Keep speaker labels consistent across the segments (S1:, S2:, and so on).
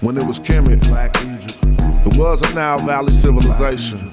S1: when it was Kemet, Black Egypt. It was a Nile Valley civilization.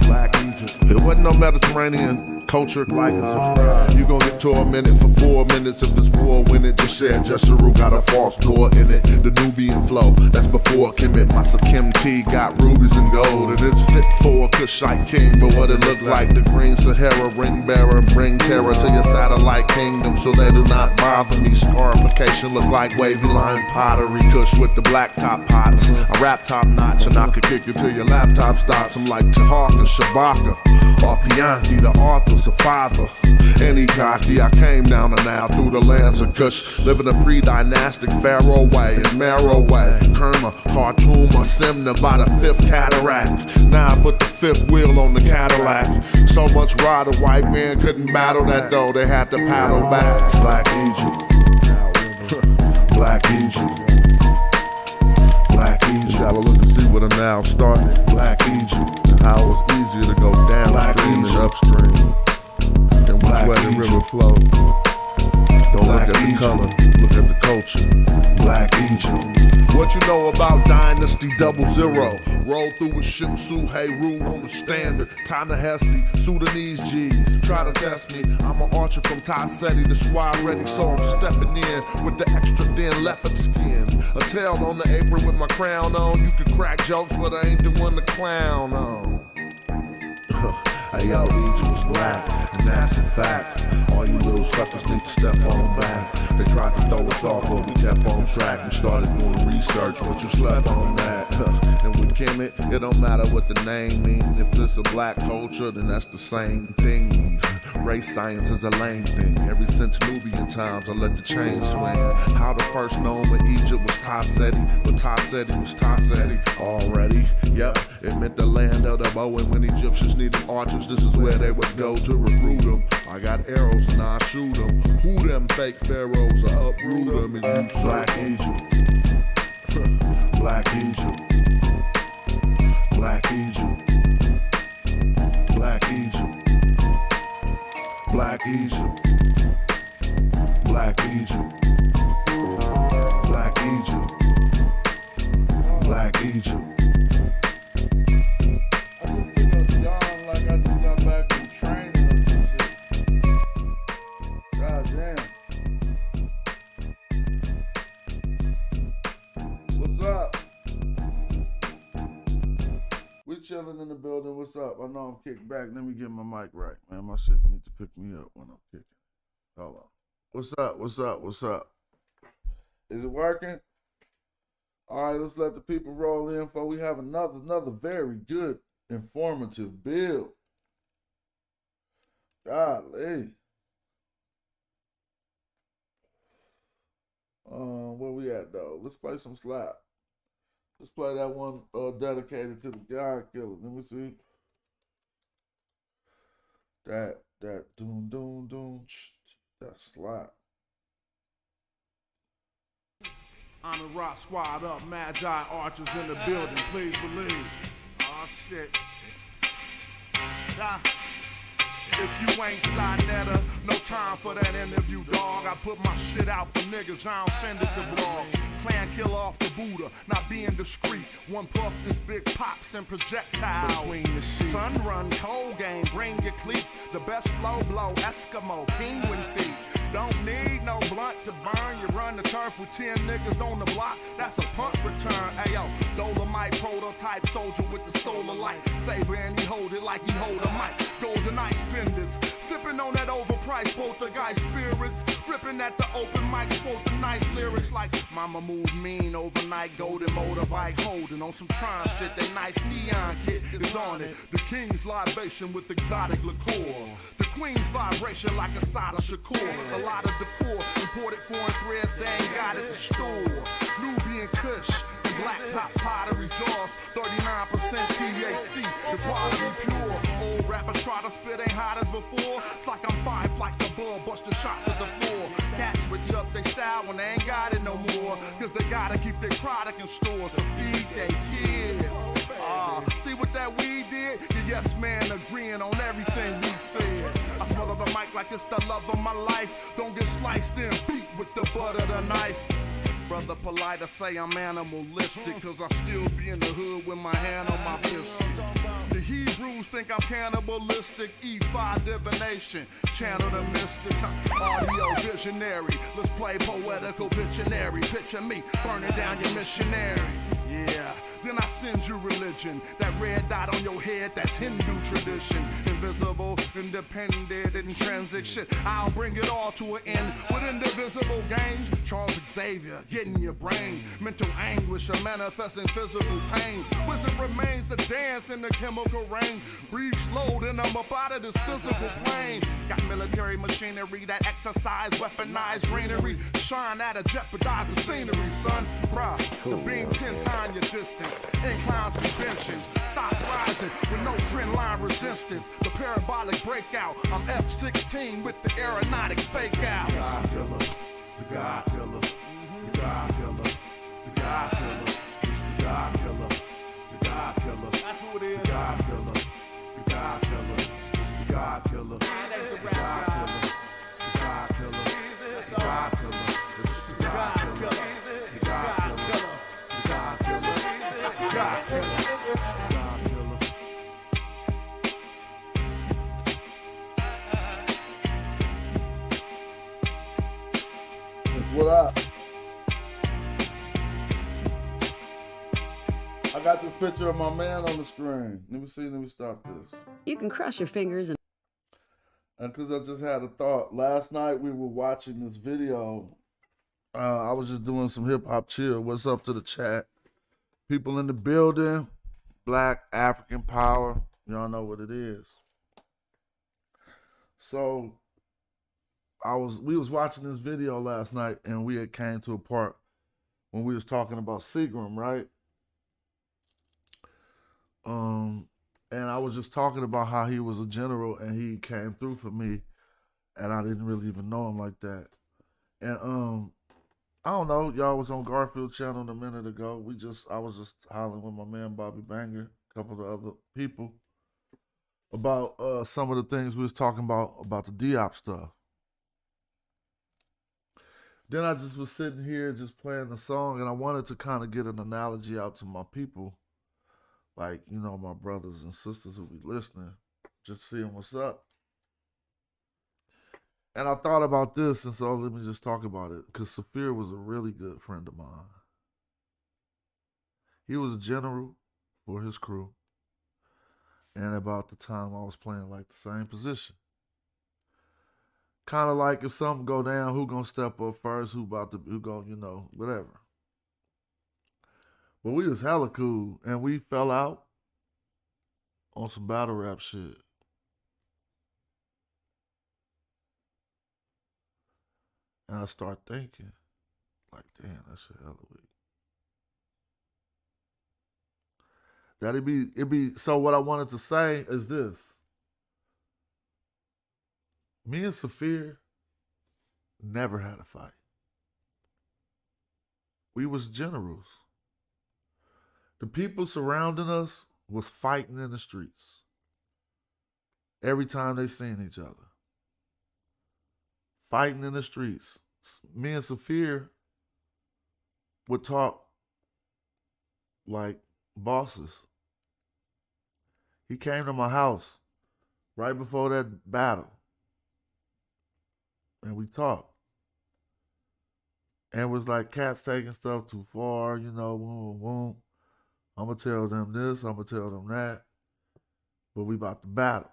S1: Black Egypt. It wasn't no Mediterranean culture like us. You gon' get tormented for 4 minutes if it's war when it just said Jessaru got a false door in it. The Nubian flow, that's before Kemet. My Sakim T got rubies and gold, and it's fit for a Kushite king. But what it look like, the green Sahara ring bearer, bring terror to your satellite kingdom, so they do not bother me. Scarification look like wavy line pottery, Kush with the black top pots. I rap top notch and I could kick it till your laptop stops. I'm like Tahaka, Shabaka, or Pianki, the author's a father. Any cocky, I came down and out through the lands of Kush, living a pre-dynastic Pharaoh way and Marrow way. Kerma, Khartoum, or Simna by the 5th cataract. Now I put the 5th wheel on the Cadillac. So much ride, a white man couldn't battle that though, they had to paddle back. Black Egypt. Black Egypt. Black Egypt. You gotta look and see where the Nile started. Black Egypt. And how it was easier to go downstream than upstream. And which way the river flowed. Don't look at the color, look at the culture. Black Egypt. What you know about Dynasty 00? Roll through with Shimsu Heru on the standard. Ta-Nehisi, Sudanese G's. Try to test me, I'm an archer from Taseti. The squad ready, so I'm stepping in with the extra thin leopard skin. A tail on the apron with my crown on. You can crack jokes, but I ain't the one to clown on. Hey yo, Egypt was black, and that's a fact. All you little suckers need to step on back. They tried to throw us off, but we kept on track. We started doing research, but you slept on that. And with Kemet, it don't matter what the name means. If it's a black culture, then that's the same thing. Race science is a lame thing. Ever since Nubian times, I let the chain swing. How the first known in Egypt was Taseti, but Taseti was Taseti already. Yep, it meant the land of the bow, and when Egyptians needed archers, this is where they would go to recruit them. I got arrows and I shoot them. Who them fake pharaohs? I uproot them and use Black Egypt. Black Egypt. Black Egypt. Black Egypt. Black Egypt. Black Egypt. Black Egypt. Black Egypt. Chilling in the building. What's up? I know I'm kicked back. Let me get my mic right, man. My shit need to pick me up when I'm kicking. Hold on. What's up? What's up? What's up? Is it working? All right, let's let the people roll in for we have another very good, informative build. Golly. Where we at though? Let's play some slap. Let's play that one dedicated to the God Killer. Let me see. That doom doom doom. That slap. I'm the Rock Squad up, Magi Archers in the building. Please believe. Oh shit. If you ain't Sinetta, no time for that interview, dog. I put my shit out for niggas, I don't send it to blogs. Clan kill off the Buddha, not being discreet. One puff, this big pops and projectiles. Between the sheets. Sun run, cold game, bring your cleats. The best flow blow, Eskimo, penguin feet. Don't need no blunt to burn. You run the turf with 10 niggas on the block. That's a punt return. Ayo, Dolomite prototype soldier with the solar light. Saber and he hold it like he hold a mic. Golden ice pendants. Sipping on that overpriced poltergeist spirits. Ripping at the open mic. Quote the nice lyrics like Mama move mean overnight. Golden motorbike holding on some Tron shit. That nice neon kit is on it. The king's libation with exotic liqueur. The queen's vibration like a Sada Shakur. A lot of decor, imported foreign threads, they ain't got at the store. Nubian Kush, black top pottery jars, 39% THC, the quality pure. Old rapper try to spit ain't hot as before. It's like I'm 5 flights above, bust the shots at the floor. Cats switch up their style when they ain't got it no more. Cause they gotta keep their product in stores to feed their kids. See what that weed did? The yes man agreeing on everything we said. I smother the mic like it's the love of my life. Don't get sliced and beat with the butt of the knife. Brother polite, I say I'm animalistic, cause I still be in the hood with my hand on my pistol. The Hebrews think I'm cannibalistic, E5 divination, channel the mystic, audio visionary. Let's play poetical Pictionary. Picture me burning down your missionary. Yeah, then I send you religion. That red dot on your head, that's Hindu tradition. Invisible, independent, intrinsic shit. I'll bring it all to an end with indivisible gains. Charles Xavier, getting your brain. Mental anguish or manifesting physical pain. Wisdom remains to dance in the chemical rain. Breathe slow, then I'm up out of this physical plane. Got military machinery that exercise, weaponized greenery. Shine at a jeopardize the scenery, son. Bruh, the beam 10 times your distance. Inclines convention. Stop rising with no trend line resistance. The parabolic breakout. I'm F-16 with the aeronautic fake out. The God killer. The God killer. The God killer. The God killer. It's the God killer. The God killer. That's who it is. The God killer. The God killer. It's the God killer. The God killer. The God killer. The God killer. It's the God killer. The God killer. The God killer. The God killer. What up? I got this picture of my man on the screen. Let me see. Let me stop this.
S2: You can cross your fingers and
S1: because I just had a thought. Last night we were watching this video. I was just doing some hip hop chill. What's up to the chat? People in the building. Black African power. Y'all know what it is. So we was watching this video last night, and we had came to a part when we was talking about Seagram, right? And I was just talking about how he was a general and he came through for me, and I didn't really even know him like that. And I don't know, y'all was on Garfield channel a minute ago. I was just hollering with my man Bobby Banger, a couple of other people, about some of the things we was talking about the Diop stuff. Then I just was sitting here just playing the song, and I wanted to kind of get an analogy out to my people, like, you know, my brothers and sisters who be listening, just seeing what's up. And I thought about this, and so let me just talk about it, because Saphir was a really good friend of mine. He was a general for his crew, and about the time I was playing like the same position. Kind of like if something go down, who gonna step up first, who gonna, you know, whatever. But we was hella cool, and we fell out on some battle rap shit. And I start thinking, like, damn, that shit hella weak. So what I wanted to say is this. Me and Saphir never had a fight. We was generals. The people surrounding us was fighting in the streets every time they seen each other. Fighting in the streets. Me and Saphir would talk like bosses. He came to my house right before that battle, and we talked. And it was like cats taking stuff too far, you know, boom, boom. I'm going to tell them this, I'm going to tell them that. But we about to battle.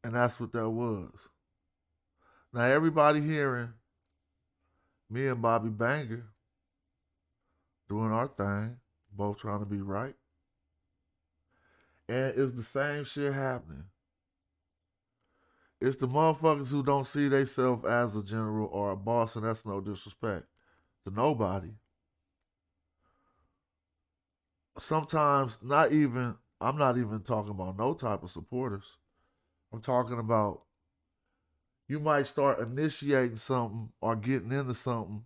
S1: And that's what that was. Now everybody hearing me and Bobby Banger doing our thing, both trying to be right. And it's the same shit happening. It's the motherfuckers who don't see themselves as a general or a boss, and that's no disrespect to nobody. Sometimes I'm not even talking about no type of supporters. I'm talking about you might start initiating something or getting into something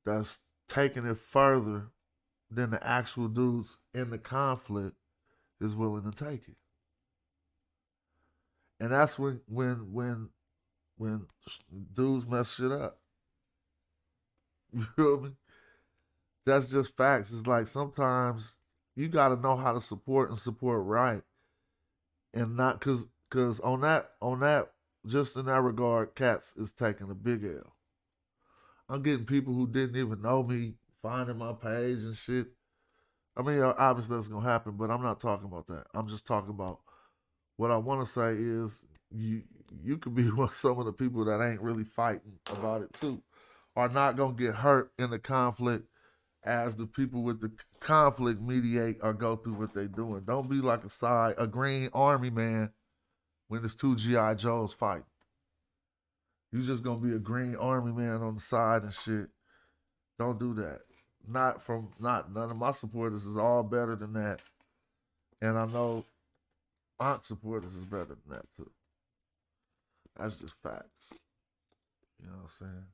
S1: that's taking it further than the actual dudes in the conflict is willing to take it. And that's when dudes mess shit up.
S3: You feel me? That's just facts. It's like sometimes you got to know how to support and support right, and not cause on that just in that regard, Cats is taking a big L. I'm getting people who didn't even know me finding my page and shit. I mean, obviously that's gonna happen, but I'm not talking about that. I'm just talking about what I want to say is you could be some of the people that ain't really fighting about it too, are not gonna get hurt in the conflict as the people with the conflict mediate or go through what they doing. Don't be like a green army man when there's two G.I. Joes fighting. You just gonna be a green army man on the side and shit. Don't do that. None of my supporters is all better than that. And I know Aint supporters is better than that too. That's just facts. You know what I'm saying?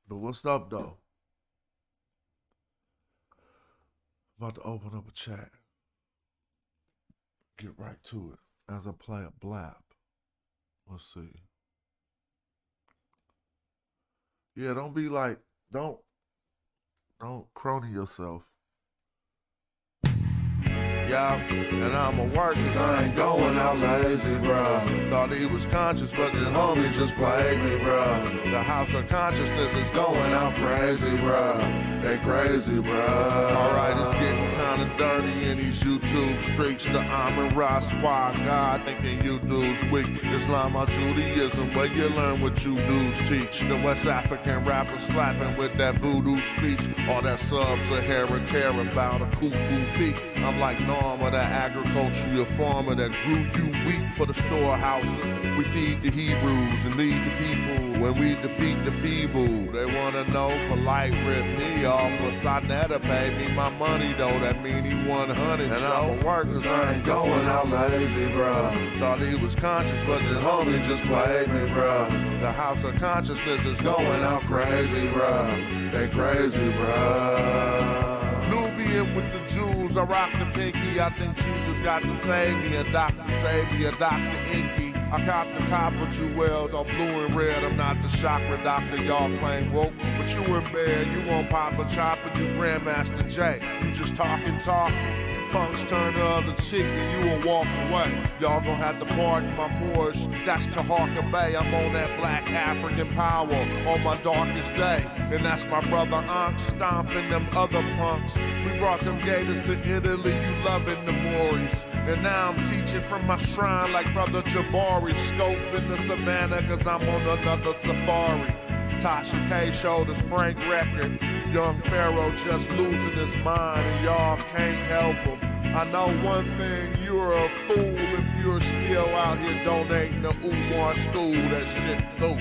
S3: But what's up though? I'm about to open up a chat. Get right to it as I play a blab. Let's see. Yeah, don't be like, don't crony yourself. Yeah, and I'ma work cause I ain't going out lazy, bruh. Thought he was conscious, but the homie just played me, bruh. The house of consciousness is going out crazy, bruh. They crazy, bruh. Alright, it's getting kinda dirty in these YouTube streets. The Amin Ra squad, God thinking you dudes weak. Islam or Judaism, where you learn what you dudes teach. The West African rapper slapping with that voodoo speech. All that sub-Saharan terror about a cuckoo feet. I'm like Norma, that agricultural farmer that grew you wheat for the storehouses. We feed the Hebrews and lead the people when we defeat the feeble. They wanna know polite rip me off, but Sonetta paid me my money though. That mean he 100. And I'ma work cause I ain't going out lazy, bruh. Thought he was conscious, but the homie just played me, bruh. The house of consciousness is going out crazy, bruh. They crazy, bruh. Nubian with the Jews, I rock the pinky. I think Jesus got to save me, a doctor save me, a Dr. Inky. I cop the copper jewels on blue and red. I'm not the chakra doctor y'all claim woke, but you in bed, you won't pop a chopper, you Grandmaster J. You just talking. Punks turn the other cheek and you will walk away. Y'all gon' have to pardon my Moorish. That's Tahaka Bay. I'm on that black African power on my darkest day. And that's my brother Aint stomping them other punks. We brought them gators to Italy, you loving the Moors. And now I'm teaching from my shrine like brother Jabari. Scoping the savannah cause I'm on another safari. Tasha K showed us Frank record. Young Pharaoh just losing his mind and y'all can't help him. I know one thing, you're a fool if you're still out here donating to Umar school, that shit through.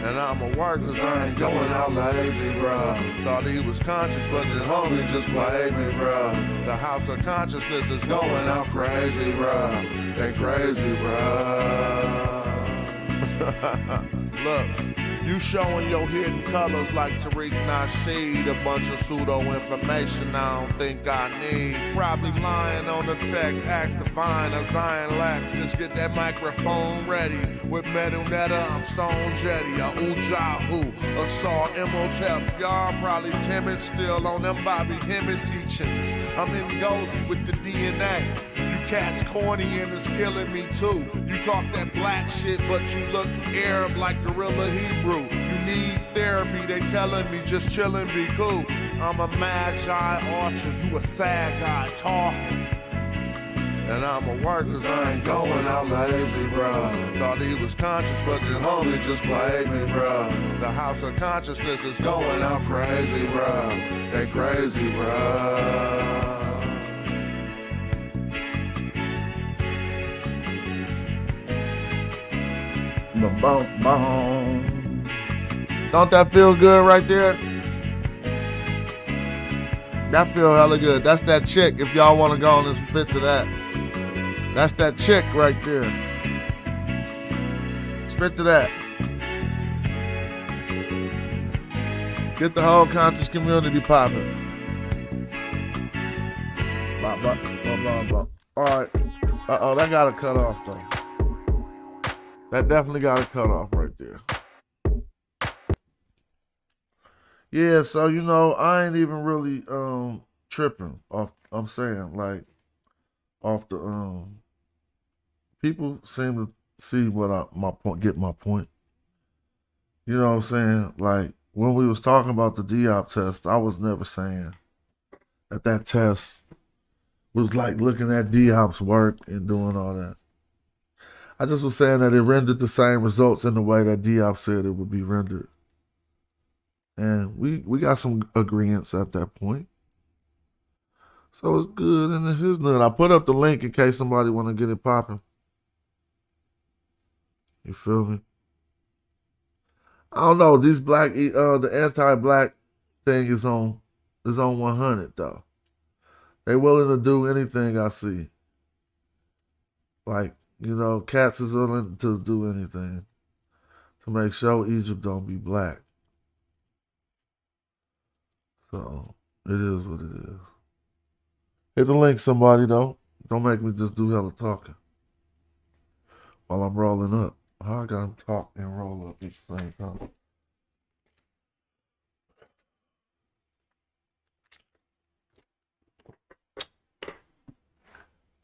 S3: And I'ma work cause I ain't going out lazy, bruh. Thought he was conscious, but the homie just played me, bruh. The house of consciousness is going out crazy, bruh. They crazy, bruh. Look. You showing your hidden colors like Tariq Nasheed. A bunch of pseudo information I don't think I need. Probably lying on the text, ask Divine or Zion Lax. Just get that microphone ready. With Metal Netta, I'm Stone Jetty. A Ujahu, a Saw Imhotep. Y'all probably timid still on them Bobby Hemmett teachings. I'm in Gozy with the DNA. Cats corny and it's killing me too. You talk that black shit, but you look Arab like Gorilla Hebrew. You need therapy, they telling me just chillin', be cool. I'm a madjai orchard, you a sad guy talking. And I'ma work cause I ain't going out lazy, bruh. Thought he was conscious, but the homie just played me, bruh. The house of consciousness is going out crazy, bruh. They crazy, bruh. Boom, boom. Don't that feel good right there? That feel hella good. That's that chick if y'all want to go on and spit to that. That's that chick right there. Spit to that. Get the whole conscious community popping. Bop, bop, bop, bop, bop. All right. Uh-oh, that got to cut off though.
S1: That definitely got a cut off right there. Yeah, so you know, I ain't even really tripping off. I'm saying like off the people seem to see what my point, get my point. You know what I'm saying? Like when we was talking about the Diop test, I was never saying that test was like looking at Diop's work and doing all that. I just was saying that it rendered the same results in the way that Diop said it would be rendered. And we got some agreements at that point. So it's good and it's good. I put up the link in case somebody want to get it popping. You feel me? I don't know. These the anti-black thing is on 100 though. They willing to do anything I see. Like, you know, Cats is willing to do anything to make sure Egypt don't be black. So it is what it is. Hit the link, somebody though. Don't make me just do hella talking while I'm rolling up. How I gotta talk and roll up at the same time.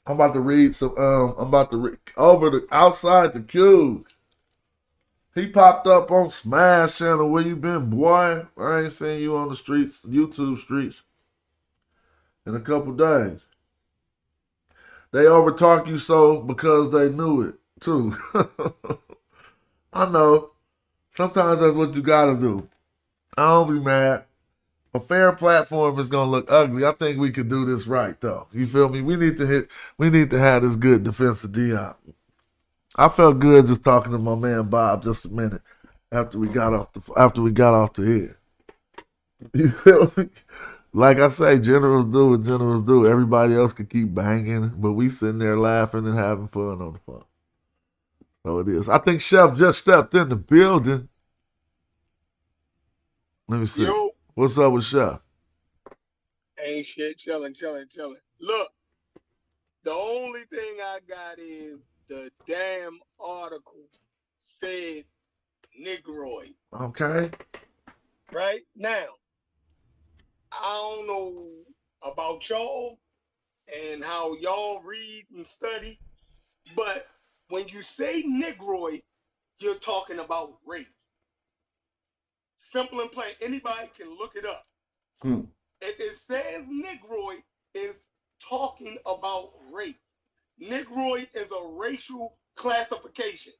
S1: I'm about to read some. I'm about to read over the outside the cube. He popped up on Smash Channel. Where you been, boy? I ain't seen you on the streets, YouTube streets, in a couple days. They overtalk you so because they knew it too. I know. Sometimes that's what you gotta do. I don't be mad. A fair platform is gonna look ugly. I think we could do this right though. You feel me? We need to have this good defensive Diop. I felt good just talking to my man Bob just a minute after we got off the air. You feel me? Like I say, generals do what generals do. Everybody else can keep banging, but we sitting there laughing and having fun on the phone. So it is. I think Chef just stepped in the building. Let me see.
S4: Yo.
S1: What's up with Chef?
S4: Ain't shit, chilling. Look, the only thing I got is the damn article said Negroid.
S1: Okay.
S4: Right? Now, I don't know about y'all and how y'all read and study, but when you say Negroid, you're talking about race. Simple and plain. Anybody can look it up. If it says Negroid, it's talking about race. Negroid is a racial classification.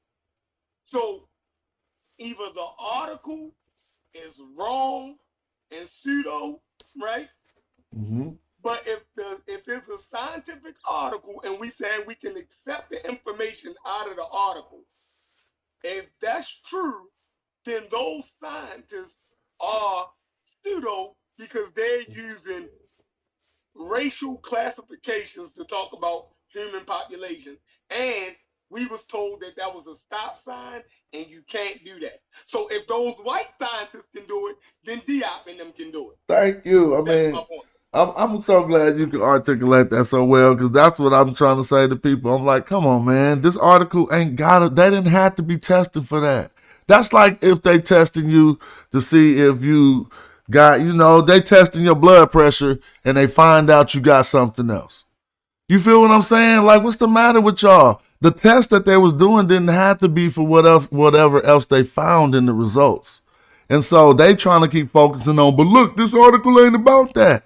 S4: So either the article is wrong and pseudo, right?
S1: Mm-hmm.
S4: But if it's a scientific article and we say we can accept the information out of the article, if that's true, then those scientists are pseudo because they're using racial classifications to talk about human populations. And we was told that was a stop sign and you can't do that. So if those white scientists can do it, then Diop and them can do it.
S1: Thank you.
S4: That's my point.
S1: I'm so glad you can articulate that so well because that's what I'm trying to say to people. I'm like, come on, man. This article ain't got it. They didn't have to be tested for that. That's like if they testing you to see if you got, they testing your blood pressure and they find out you got something else. You feel what I'm saying? Like, what's the matter with y'all? The test that they was doing didn't have to be for whatever else they found in the results. And so they trying to keep focusing on, but look, this article ain't about that.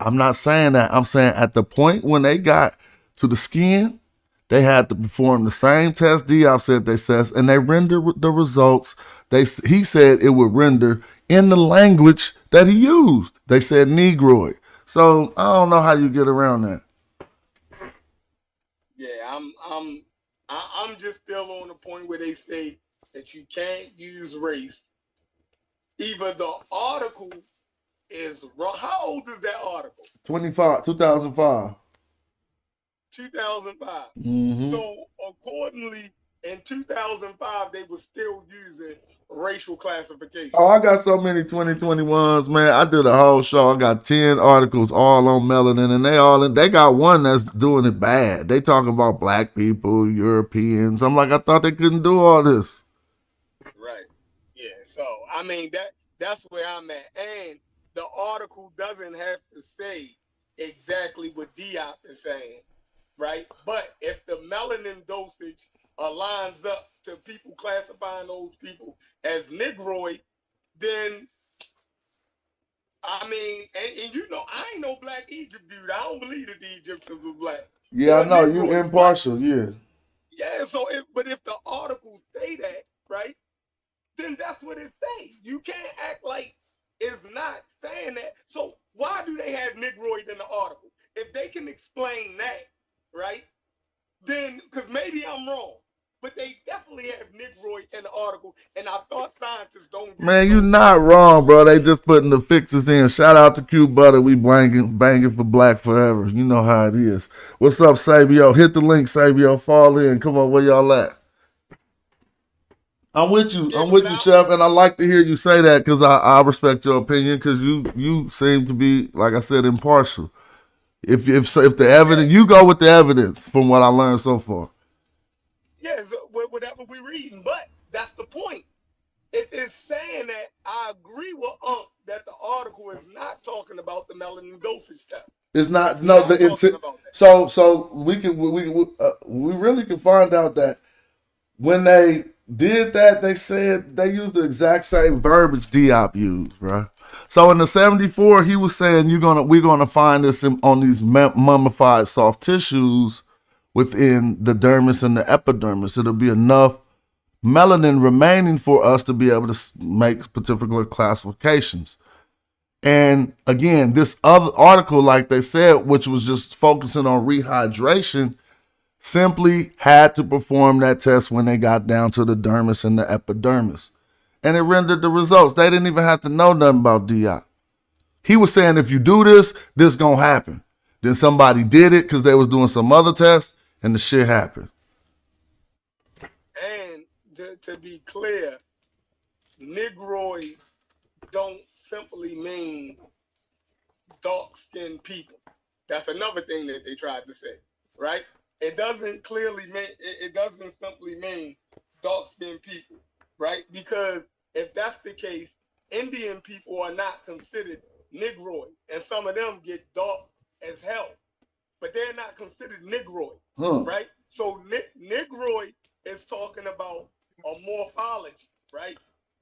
S1: I'm not saying that. I'm saying at the point when they got to the skin, they had to perform the same test Diop said they said, and they rendered the results. He said it would render in the language that he used. They said Negroid. So I don't know how you get around that.
S4: Yeah, I'm just still on the point where they say that you can't use race. Either the article is wrong. How old is that article?
S1: 2005.
S4: 2005.
S1: Mm-hmm.
S4: So accordingly, in 2005 they were still using racial classification.
S1: Oh, I got so many 2021s, man. I did a whole show. I got 10 articles all on melanin, and they got one that's doing it bad. They talking about black people, Europeans. I'm like, I thought they couldn't do all this.
S4: Right. Yeah. So I mean that's where I'm at. And the article doesn't have to say exactly what Diop is saying, right? But if the melanin dosage aligns up to people classifying those people as Negroid, then I mean, and you know, I ain't no black Egypt dude. I don't believe that the Egyptians was black.
S1: Yeah, I know. You
S4: Negroids
S1: impartial,
S4: black.
S1: yeah.
S4: Yeah, so but if the articles say that, right, then that's what it say. You can't act like it's not saying that. So why do they have Negroid in the article? If they can explain that, right, then, because maybe I'm wrong, but they definitely have Negroid in the article, and I thought scientists don't use
S1: Man, you
S4: those
S1: not
S4: terms.
S1: wrong, bro. They just putting the fixes in. Shout out to Q Butter. We banging for black forever. You know how it is. What's up, Sabio? Hit the link, Sabio. Fall in. Come on, where y'all at? I'm with you.
S4: Yeah,
S1: I'm with you, Chef, and I like to hear you say that because I respect your opinion because you seem to be, like I said, impartial. If the evidence, you go with the evidence from what I learned so far.
S4: yeah, so whatever we're reading, but that's the point. It is saying that I agree with that the article is not talking about the melanin dosage test.
S1: It's not
S4: It's
S1: no.
S4: not talking about that.
S1: So we really can find out that when they did that, they said they used the exact same verbiage Diop used, right? So in the 74, he was saying we're gonna find this on these mummified soft tissues within the dermis and the epidermis. It'll be enough melanin remaining for us to be able to make particular classifications. And again, this other article, like they said, which was just focusing on rehydration, simply had to perform that test when they got down to the dermis and the epidermis. And it rendered the results. They didn't even have to know nothing about Diop. He was saying, if you do this, this gonna happen. Then somebody did it because they was doing some other test, and the shit happened.
S4: And to be clear, Negroid don't simply mean dark-skinned people. That's another thing that they tried to say, right? It doesn't clearly mean, it doesn't simply mean dark-skinned people, right? Because if that's the case, Indian people are not considered Negroid, and some of them get dark as hell, but they're not considered Negroid, right? So Negroid is talking about a morphology, right?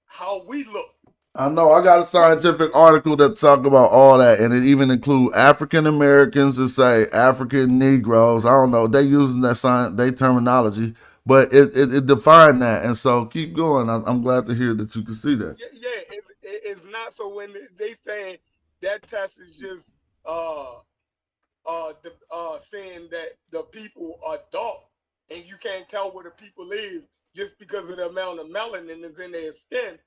S4: How we look.
S1: I know. I got a scientific article that talk about all that, and it even include African Americans and say African Negroes. I don't know. They using that they terminology, but it defined that. And so keep going. I'm glad to hear that you can see that.
S4: Yeah, it's not. So when they saying that test is just saying that the people are dark and you can't tell what the people is just because of the amount of melanin is in their skin,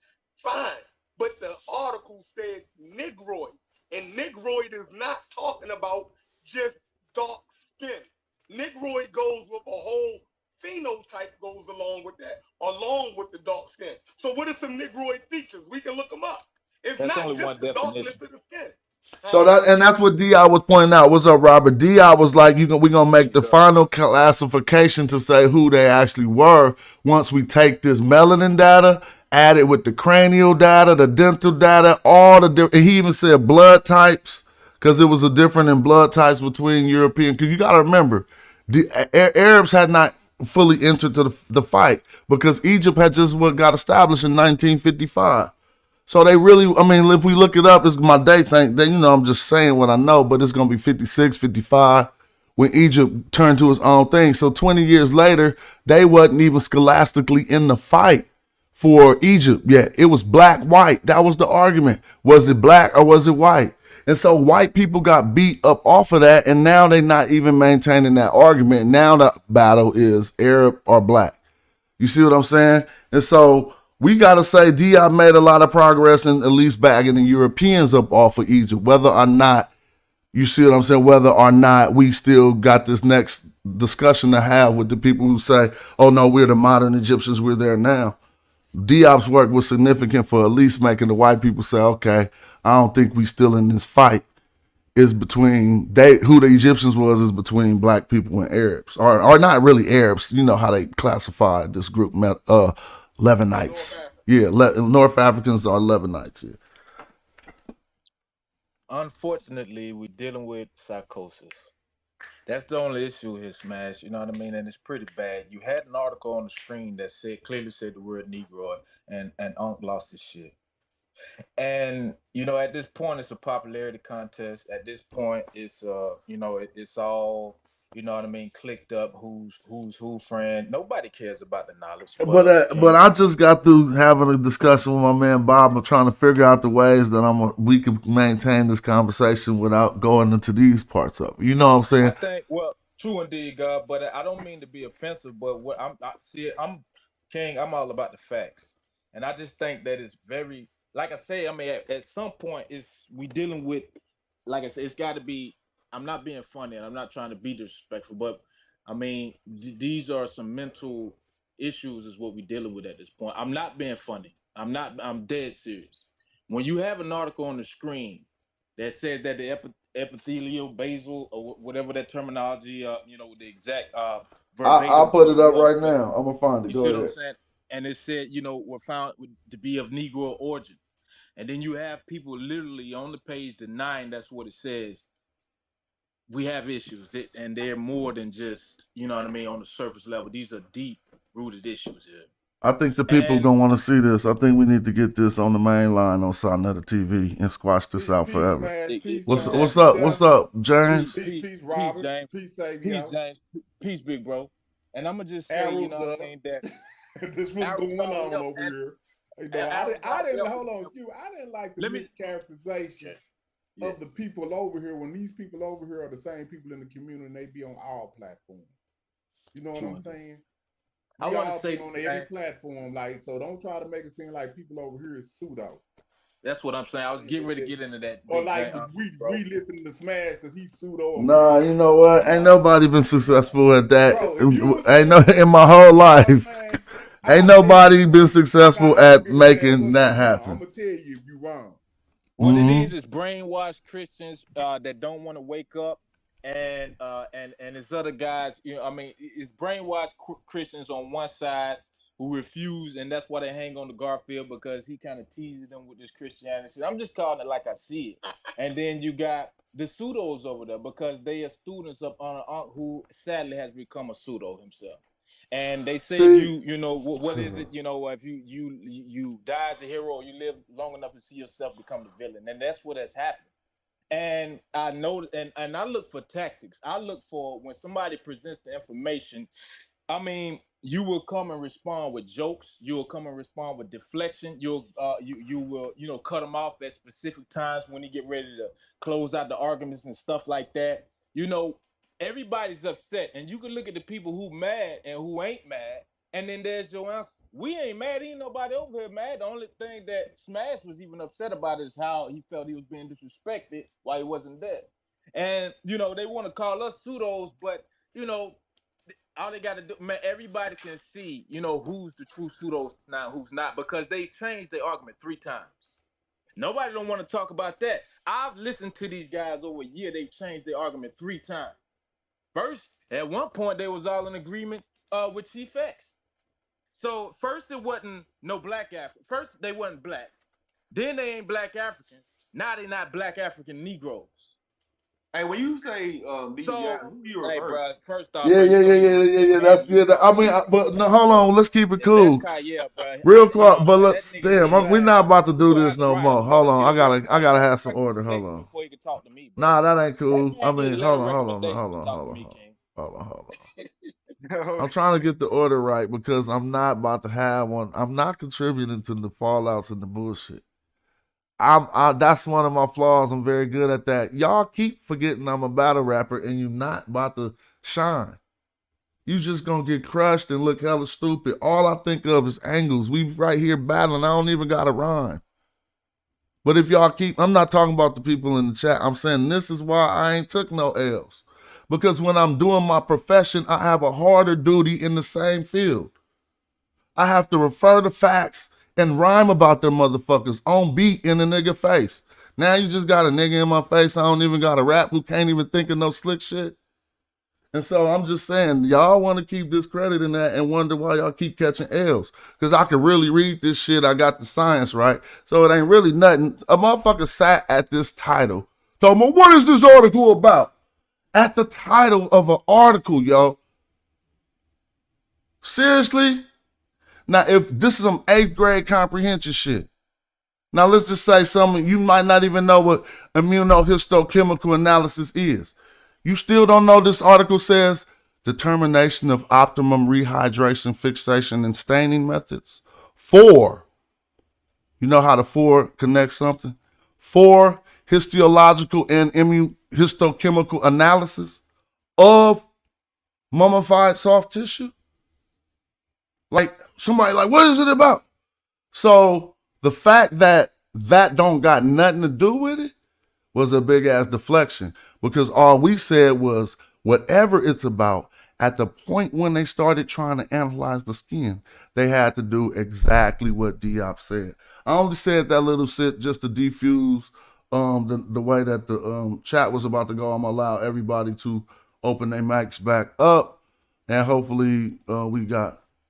S4: fine. But the article said Negroid, and Negroid is not talking about just dark skin. Negroid goes with a whole phenotype goes along with that, along with the dark skin. So what are some Negroid features? We can look them up. It's
S5: That's
S4: not
S5: only
S4: just
S5: one
S4: the darkness
S5: definition.
S4: of the skin.
S1: So that's what Diop was pointing out. What's up, Robert? Diop was like, we're gonna make the final classification to say who they actually were once we take this melanin data, add it with the cranial data, the dental data, all the different. He even said blood types because it was a different in blood types between European. Because you got to remember, the Arabs had not fully entered to the fight because Egypt had just got established in 1955. So they really, I mean, if we look it up, it's my dates ain't, I'm just saying what I know, but it's going to be 56, 55 when Egypt turned to its own thing. So 20 years later, they wasn't even scholastically in the fight for Egypt yet. It was black, white. That was the argument. Was it black or was it white? And so white people got beat up off of that, and now they're not even maintaining that argument. Now the battle is Arab or black. You see what I'm saying? And so we got to say Diop made a lot of progress in at least bagging the Europeans up off of Egypt, whether or not You see what I'm saying? Whether or not we still got this next discussion to have with the people who say, oh no, we're the modern Egyptians, we're there now. Diop's work was significant for at least making the white people say, okay, I don't think we still in this fight. Is between who the Egyptians was is between black people and Arabs, or not really Arabs. You know how they classified this group, Levanites. Yeah, North Africans are Levanites. Yeah.
S5: Unfortunately, we're dealing with psychosis. That's the only issue here, Smash. You know what I mean? And it's pretty bad. You had an article on the screen that clearly said the word Negro, and Unc lost his shit. And at this point, it's a popularity contest. At this point, it's it's all what I mean, clicked up. Who's who friend? Nobody cares about the knowledge.
S1: But I just got through having a discussion with my man Bob. I'm trying to figure out the ways that we can maintain this conversation without going into these parts of it. You know what I'm saying?
S5: I think true indeed, God. But I don't mean to be offensive. But what I'm King. I'm all about the facts, and I just think that it's very. Like I say, I mean, at some point, we dealing with, like I said, it's got to be. I'm not being funny, and I'm not trying to be disrespectful, but I mean, these are some mental issues, is what we're dealing with at this point. I'm not being funny. I'm dead serious. When you have an article on the screen that says that the epithelial basal or whatever that terminology, the exact verbatim.
S1: I'll put it up right now. I'm gonna find it.
S5: You
S1: Go
S5: see
S1: ahead.
S5: what I'm saying? And it said, were found to be of Negro origin. And then you have people literally on the page denying that's what it says. We have issues, and they're more than just, what I mean, on the surface level. These are deep-rooted issues here.
S1: I think the people gonna want to see this. I think we need to get this on the main line on Sonetta TV and squash this out forever. What's up? What's up, James?
S5: Peace, Robert. James. Peace, James. Peace, big bro. And I'm gonna just say, what I mean, that
S6: this was going on over here. I didn't hold on, excuse me. I didn't like the mischaracterization of the people over here when these people over here are the same people in the community and they be on all platforms. You know what I'm saying? I want to say on every platform, so don't try to make it seem like people over here is pseudo.
S5: That's what I'm saying. I was getting ready to get into that.
S6: Or we listen to Smash because he's pseudo.
S1: Nah, you know what? Ain't nobody been successful at that. In my whole life. Ain't nobody been successful at making that happen.
S6: I'm gonna tell you if you're wrong.
S5: What it is brainwashed Christians that don't want to wake up, and there's other guys. It's brainwashed Christians on one side who refuse, and that's why they hang on to Garfield, because he kind of teases them with this Christianity. I'm just calling it like I see it. And then you got the pseudos over there because they are students of who sadly has become a pseudo himself. And they say what is it? If you die as a hero, or you live long enough to see yourself become the villain, and that's what has happened. And I know, and I look for tactics. I look for when somebody presents the information. I mean, you will come and respond with jokes. You will come and respond with deflection. You will cut them off at specific times when you get ready to close out the arguments and stuff like that. Everybody's upset, and you can look at the people who mad and who ain't mad, and then there's your answer. We ain't mad. Ain't nobody over here mad. The only thing that Smash was even upset about is how he felt he was being disrespected while he wasn't there. And they want to call us pseudos, but all they got to do, man, everybody can see, who's the true pseudos now, who's not, because they changed their argument 3 times. Nobody don't want to talk about that. I've listened to these guys over a year. They've changed their argument 3 times. First, at one point, they was all in agreement with Chief X. So first, it wasn't no black African. First, they wasn't black. Then they ain't black Africans. Now they not black African Negroes.
S7: Hey, when you say these guys, who you refer?
S5: Hey, bro, first off,
S1: yeah. That's I mean, but no, hold on. Let's keep it cool.
S5: Yeah, bro.
S1: Real quick, but let's we're not about to do this no more. Hold on, I gotta have some order. Hold on.
S5: Before you can talk to me, bro.
S1: Nah, that ain't cool. I mean, hold on. I'm trying to get the order right because I'm not about to have one. I'm not contributing to the fallouts and the bullshit. That's one of my flaws. I'm very good at that. Y'all keep forgetting I'm a battle rapper and you're not about to shine. You just gonna get crushed and look hella stupid. All I think of is angles. We right here battling. I don't even got a rhyme. But if y'all keep, I'm not talking about the people in the chat. I'm saying this is why I ain't took no L's. Because when I'm doing my profession, I have a harder duty in the same field. I have to refer to facts and rhyme about them motherfuckers on beat in a nigga face. Now you just got a nigga in my face. I don't even got a rap who can't even think of no slick shit. And so I'm just saying, y'all want to keep discrediting that and wonder why y'all keep catching L's. Because I can really read this shit. I got the science right. So it ain't really nothing. A motherfucker sat at this title. Told me, what is this article about? At the title of an article, yo. Seriously? Now, if this is some 8th grade comprehension shit. Now, let's just say something. You might not even know what immunohistochemical analysis is. You still don't know this article says determination of optimum rehydration, fixation, and staining methods. 4. You know how the 4 connects something? 4, histological and immunohistochemical analysis of mummified soft tissue. Like, somebody like, what is it about? So the fact that that don't got nothing to do with it was a big ass deflection, because all we said was whatever it's about, at the point when they started trying to analyze the skin, they had to do exactly what Diop said. I only said that little shit just to defuse the way that the chat was about to go. I'm gonna allow everybody to open their mics back up, and hopefully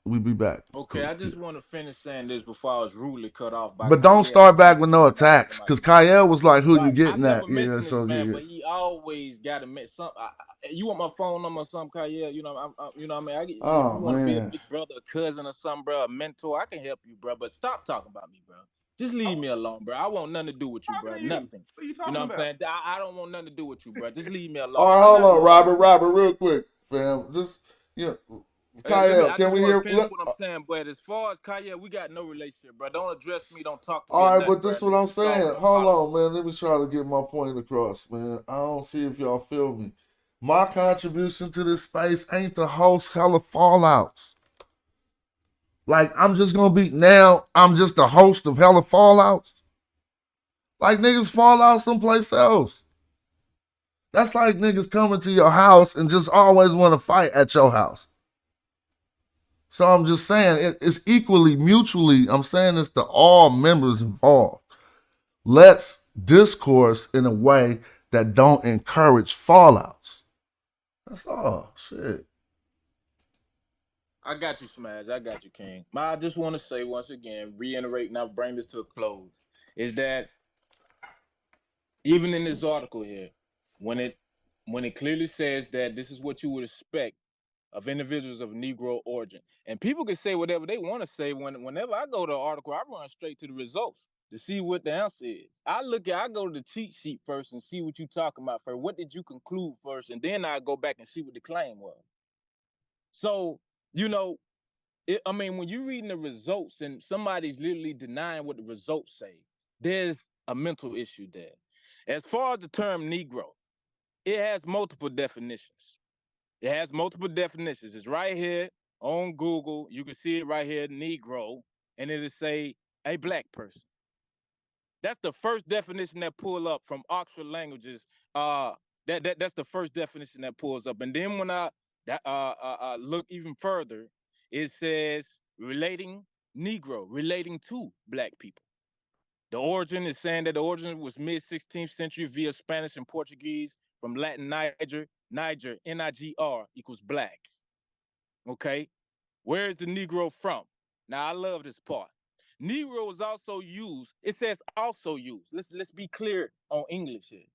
S1: we be back.
S5: Okay,
S1: Cool.
S5: I just want to finish saying this before I was rudely cut off by.
S1: But don't start back with no attacks, because Kyle was like, "Who you getting
S5: I
S1: at?"
S5: never
S1: Yeah,
S5: mentioned
S1: so
S5: this man,
S1: yeah.
S5: but he always got to mention something. You want my phone number or something, Kyle? You know, you know what I mean? If
S1: Oh
S5: you want to be a
S1: man.
S5: big brother, a cousin, or something, bro, a mentor, I can help you, bro. But stop talking about me, bro. Just leave me alone, bro. I want nothing to do with you, bro. Nothing.
S7: What are you
S5: You know
S7: talking
S5: what I'm
S7: about?
S5: saying? I don't want nothing to do with you, bro. Just leave me alone.
S1: All right, hold on, Robert, real quick, fam. Just Kyle,
S5: I
S1: can
S5: just
S1: we
S5: want
S1: hear?
S5: to finish what I'm saying, but as far as Kanye, we got no relationship, bro. Don't address me. Don't talk to me
S1: All
S5: or
S1: right,
S5: nothing,
S1: but
S5: bro.
S1: this is what I'm
S5: It's all
S1: saying.
S5: good.
S1: Hold on, man. Let me try to get my point across, man. I don't see if y'all feel me. My contribution to this space ain't to host hella fallouts. Like, I'm just gonna be now. I'm just the host of hella fallouts. Like, niggas fall out someplace else. That's like niggas coming to your house and just always want to fight at your house. So I'm just saying it's equally, mutually, I'm saying this to all members involved. Let's discourse in a way that don't encourage fallouts. That's all. Shit.
S5: I got you, Smash. I got you, King. I just want to say once again, reiterate, and I'll bring this to a close, is that even in this article here, when it clearly says that this is what you would expect of individuals of Negro origin, and people can say whatever they want to say. Whenever I go to an article, I run straight to the results to see what the answer is. I go to the cheat sheet first and see what you talking about first. What did you conclude first, and then I go back and see what the claim was. So you know, when you're reading the results and somebody's literally denying what the results say, there's a mental issue there. As far as the term Negro, it has multiple definitions. It's right here on Google. You can see it right here, Negro, and it'll say a black person. That's the first definition that pull up from Oxford Languages. That's the first definition that pulls up. And then when I look even further, it says relating Negro, relating to black people. The origin is saying that the origin was mid 16th century via Spanish and Portuguese from Latin Niger, Niger, equals black. Okay, where is the Negro from? Now I love this part. Negro is also used. It says also used. Let's be clear on English here.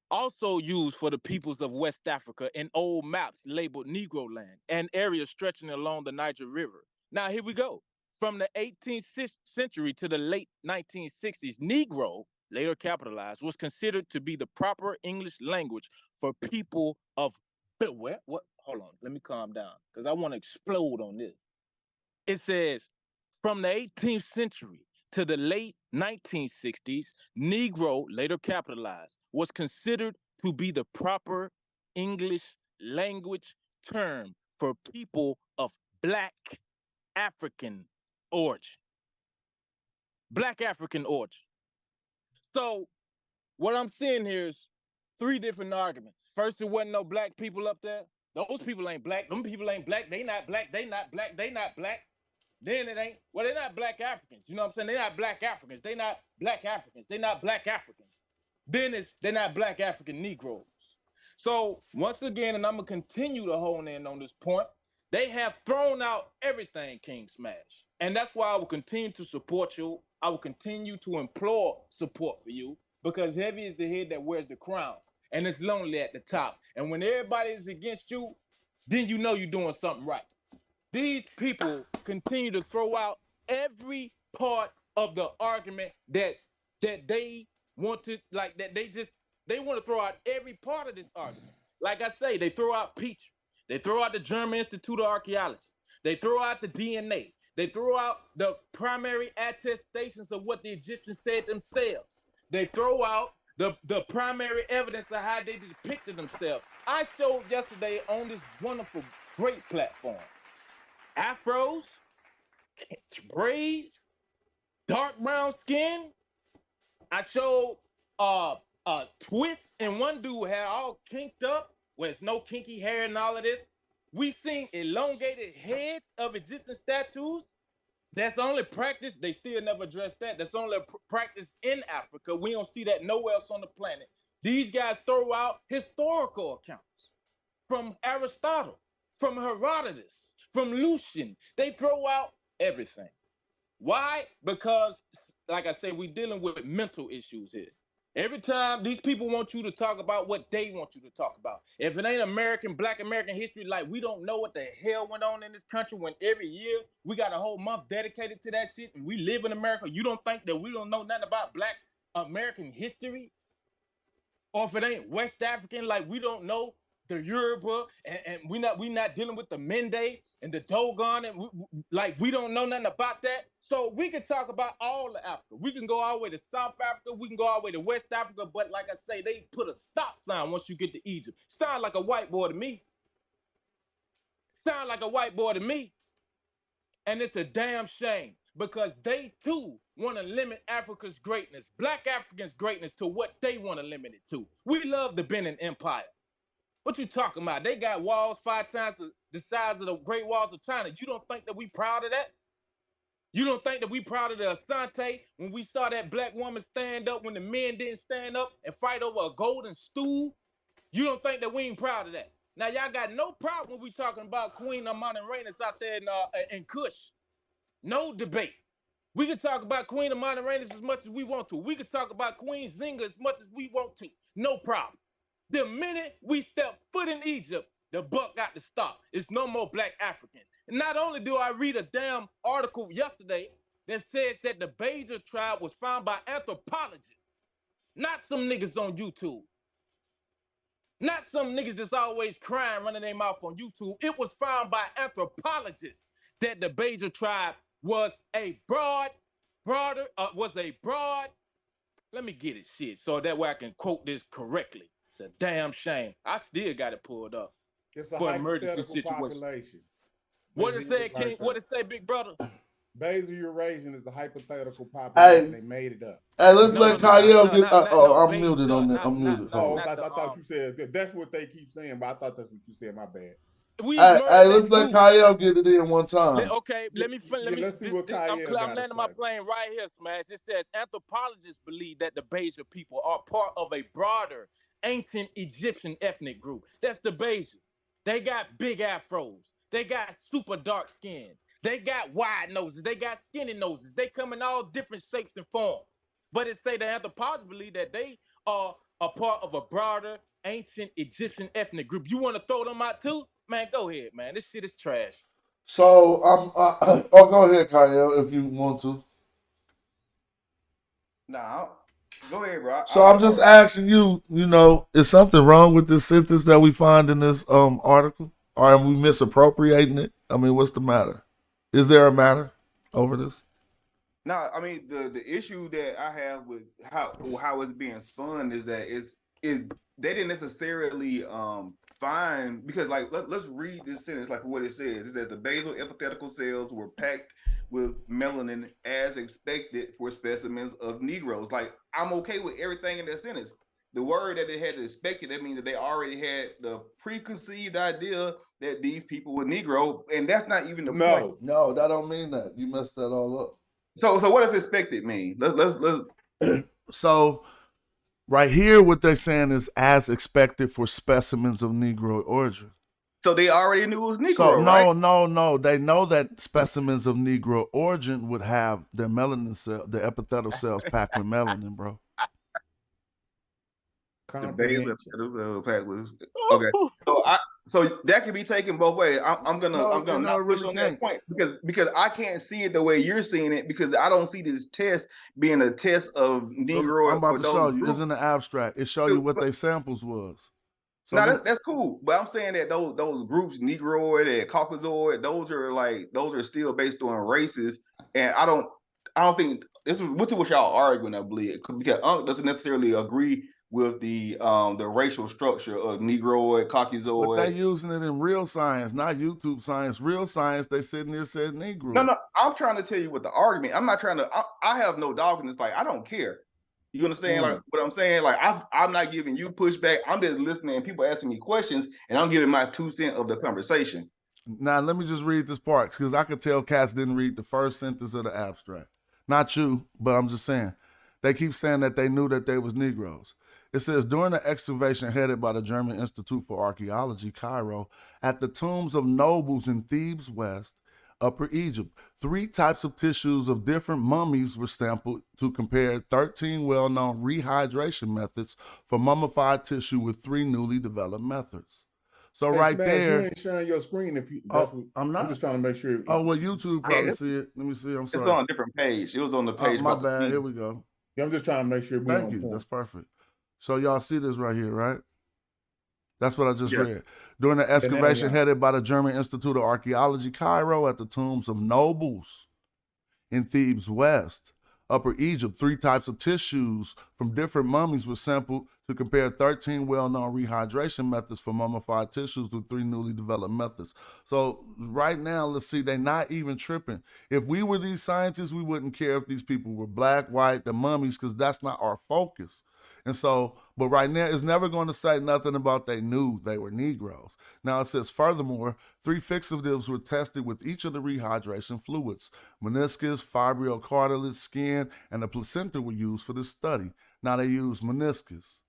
S5: Also used for the peoples of West Africa in old maps labeled Negro land and areas stretching along the Niger River. Now here we go. From the 18th century to the late 1960s, Negro, later capitalized, was considered to be the proper English language for people of what? Hold on, let me calm down because I want to explode on this. It says from the 18th century to the late 1960s, Negro, later capitalized, was considered to be the proper English language term for people of Black African origin. Black African origin. So what I'm seeing here is three different arguments. First, there wasn't no black people up there. Those people ain't black. Them people ain't black. They not black. They not black. They not black. Then it ain't, well, they're not black Africans. You know what I'm saying? They're not black Africans. They not black Africans. They not black Africans. Then they're not black African Negroes. So once again, and I'm gonna continue to hone in on this point, they have thrown out everything, King Smash. And that's why I will continue to support you. I will continue to implore support for you, because heavy is the head that wears the crown, and it's lonely at the top. And when everybody is against you, then you know you're doing something right. These people continue to throw out every part of the argument that they want to, like, that they want to throw out every part of this argument. Like I say, they throw out Peach. They throw out the German Institute of Archaeology. They throw out the DNA. They throw out the primary attestations of what the Egyptians said themselves. They throw out the primary evidence of how they depicted themselves. I showed yesterday on this wonderful, great platform afros, braids, dark brown skin. I showed twists, and one dude had all kinked up, where there's no kinky hair and all of this. We've seen elongated heads of Egyptian statues. That's only practice. They still never addressed that. That's only practice in Africa. We don't see that nowhere else on the planet. These guys throw out historical accounts from Aristotle, from Herodotus, from Lucian. They throw out everything. Why? Because, like I said, we're dealing with mental issues here. Every time these people want you to talk about what they want you to talk about. If it ain't American, Black American history, like, we don't know what the hell went on in this country when every year we got a whole month dedicated to that shit and we live in America. You don't think that we don't know nothing about Black American history? Or if it ain't West African, like, we don't know the Yoruba, and we not dealing with the Mende and the Dogon, and we don't know nothing about that. So we can talk about all of Africa. We can go all the way to South Africa. We can go all the way to West Africa. But like I say, they put a stop sign once you get to Egypt. Sound like a white boy to me. Sound like a white boy to me. And it's a damn shame, because they too want to limit Africa's greatness, Black Africans' greatness, to what they want to limit it to. We love the Benin Empire. What you talking about? They got walls 5 times the size of the Great Walls of China. You don't think that we proud of that? You don't think that we proud of the Asante when we saw that black woman stand up when the men didn't stand up and fight over a golden stool? You don't think that we ain't proud of that? Now, y'all got no problem when we talking about Queen Amonirena out there in Kush. No debate. We can talk about Queen Amonirena as much as we want to. We can talk about Queen Zinga as much as we want to. No problem. The minute we step foot in Egypt, the buck got to stop. It's no more Black Africans. And not only do I read a damn article yesterday that says that the Beja tribe was found by anthropologists, not some niggas on YouTube. Not some niggas that's always crying, running their mouth on YouTube. It was found by anthropologists that the Beja tribe was a broad, let me get it shit, so that way I can quote this correctly. It's a damn shame. I still got it pulled up.
S6: It's a
S5: for emergency
S6: hypothetical
S5: situation.
S6: Population.
S5: What it say, King? What it say, big brother?
S6: Beja Eurasian is a hypothetical population. They made it up.
S1: Hey, let's let Kyle get. I'm muted on that. I'm muted.
S6: I thought you said that's what they keep saying, but I thought that's what you said. My bad.
S1: Hey, let's let Kyle get it in one time.
S5: Okay, let me.
S6: Let's see what Kyle got.
S5: I'm landing my plane right here, Smash. It says anthropologists believe that the Beja people are part of a broader ancient Egyptian ethnic group. That's the Beja. They got big afros. They got super dark skin. They got wide noses. They got skinny noses. They come in all different shapes and forms. But it say the anthropologists believe that they are a part of a broader ancient Egyptian ethnic group. You want to throw them out too? Man, go ahead, man. This shit is trash.
S1: So, go ahead, Kyle, if you want to.
S7: Nah, go ahead, bro.
S1: So I'm just asking you, is something wrong with this sentence that we find in this article? Or are we misappropriating it? I mean, what's the matter? Is there a matter over this?
S7: No, I mean the issue that I have with how it's being spun is that they didn't necessarily find, because like let's read this sentence like what it says. It says the basal epithelial cells were packed with melanin as expected for specimens of Negroes. Like, I'm okay with everything in that sentence. The word that they had to expect it, that means that they already had the preconceived idea that these people were Negro, and that's not even the point.
S3: No, that don't mean that. You messed that all up.
S7: So what does expected mean? Let's
S3: So right here, what they're saying is as expected for specimens of Negro origin.
S7: So they already knew it was Negro,
S3: So
S7: right?
S3: no. They know that specimens of Negro origin would have their melanin cell, the epithelial cells packed with melanin, bro.
S7: Okay. So that can be taken both ways. I'm gonna not push on that point because I can't see it the way you're seeing it, because I don't see this test being a test of Negro.
S3: So I'm about to show you. It's in the abstract. It show you what their samples was.
S7: So now that's cool, but I'm saying that those groups, Negroid and Caucasoid, those are still based on races, and I don't think this is what y'all arguing, I believe, because Unc doesn't necessarily agree with the racial structure of Negroid, Caucasoid.
S3: But they using it in real science, not YouTube science. Real science, they sitting there said Negro.
S7: No, I'm trying to tell you what the argument. I'm not trying to. I have no dog in this. Like, I don't care. You understand like what I'm saying? Like, I'm not giving you pushback. I'm just listening, and people asking me questions, and I'm giving my 2 cents of the conversation.
S3: Now let me just read this part, because I could tell cats didn't read the first sentence of the abstract. Not you, but I'm just saying. They keep saying that they knew that they was Negroes. It says, during the excavation headed by the German Institute for Archaeology, Cairo, at the tombs of nobles in Thebes West, Upper Egypt, 3 types of tissues of different mummies were sampled to compare 13 well-known rehydration methods for mummified tissue with 3 newly developed methods. So right there,
S6: you ain't sharing your screen. If you,
S3: I'm not.
S6: I'm just trying to make sure.
S3: Oh well, YouTube probably see it. Let me see. I'm sorry.
S7: It's on a different page. It was on the page.
S3: My bad. Here we go.
S6: Yeah, I'm just trying to make sure.
S3: Thank you. That's perfect. So y'all see this right here, right? That's what I just read. During the excavation headed by the German Institute of Archaeology, Cairo, at the tombs of nobles in Thebes West, Upper Egypt, 3 types of tissues from different mummies were sampled to compare 13 well-known rehydration methods for mummified tissues with 3 newly developed methods. So right now, let's see, they're not even tripping. If we were these scientists, we wouldn't care if these people were black, white, the mummies, because that's not our focus. And so, but right now, it's never going to say nothing about they knew they were Negroes. Now it says, furthermore, 3 fixatives were tested with each of the rehydration fluids. Meniscus, fibrocartilage, skin, and the placenta were used for this study. Now they use meniscus,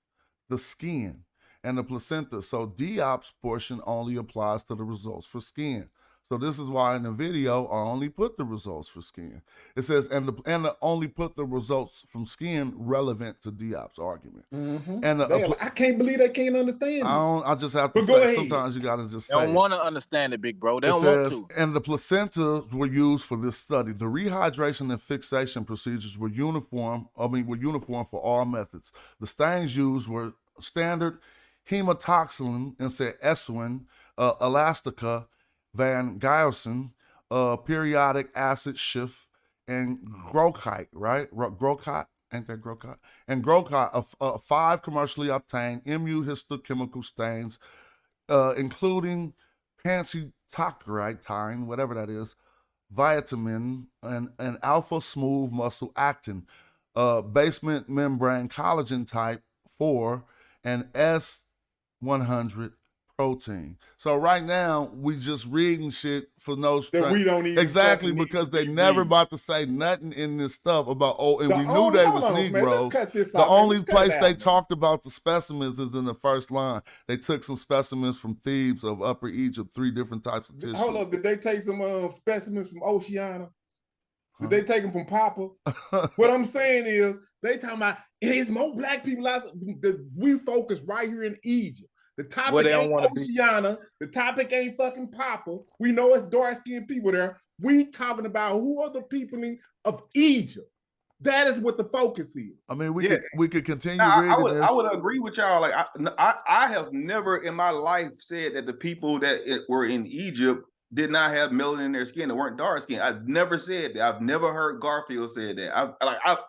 S3: the skin, and the placenta. So Diop's portion only applies to the results for skin. So this is why in the video, I only put the results for skin. It says, and only put the results from skin relevant to Diop's argument. And
S6: I can't believe they can't understand.
S3: I just have to say, sometimes you got to just say
S5: They don't want to understand it, big bro. They don't want to.
S3: And the placentas were used for this study. The rehydration and fixation procedures were uniform for all methods. The stains used were standard hematoxylin, and said Eswin, elastica, Van Guysen, periodic acid shift, and Grokite, right? Grokite, ain't that Grokite? And Grokite, 5 commercially obtained immunohistochemical stains, including pancitocrine, whatever that is, vitamin, and alpha smooth muscle actin, basement membrane collagen type 4, and S100 protein. So right now we just reading shit for no strength.
S6: That we don't even
S3: exactly because they never about to say nothing in this stuff about we knew they was Negroes. The only place they talked about the specimens is in the first line. They took some specimens from Thebes of Upper Egypt, 3 different types of tissue.
S6: Hold up, did they take some specimens from Oceania? Did they take them from Papa? What I'm saying is they talking about it's more black people outside. We focus right here in Egypt. The topic ain't Oceania. The topic ain't fucking Papa. We know it's dark-skinned people there. We talking about who are the people of Egypt. That is what the focus is.
S3: I mean, we could continue reading this.
S7: I would agree with y'all. Like, I have never in my life said that the people that were in Egypt did not have melanin in their skin, that weren't dark skinned. I've never said that. I've never heard Garfield say that.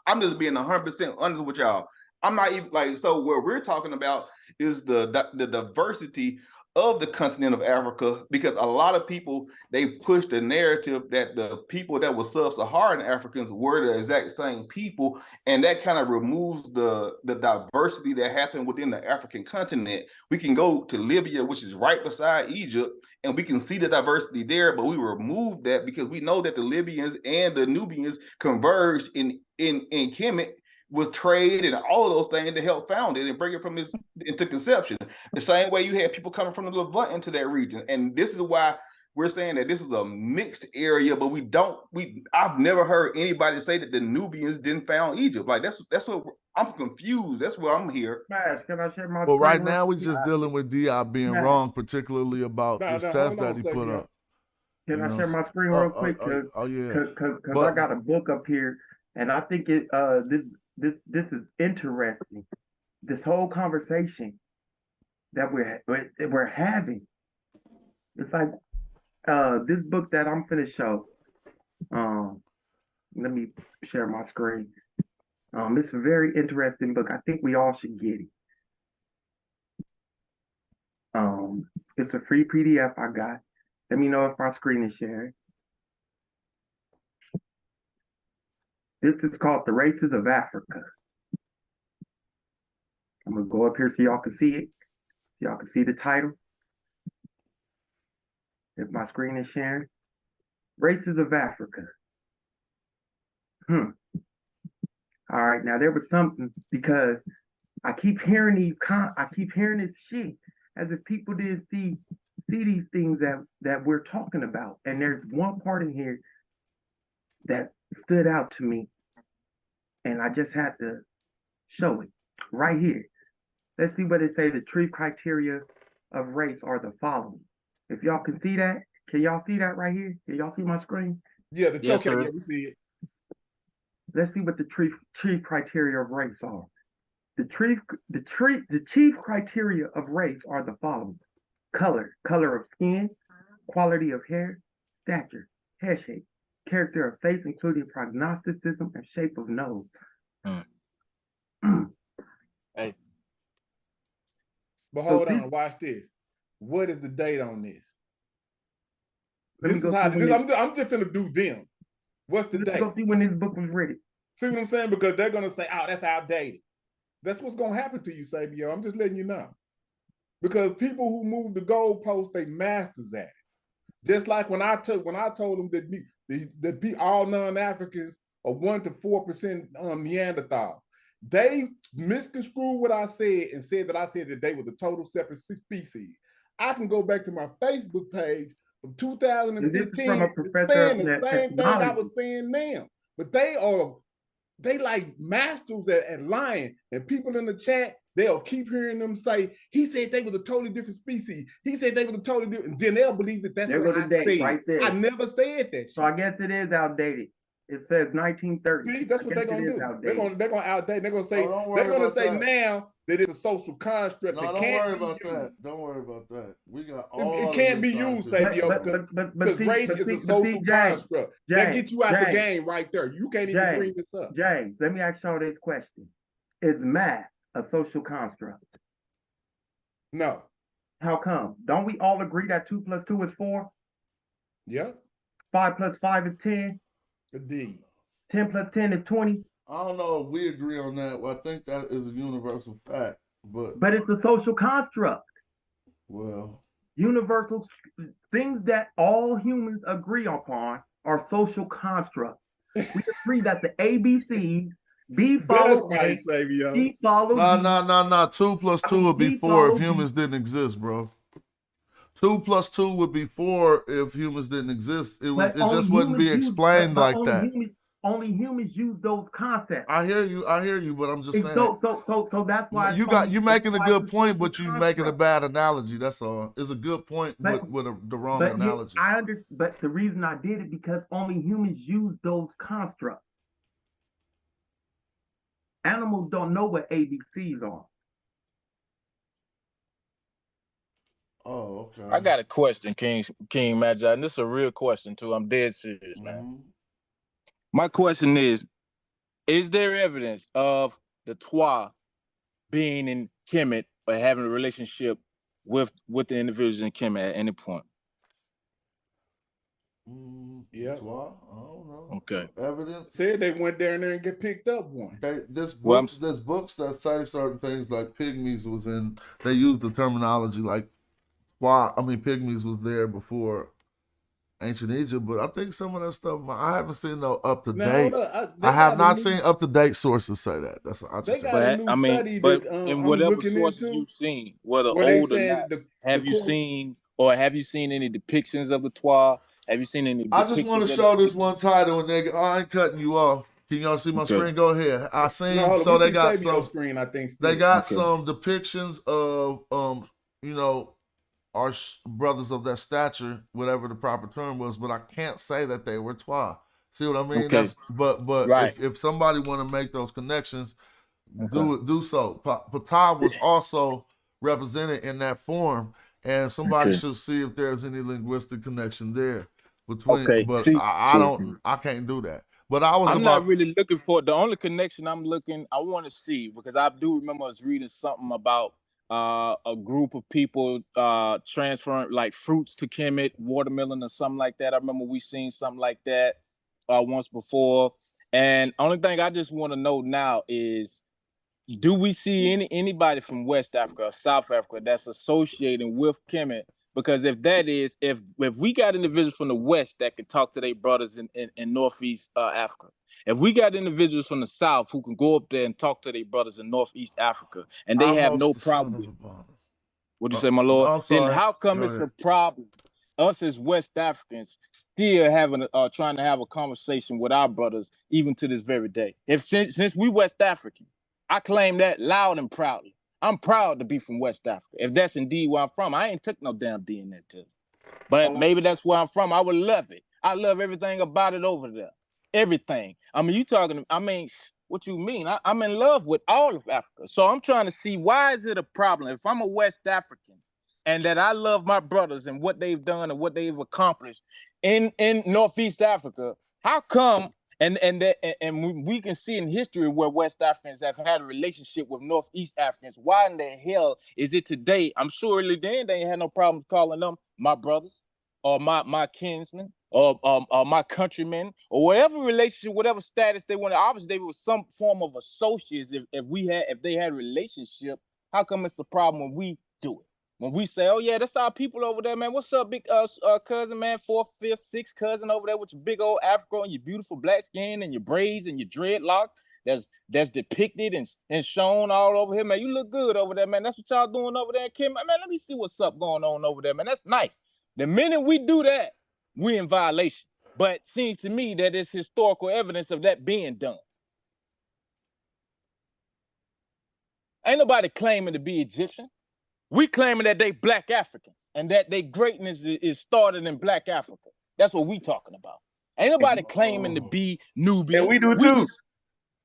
S7: I'm just being 100% honest with y'all. I'm not even like, so what we're talking about is the diversity of the continent of Africa, because a lot of people, they push the narrative that the people that were sub-Saharan Africans were the exact same people, and that kind of removes the diversity that happened within the African continent. We can go to Libya, which is right beside Egypt, and we can see the diversity there, but we remove that because we know that the Libyans and the Nubians converged in Kemet with trade and all of those things to help found it and bring it from into conception. The same way you had people coming from the Levant into that region. And this is why we're saying that this is a mixed area, but I've never heard anybody say that the Nubians didn't found Egypt. Like that's what I'm confused. That's why I'm here.
S8: Can I share my
S1: But right now we're just dealing with Diop being wrong, particularly about this test that he put up.
S8: Can I share my screen real quick?
S1: Oh yeah.
S8: Because I got a book up here, and I think this is interesting. This whole conversation that we're having. It's like this book that I'm finna show. Let me share my screen. It's a very interesting book. I think we all should get it. It's a free PDF I got. Let me know if my screen is sharing. This is called The Races of Africa. I'm gonna go up here so y'all can see it. So y'all can see the title. If my screen is sharing. Races of Africa. All right, now there was something, because I keep hearing this shit as if people didn't see these things that we're talking about. And there's one part in here that stood out to me, and I just had to show it right here. Let's see what it says. The chief criteria of race are the following. If y'all can see that, can y'all see that right here? Can y'all see my screen?
S6: Yeah, yeah, we see it.
S8: Let's see what the chief criteria of race are. The chief criteria of race are the following: color of skin, quality of hair, stature, head shape, character of face, including prognosticism and shape of nose.
S5: Hey.
S6: But hold on, watch this. What is the date on this? I'm just gonna do them. What's the date?
S8: Go see when this book was written.
S6: See what I'm saying? Because they're gonna say, "Oh, that's outdated." That's what's gonna happen to you, Sabio. I'm just letting you know. Because people who move the goalpost, they masters at it. Just like when I told them that all non-Africans are 1 to 4% Neanderthal. They misconstrued what I said and said that I said that they were the total separate species. I can go back to my Facebook page from 2015 saying the same thing I was saying now. But they like masters at lying. And people in the chat, they'll keep hearing them say, he said they were a totally different species. He said they were totally different. And then they'll believe that that's what I said. Right there. I never said that shit.
S8: So I guess it is outdated. It says 1930.
S6: See, that's what they're gonna do. They're gonna outdate. They're gonna say now that it's a social construct.
S1: No, don't worry about that. Don't worry about that. We got all.
S6: It can't be used, Sabio, because race is a social construct. That gets you out the game right there. You can't even bring this up.
S8: Jay, let me ask y'all this question: is math a social construct?
S6: No.
S8: How come? Don't we all agree that 2 + 2 is 4?
S6: Yeah.
S8: 5 + 5 is 10.
S6: Indeed.
S8: 10 + 10 is 20.
S1: I don't know if we agree on that. Well, I think that is a universal fact, but
S8: it's a social construct.
S1: Well,
S8: universal things that all humans agree upon are social constructs. We agree that the ABCs B follows A, C follows B.
S1: No. 2 + 2 would be 4 if humans didn't exist, bro. 2 + 2 would be 4 if humans didn't exist. It just wouldn't be explained like that.
S8: Only humans use those concepts.
S1: I hear you, but I'm just saying.
S8: So that's why
S1: you making a good point, but you making a bad analogy. That's all. It's a good point, but with the wrong analogy.
S8: But the reason I did it because only humans use those constructs. Animals don't know what ABCs are.
S1: Oh, okay.
S5: I got a question, King Madjai, and this is a real question too. I'm dead serious, man. My question is there evidence of the Twa being in Kemet or having a relationship with the individuals in Kemet at any point?
S6: Yep.
S1: I don't know.
S5: Okay.
S1: Evidence
S6: said they went down there and get picked up one.
S1: There's
S5: Well,
S1: books that say certain things, like pygmies was in. They used the terminology like why. I mean, pygmies was there before ancient Egypt, but I think some of that stuff I haven't seen no up to date. I have not seen up to date sources say that. That's what I just
S6: got
S1: said.
S6: a new study that
S5: in
S6: I'm
S5: whatever
S6: looking
S5: sources
S6: into,
S5: you've seen, whether
S6: where they
S5: old or
S6: saying
S5: not, have you seen any depictions of the Twa? Have you seen any?
S1: I just want to show this one title, and nigga, I ain't cutting you off. Can y'all see my screen? Go ahead. I seen so they got some
S6: screen. I think
S1: they got some depictions of you know, our brothers of that stature, whatever the proper term was, but I can't say that they were Twa. See what I mean?
S5: Okay.
S1: But
S5: right.
S1: if somebody want to make those connections, do so. Ptah was also represented in that form, and somebody should see if there's any linguistic connection there between. But I can't do that. But I'm
S5: not really looking for the only connection I want to see, because I do remember I was reading something about a group of people transferring like fruits to Kemet, watermelon or something like that. I remember we seen something like that once before. And only thing I just want to know now is, do we see anybody from West Africa or South Africa that's associating with Kemet? Because if we got individuals from the West that can talk to their brothers in Northeast Africa, if we got individuals from the South who can go up there and talk to their brothers in Northeast Africa, and they have no problem with it, what'd you say, my lord?
S1: I'm sorry.
S5: Then how come it's a problem? Us as West Africans still having trying to have a conversation with our brothers even to this very day. Since we West African, I claim that loud and proudly. I'm proud to be from West Africa. If that's indeed where I'm from, I ain't took no damn DNA test. But maybe that's where I'm from. I would love it. I love everything about it over there. Everything. I mean, what you mean? I'm in love with all of Africa. So I'm trying to see, why is it a problem? If I'm a West African and that I love my brothers and what they've done and what they've accomplished in Northeast Africa, how come? And we can see in history where West Africans have had a relationship with Northeast Africans. Why in the hell is it today? I'm sure then they ain't had no problems calling them my brothers or my kinsmen or my countrymen or whatever relationship, whatever status they wanted. Obviously, they were some form of associates. If they had a relationship, how come it's a problem when we do it? When we say, oh yeah, that's our people over there, man. What's up, big cousin, man? 4th, 5th, 6th cousin over there with your big old afro and your beautiful black skin and your braids and your dreadlocks that's depicted and shown all over here, man. You look good over there, man. That's what y'all doing over there, Kim. Man, let me see what's up going on over there, man. That's nice. The minute we do that, we in violation. But it seems to me that it's historical evidence of that being done. Ain't nobody claiming to be Egyptian. We claiming that they Black Africans and that their greatness is started in Black Africa. That's what we talking about. Ain't nobody claiming to be Nubian.
S7: And we do too.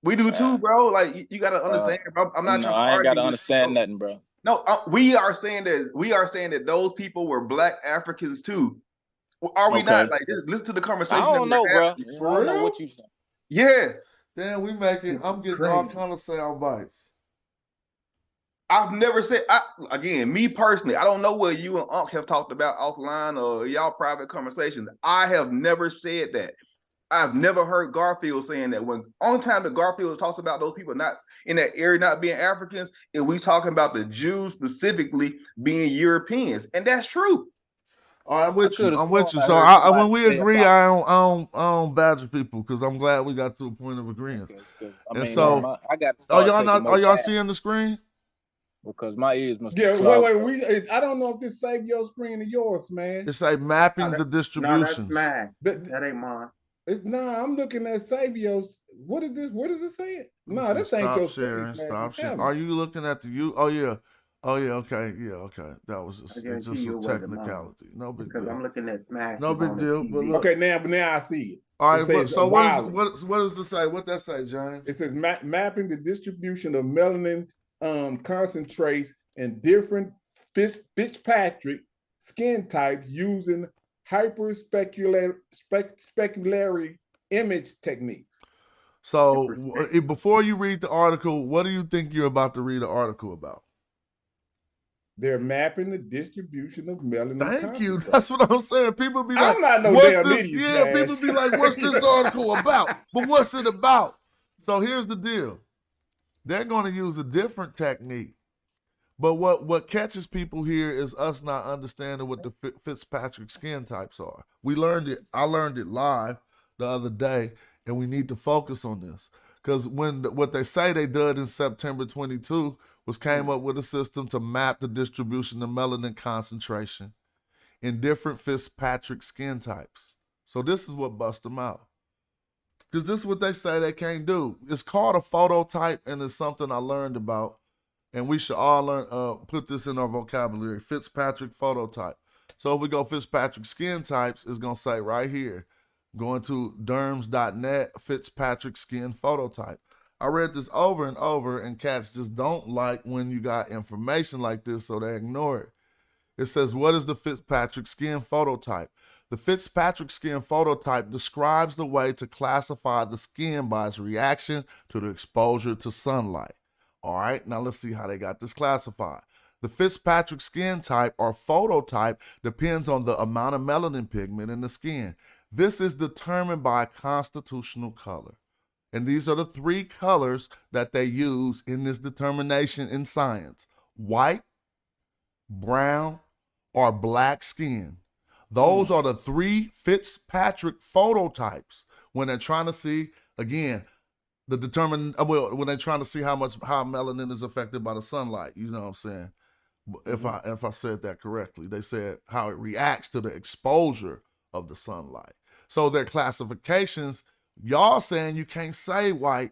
S7: We do too, bro. Like you gotta understand, bro. I'm not trying to argue.
S5: I ain't gotta understand nothing, bro.
S7: No, we are saying that those people were Black Africans too. Are we not? Like, just listen to the conversation.
S5: I don't know, bro. I don't know what you saying.
S7: Yes.
S1: Damn, I'm getting all kind of sound bites.
S7: I've never said, again, me personally, I don't know what you and Unc have talked about offline or y'all private conversations. I have never said that. I've never heard Garfield saying that. When only time that Garfield talks about those people not in that area not being Africans, is we talking about the Jews specifically being Europeans, and that's true.
S1: All right, I'm with you. So when we agree, I don't badger people, because I'm glad we got to a point of agreement.
S5: I got.
S1: Are y'all seeing the screen?
S5: Because my ears must.
S6: Yeah, wait. I don't know if this saved your screen or yours, man.
S1: It's like mapping the distributions.
S8: No, that's mine. That ain't mine.
S6: I'm looking at Savio's. What is this? What is it saying? No, this ain't your screen.
S1: Stop sharing. Are you looking at the Oh yeah. Okay. Yeah. Okay. That was just a technicality. No big deal.
S8: Because I'm looking at Smash.
S1: No big deal. But look.
S6: Okay, now I see it.
S1: All right. So what does it say? What that say, James?
S6: It says mapping the distribution of melanin concentrates in different Fitzpatrick skin types using hyperspeculary image techniques.
S1: So before you read the article, what do you think you're about to read an article about?
S6: They're mapping the distribution of melanin.
S1: Thank you. That's what I'm saying. People be like,
S6: I'm not no
S1: what's
S6: damn
S1: this?
S6: idiot,
S1: Yeah,
S6: Smash.
S1: people be like, what's this article about? But what's it about? So here's the deal. They're going to use a different technique. But what catches people here is us not understanding what the Fitzpatrick skin types are. We learned it. I learned it live the other day, and we need to focus on this. Because what they say they did in September 22 was came up with a system to map the distribution of melanin concentration in different Fitzpatrick skin types. So this is what bust them out. Because this is what they say they can't do. It's called a phototype, and it's something I learned about. And we should all learn, put this in our vocabulary, Fitzpatrick phototype. So if we go Fitzpatrick skin types, it's going to say right here, going to derms.net, Fitzpatrick skin phototype. I read this over and over, and cats just don't like when you got information like this, so they ignore it. It says, what is the Fitzpatrick skin phototype? The Fitzpatrick skin phototype describes the way to classify the skin by its reaction to the exposure to sunlight. All right, now let's see how they got this classified. The Fitzpatrick skin type or phototype depends on the amount of melanin pigment in the skin. This is determined by constitutional color. And these are the three colors that they use in this determination in science: white, brown, or black skin. Those are the three Fitzpatrick phototypes when they're trying to see, again, when they're trying to see how melanin is affected by the sunlight. You know what I'm saying? If I said that correctly, they said how it reacts to the exposure of the sunlight. So their classifications, y'all saying you can't say white,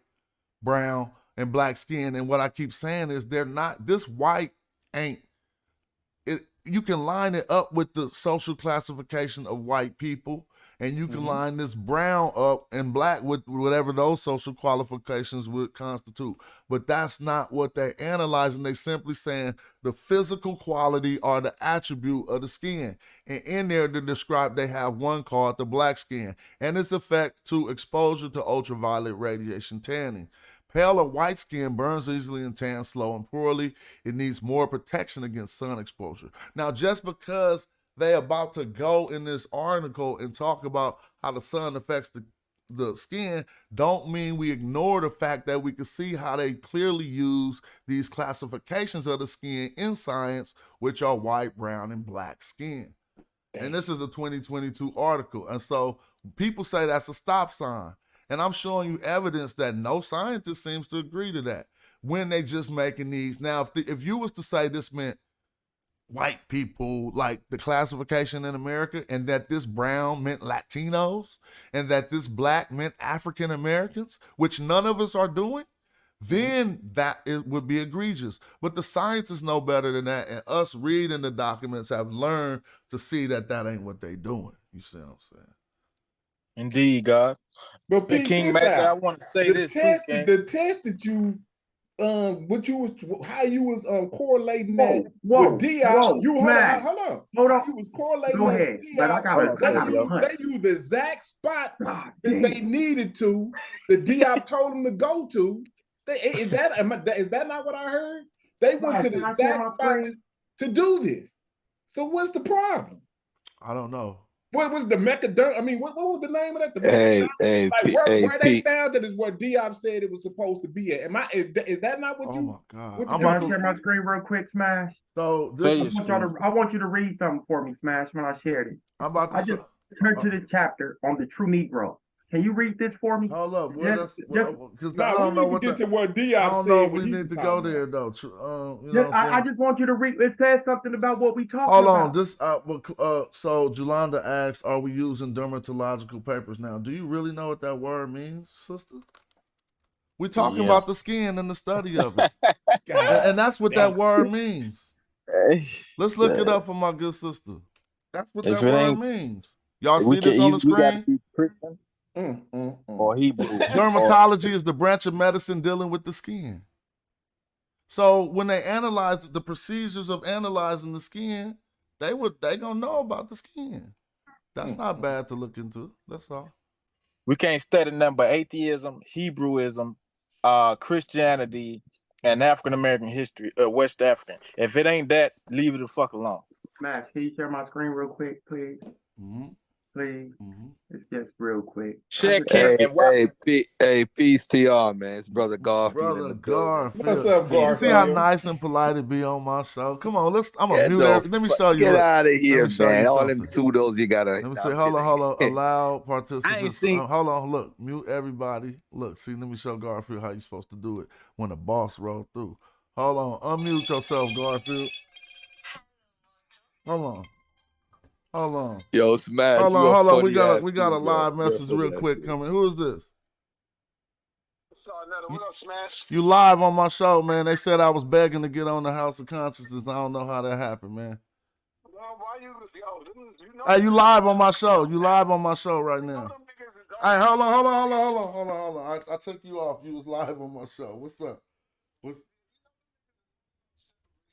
S1: brown, and black skin. And what I keep saying is they're not, this white ain't, you can line it up with the social classification of white people, and you can line this brown up and black with whatever those social qualifications would constitute. But that's not what they're analyzing. They simply saying the physical quality or the attribute of the skin. And in there to describe, they have one called the black skin and its effect to exposure to ultraviolet radiation tanning. Pale or white skin burns easily and tans slow and poorly. It needs more protection against sun exposure. Now, just because they about to go in this article and talk about how the sun affects the skin, don't mean we ignore the fact that we can see how they clearly use these classifications of the skin in science, which are white, brown, and black skin. And this is a 2022 article. And so people say that's a stop sign. And I'm showing you evidence that no scientist seems to agree to that when they just making these. Now, if you was to say this meant white people, like the classification in America, and that this brown meant Latinos, and that this black meant African Americans, which none of us are doing, then that it would be egregious. But the scientists know better than that, and us reading the documents have learned to see that that ain't what they doing. You see what I'm saying?
S5: Indeed, God.
S6: But
S5: King Master, I want to say this
S6: test,
S5: too,
S6: the test that you how you was correlating that
S8: with
S6: Diop. You hold on.
S8: You was correlating. Go ahead, but I got
S6: they used the exact spot that they needed to. The Diop told them to go to. Is that not what I heard? They went to the exact spot to do this. So what's the problem?
S1: I don't know.
S6: What was the mechaderm? I mean, what was the name of that? Where they found it is where Diop said it was supposed to be at. Is that not what you?
S1: Oh my God!
S8: I'm going to share my screen real quick, Smash.
S1: So
S8: I want you to read something for me, Smash. When I shared it, I just turned to this chapter on the true Negro. Can you read this for me?
S1: Hold up, because
S6: I don't know what to get to what Diop said.
S1: We need to go there though.
S8: I just want you to read. It says something about what we talking
S1: about.
S8: Hold
S1: on, so Jolanda asks, "Are we using dermatological papers now? Do you really know what that word means, sister? We're talking about the skin and the study of it, and that's what that word means. Let's look it up for my good sister. That's what that word means. Y'all see this on the screen?
S5: Or Hebrew.
S1: Dermatology is the branch of medicine dealing with the skin. So when they analyze the procedures of analyzing the skin, they gonna know about the skin. That's not bad to look into. That's all.
S5: We can't study nothing but atheism, Hebrewism, Christianity, and African American history, West African. If it ain't that, leave it the fuck alone.
S8: Smash, can you share my screen real quick, please? Please. It's just real quick.
S5: Share Kemet and
S9: hey, peace to y'all, man. It's brother Garfield in the building.
S6: What's up, Garfield?
S1: You see how nice and polite it be on my show? Come on, I'm gonna mute everything. Let me show you.
S9: Get out of here, man. All them pseudos you gotta.
S1: Let me say, hold on. Allow participants. Hold on, look, mute everybody. Look, see, let me show Garfield how you supposed to do it when the boss roll through. Hold on, unmute yourself, Garfield. Hold on.
S9: Yo, Smash.
S1: Hold on. We got a live message real quick coming. Who is this?
S10: What up, Smash?
S1: You live on my show, man. They said I was begging to get on the House of Consciousness. I don't know how that happened, man.
S10: Why you
S1: Hey, you live on my show. You live on my show right now. Hey, hold on. I took you off. You was live on my show. What's up?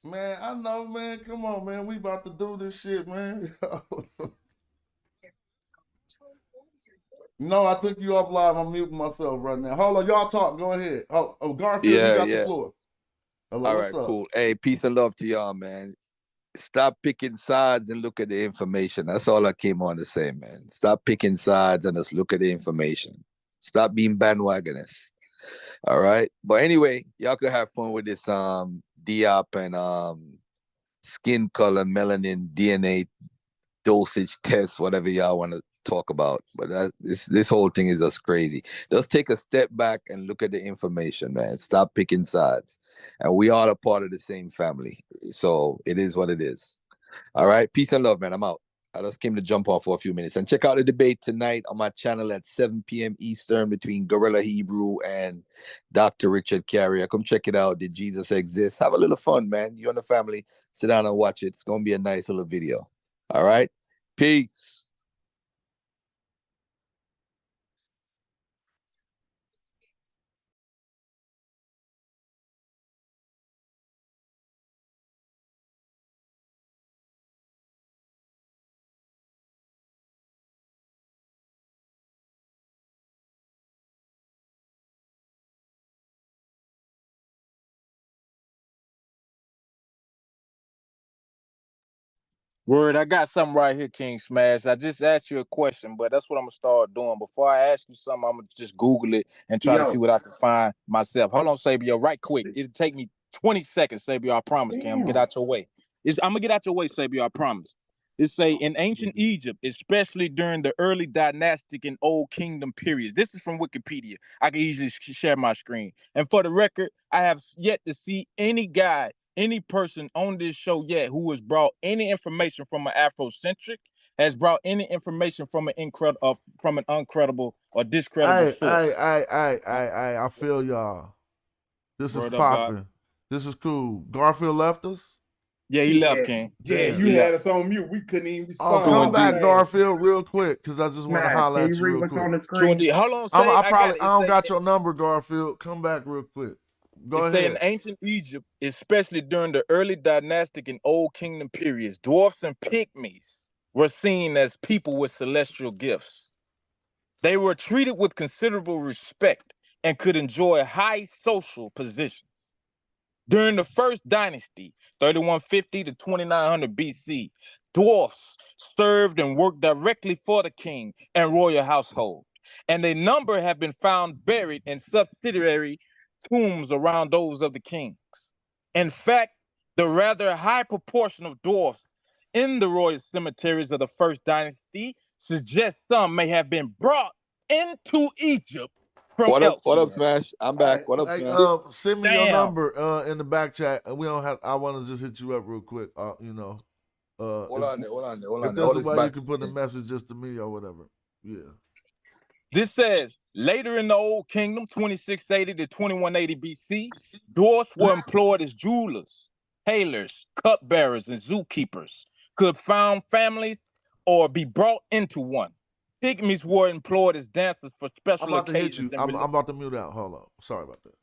S1: Man, I know, man. Come on, man. We about to do this shit, man. No, I took you off live. I'm muting myself right now. Hold on, y'all talk. Go ahead. Oh, Garfield, you got the floor. Hello,
S9: all right, cool. Hey, peace and love to y'all, man. Stop picking sides and look at the information. That's all I came on to say, man. Stop picking sides and just look at the information. Stop being bandwagoners. All right. But anyway, y'all could have fun with this Diop and skin color, melanin, DNA dosage test, whatever y'all want to talk about. But this whole thing is just crazy. Just take a step back and look at the information, man. Stop picking sides. And we are a part of the same family. So it is what it is. All right. Peace and love, man. I'm out. I just came to jump off for a few minutes. And check out the debate tonight on my channel at 7 p.m. Eastern between Gorilla Hebrew and Dr. Richard Carrier. Come check it out. Did Jesus exist? Have a little fun, man. You and the family, sit down and watch it. It's going to be a nice little video. All right? Peace.
S5: Word, I got something right here, King Smash. I just asked you a question, but that's what I'm gonna start doing. Before I ask you something, I'm gonna just Google it and try to see what I can find myself. Hold on, Sabio, right quick. It'll take me 20 seconds, Sabio, I promise, Cam. Get out your way. I'm gonna get out your way, Sabio, I promise. It say in ancient Egypt, especially during the early dynastic and old kingdom periods. This is from Wikipedia. I can easily share my screen. And for the record, I have yet to see any guide, any person on this show yet who has brought any information from an Afrocentric, has brought any information from an uncredible or discredible source.
S1: I feel y'all. This is popping. This is cool. Garfield left us?
S5: Yeah, he left, King.
S6: Yeah, you had us on mute. We couldn't even respond.
S1: Come back, Garfield, real quick, because I just want to holler at you real quick.
S5: Hold on,
S1: I don't got your number, Garfield. Come back real quick. Go ahead.
S5: In ancient Egypt, especially during the early dynastic and old kingdom periods, dwarfs and pygmies were seen as people with celestial gifts. They were treated with considerable respect and could enjoy high social positions. During the first dynasty, 3150 to 2900 BC, dwarfs served and worked directly for the king and royal household, and a number have been found buried in subsidiary tombs around those of the kings. In fact, the rather high proportion of dwarfs in the royal cemeteries of the first dynasty suggests some may have been brought into Egypt from elsewhere.
S9: What up, Smash? I'm back. What up, Smash?
S1: Send me your number in the back chat. We don't have. I want to just hit you up real quick. You know.
S9: Hold on there.
S1: If there's a way you can put a message just to me or whatever. Yeah.
S5: This says, later in the Old Kingdom, 2680 to 2180 BC, dwarfs were employed as jewelers, tailors, cupbearers, and zookeepers, could found families or be brought into one. Pygmies were employed as dancers for special occasions.
S1: I'm about to mute out. Hold on. Sorry about that.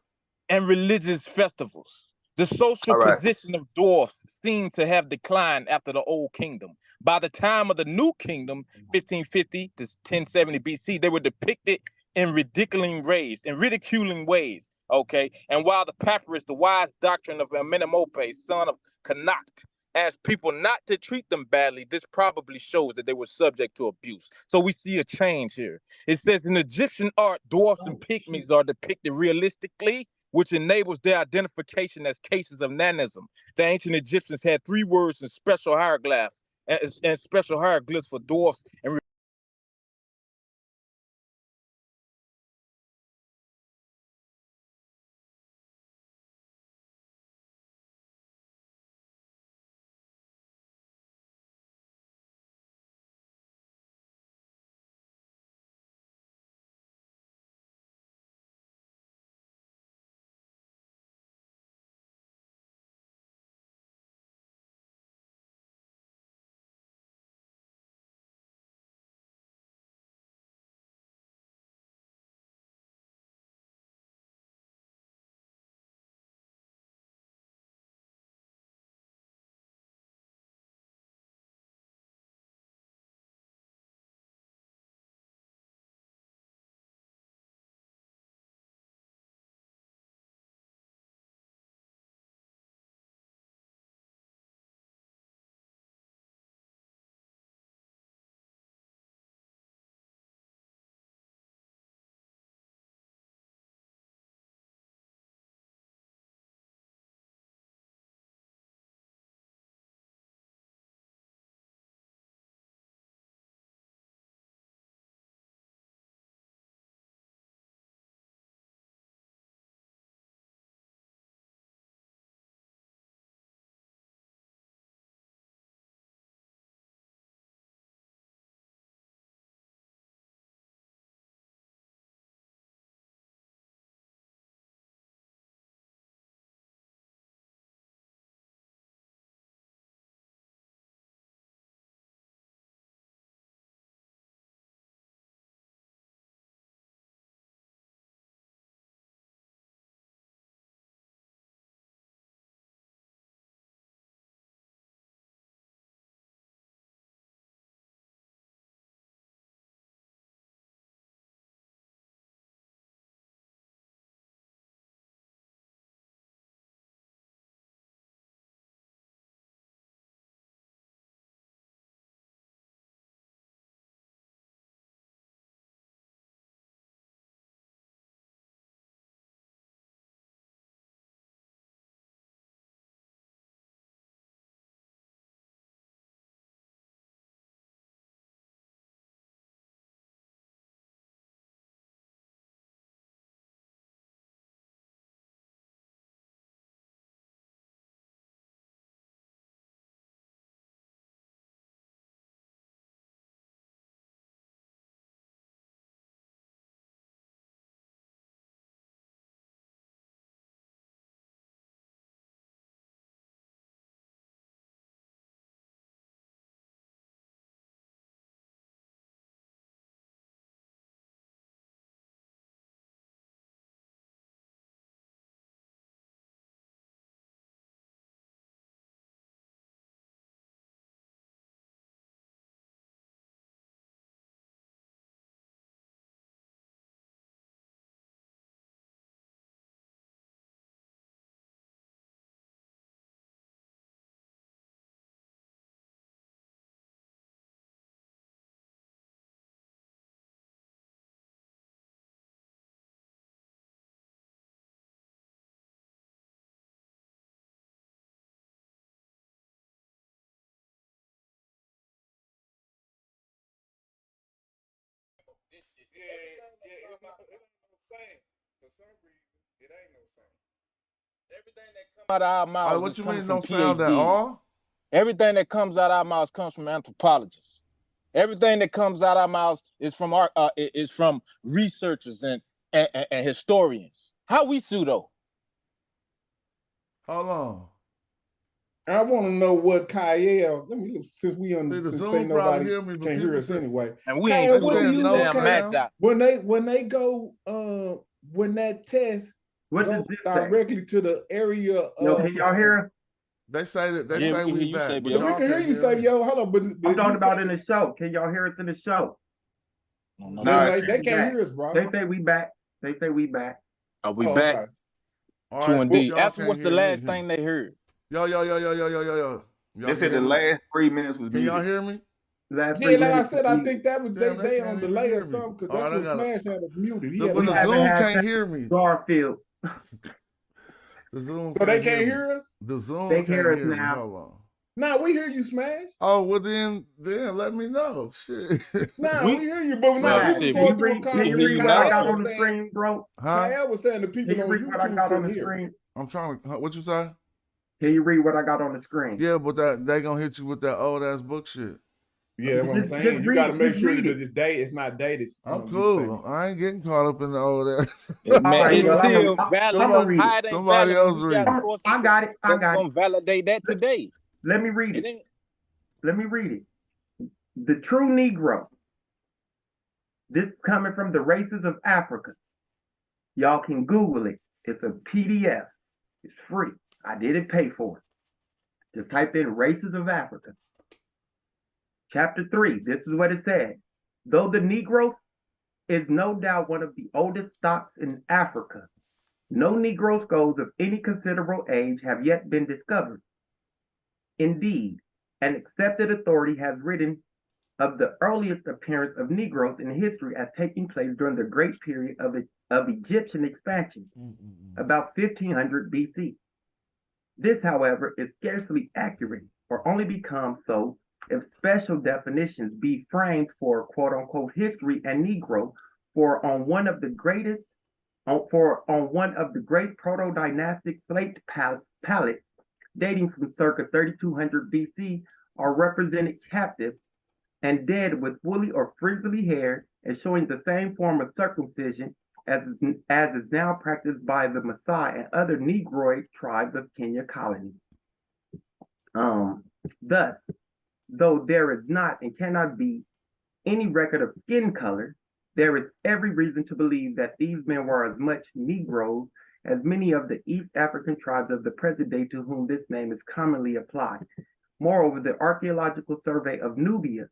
S5: And religious festivals. The social position of dwarfs seemed to have declined after the Old Kingdom. By the time of the New Kingdom, 1550 to 1070 BC, they were depicted in ridiculing ways, Okay, and while the papyrus, the wise doctrine of Amenemope, son of Connacht, asked people not to treat them badly, this probably shows that they were subject to abuse. So we see a change here. It says in Egyptian art, dwarfs and pygmies are depicted realistically, which enables their identification as cases of nanism. The ancient Egyptians had 3 words and special hieroglyphs and special hieroglyphs for dwarfs and
S6: It's not no same. For some reason, it ain't no same.
S5: everything that comes out of our mouths
S1: What
S5: is
S1: you
S5: coming
S1: mean
S5: from
S1: no sound at
S5: PhDs.
S1: all?
S5: Everything that comes out of our mouths comes from anthropologists. Everything that comes out of our mouths is from researchers and historians. How we pseudo?
S1: Hold on.
S6: I want to know what Kyle. Let me look, since we on
S1: See, the
S6: since
S1: Zoom
S6: ain't
S1: probably
S6: nobody
S1: hear me, but
S6: can hear
S1: people
S6: us
S1: say,
S6: anyway.
S5: And we
S6: Kyle,
S5: ain't
S6: what do
S1: saying
S6: you
S1: no
S6: look
S1: sound.
S6: at when they go when that test
S8: What
S6: goes
S8: does this say?
S6: directly to the area of
S8: No, can y'all hear us?
S1: They say that
S5: Yeah, we
S1: say
S5: can
S1: we
S5: hear you,
S1: back,
S5: Sabio.
S1: but
S6: Yeah, we
S1: y'all
S6: can hear
S1: can't
S6: you,
S1: hear us.
S6: Sabio. Hold on, but
S8: I'm talking about in the show. Can y'all hear us in the show?
S5: No,
S6: they
S8: Alright,
S6: can't
S8: we back.
S6: hear us, bro.
S8: They say we back. They say we back.
S5: Are we
S6: Oh,
S5: back?
S6: okay.
S1: All
S5: Q
S1: right,
S5: and
S1: well,
S5: D.
S1: y'all
S5: Ask them
S1: can't
S5: what's the
S1: hear
S5: last
S1: me.
S5: thing they heard.
S1: Yo. Y'all
S7: They said
S1: can
S7: the
S1: hear me?
S7: last 3 minutes was
S1: Can y'all
S7: muted.
S1: hear me?
S8: Last
S6: Yeah,
S8: 3
S6: like I
S8: minutes.
S6: said, I think that was
S1: Damn,
S6: they
S1: can't
S6: on
S1: even
S6: delay
S1: hear
S6: or
S1: me.
S6: something, because
S1: All
S6: that's
S1: right,
S6: what Smash had us muted. He had
S1: But
S6: us
S1: the
S8: haven't
S1: Zoom
S8: had
S1: can't hear me.
S8: Garfield.
S1: The Zoom
S6: So they
S1: can't
S6: can't
S1: me.
S6: hear us?
S1: The Zoom
S8: They
S1: can't
S8: hear us
S1: hear me.
S8: now.
S1: Hold on.
S6: Nah, we hear you, Smash.
S1: Oh, well then let me know. Shit.
S6: Nah, we hear you, but now
S8: Relax.
S6: we was
S5: shit,
S6: going
S8: Can
S6: through a
S8: you
S6: conversation.
S8: read what I got
S6: Kyle was
S8: on the
S6: saying,
S8: screen, bro?
S1: Huh?
S6: Kyle was saying the
S8: Can
S6: people
S8: you
S6: on
S8: read what I
S6: YouTube
S8: got on
S6: couldn't
S8: the
S6: hear.
S8: screen?
S1: I'm trying to what you say?
S8: Can you read what I got on the screen?
S1: Yeah, but that they gonna hit you with that old ass book shit.
S6: Yeah, that's what I'm saying.
S8: Just
S6: You
S8: read
S6: got to
S8: it.
S6: make
S8: Just
S6: sure
S8: read
S6: that
S8: it.
S6: this date is not dated.
S1: I'm
S6: you
S1: cool.
S6: say.
S1: I ain't getting caught up in the old ass.
S8: All
S5: Man,
S8: right,
S5: it's
S8: well,
S5: still
S8: I'm
S5: valid.
S8: gonna read
S5: How
S8: it.
S5: it ain't
S1: Somebody
S5: valid when
S1: else
S5: we
S1: read
S5: got
S1: it.
S5: sources
S8: I got it.
S5: that's gonna validate that today.
S8: Let me read
S5: It
S8: it.
S5: ain't.
S8: Let me read it. The true Negro. This is coming from the races of Africa. Y'all can Google it. It's a PDF. It's free. I didn't pay for it. Just type in races of Africa. Chapter 3. This is what it said. Though the Negro is no doubt one of the oldest stocks in Africa, no Negro skulls of any considerable age have yet been discovered. Indeed, an accepted authority has written of the earliest appearance of Negroes in history as taking place during the great period of Egyptian expansion, about 1500 BC. This, however, is scarcely accurate, or only becomes so if special definitions be framed for quote-unquote history and Negro on one of the great proto-dynastic slate palettes dating from circa 3200 BC are represented captives and dead with woolly or frizzly hair and showing the same form of circumcision as is now practiced by the Maasai and other Negroid tribes of Kenya colony. Thus, though there is not and cannot be any record of skin color, there is every reason to believe that these men were as much Negroes as many of the East African tribes of the present day to whom this name is commonly applied. Moreover, the archaeological survey of Nubia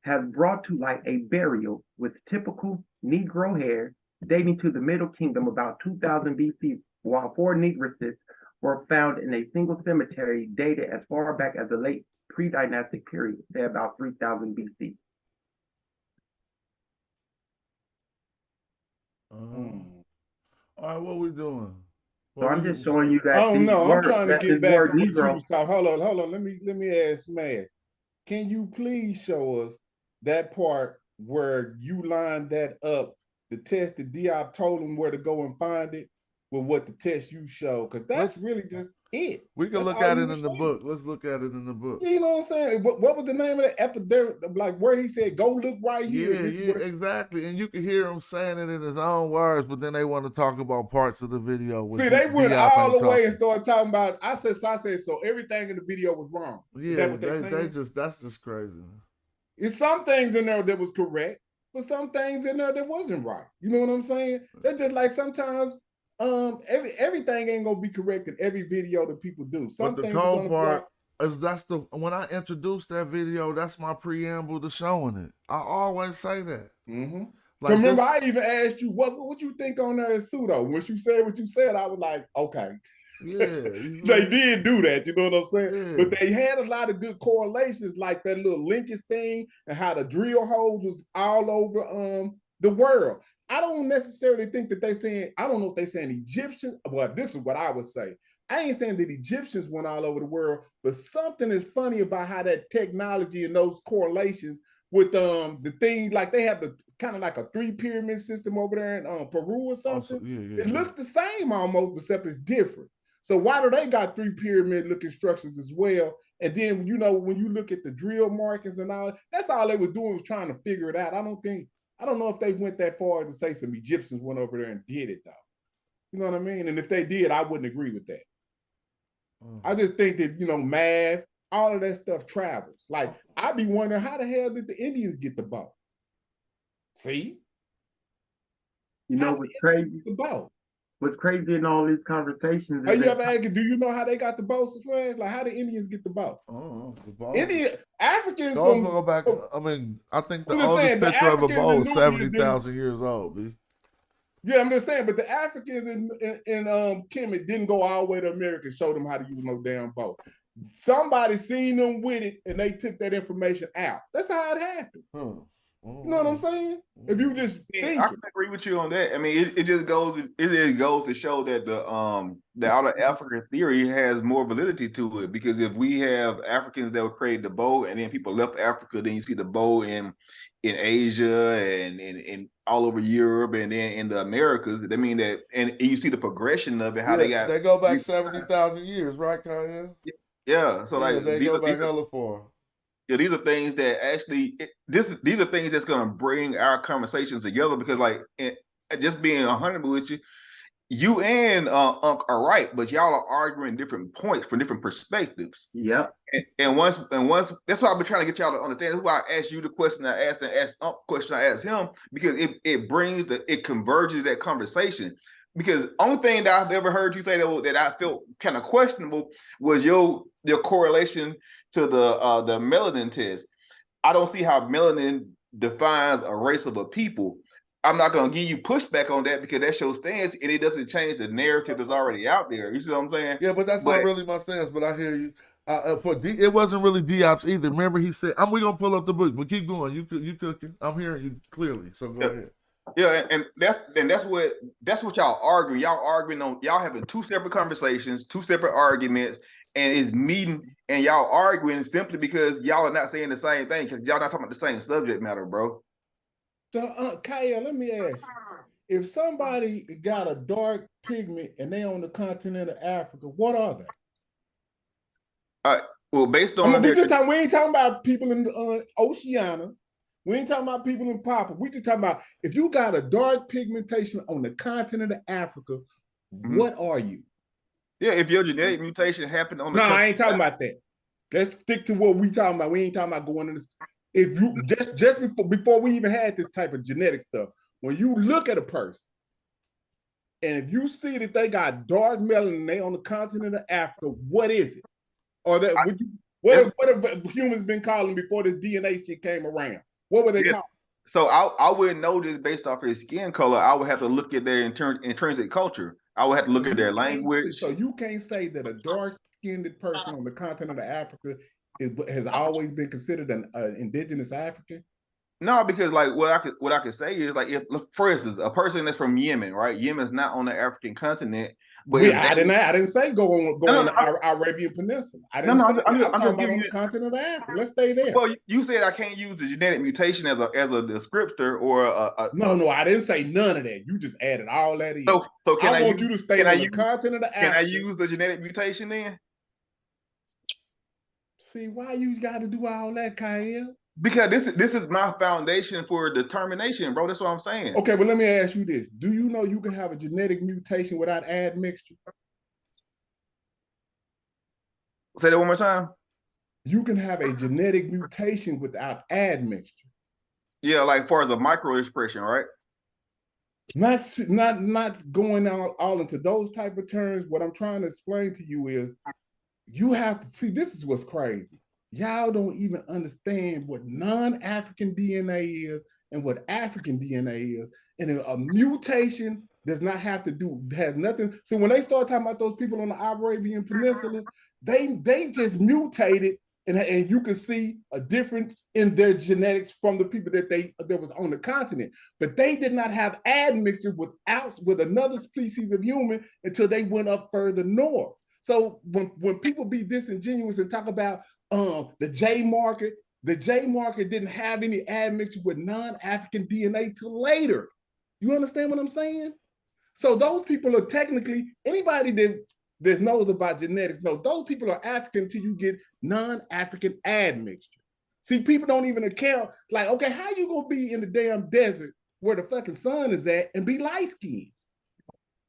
S8: has brought to light a burial with typical Negro hair dating to the Middle Kingdom about 2000 BC, while 4 negresses were found in a single cemetery dated as far back as the late pre-dynastic period, say about 3000 BC.
S1: All right, what we doing?
S8: So I'm just showing you that.
S6: Oh no, I'm trying to get back to what
S8: Negro.
S6: you was talking. Hold on. Let me ask Smash. Can you please show us that part where you lined that up, the test that Diop told him where to go and find it, with what the test you show? Because that's really just it.
S1: We can look at it in the book. Let's look at it in the book.
S6: You know what I'm saying? What was the name of the epidermis? Like where he said, "Go look right here."
S1: Yeah, exactly. And you can hear him saying it in his own words, but then they want to talk about parts of the video.
S6: See, they went all the way and started talking about. I said so. Everything in the video was wrong.
S1: Yeah,
S6: is that what they
S1: that's just crazy.
S6: It's some things in there that was correct, but some things in there that wasn't right. You know what I'm saying? That's just like sometimes everything ain't gonna be correct in every video that people do. Some
S1: but the
S6: things
S1: cold part is when I introduced that video, that's my preamble to showing it. I always say that.
S6: Mm-hmm. Like remember, I even asked you what you think on there is pseudo. When you said what you said, I was like, okay.
S1: Yeah,
S6: they did do that, you know what I'm saying?
S1: Yeah.
S6: But they had a lot of good correlations, like that little linkage thing and how the drill holes was all over the world. I don't necessarily think that I don't know if they saying Egyptians. Well, this is what I would say. I ain't saying that Egyptians went all over the world, but something is funny about how that technology and those correlations with the thing, like they have the kind of like a 3 pyramid system over there in Peru or something. It looks the same almost, except it's different. So why do they got 3 pyramid looking structures as well? And then, you know, when you look at the drill markings and all, that's all they were doing was trying to figure it out. I don't know if they went that far to say some Egyptians went over there and did it though. You know what I mean? And if they did, I wouldn't agree with that. I just think that, you know, math, all of that stuff travels. Like, I'd be wondering, how the hell did the Indians get the boat? See?
S8: You know what's crazy?
S6: The boat.
S8: What's crazy in all these conversations
S6: is you ever asked, do you know how they got the boat? Like, how the Indians get the boat?
S1: Oh, the boat.
S6: Africans
S1: don't go back. I mean, I think the oldest picture of a boat is 70,000 years old, B.
S6: Yeah, I'm just saying, but the Africans in Kemet didn't go all the way to America and show them how to use no damn boat. Somebody seen them with it and they took that information out. That's how it happens. You know what I'm saying? If you just think,
S7: I can agree with you on that. I mean, it just goes to show that the outer African theory has more validity to it, because if we have Africans that would create the bow and then people left Africa, then you see the bow in Asia and all over Europe and then in the Americas. I mean that, and you see the progression of it, how
S3: they go back 70,000 years, right, Kanye?
S7: Yeah, so like
S3: they go back hella far.
S7: Yeah, these are things that actually these are things that's gonna bring our conversations together, because like just being 100 with you, you and Unc are right, but y'all are arguing different points from different perspectives.
S8: Yeah.
S7: And once that's why I've been trying to get y'all to understand. That's why I asked you the question I asked and asked Unc the question I asked him, because it converges that conversation. Because only thing that I've ever heard you say that I felt kind of questionable was your correlation to the melanin test. I don't see how melanin defines a race of a people. I'm not going to give you pushback on that, because that's your stance and it doesn't change the narrative that's already out there. You see what I'm saying?
S3: Yeah, but that's not really my stance, but I hear you. It wasn't really Diop's either. Remember, he said, we're going to pull up the book, but keep going. You cooking. I'm hearing you clearly, so go ahead.
S7: Yeah, and that's what y'all arguing. Y'all having two separate conversations, two separate arguments, and it's meeting and y'all arguing simply because y'all are not saying the same thing, because y'all not talking about the same subject matter, bro.
S6: So, Kaya, let me ask you, if somebody got a dark pigment and they on the continent of Africa, what are they?
S7: Well, based on
S6: we ain't talking about people in Oceania. We ain't talking about people in Papua. We just talking about if you got a dark pigmentation on the continent of Africa, what are you?
S7: Yeah, if your genetic mutation happened on the
S6: I ain't talking about that. Let's stick to what we talking about. We ain't talking about going in this. If you just before we even had this type of genetic stuff, when you look at a person, and if you see that they got dark melanin, they on the continent of Africa, what is it? Or that what have humans been calling before this DNA shit came around? What were they calling?
S7: So I wouldn't know this based off of his skin color. I would have to look at their intrinsic culture. I would have to look at their language.
S6: So you can't say that a dark-skinned person on the continent of Africa has always been considered an indigenous African?
S7: No, because like what I could say is, like, if, for instance, a person that's from Yemen, right? Yemen's not on the African continent. But
S6: I didn't say go on the Arabian Peninsula. I didn't say I'm talking about on the continent of Africa. Let's stay there.
S7: Well, you said I can't use the genetic mutation as a descriptor or a
S6: No, I didn't say none of that. You just added all that in.
S7: So
S6: I want you to stay on the continent of Africa.
S7: Can I use the genetic mutation then?
S6: See, why you got to do all that, Kyle?
S7: Because this is my foundation for determination, bro. That's what I'm saying.
S6: Okay, but let me ask you this. Do you know you can have a genetic mutation without admixture?
S7: Say that one more time.
S6: You can have a genetic mutation without admixture.
S7: Yeah, like far as a micro expression, right?
S6: Not going all into those type of terms. What I'm trying to explain to you is you have to see, this is what's crazy. Y'all don't even understand what non-African DNA is and what African DNA is. And a mutation does not have to do, has nothing. So when they start talking about those people on the Arabian Peninsula, they just mutated, and you can see a difference in their genetics from the people that was on the continent. But they did not have admixture with another species of human until they went up further north. So when people be disingenuous and talk about the J market didn't have any admixture with non-African DNA till later. You understand what I'm saying? So those people are technically, anybody that knows about genetics knows those people are African till you get non-African admixture. See, people don't even account, like, okay, how you gonna be in the damn desert where the fucking sun is at and be light-skinned?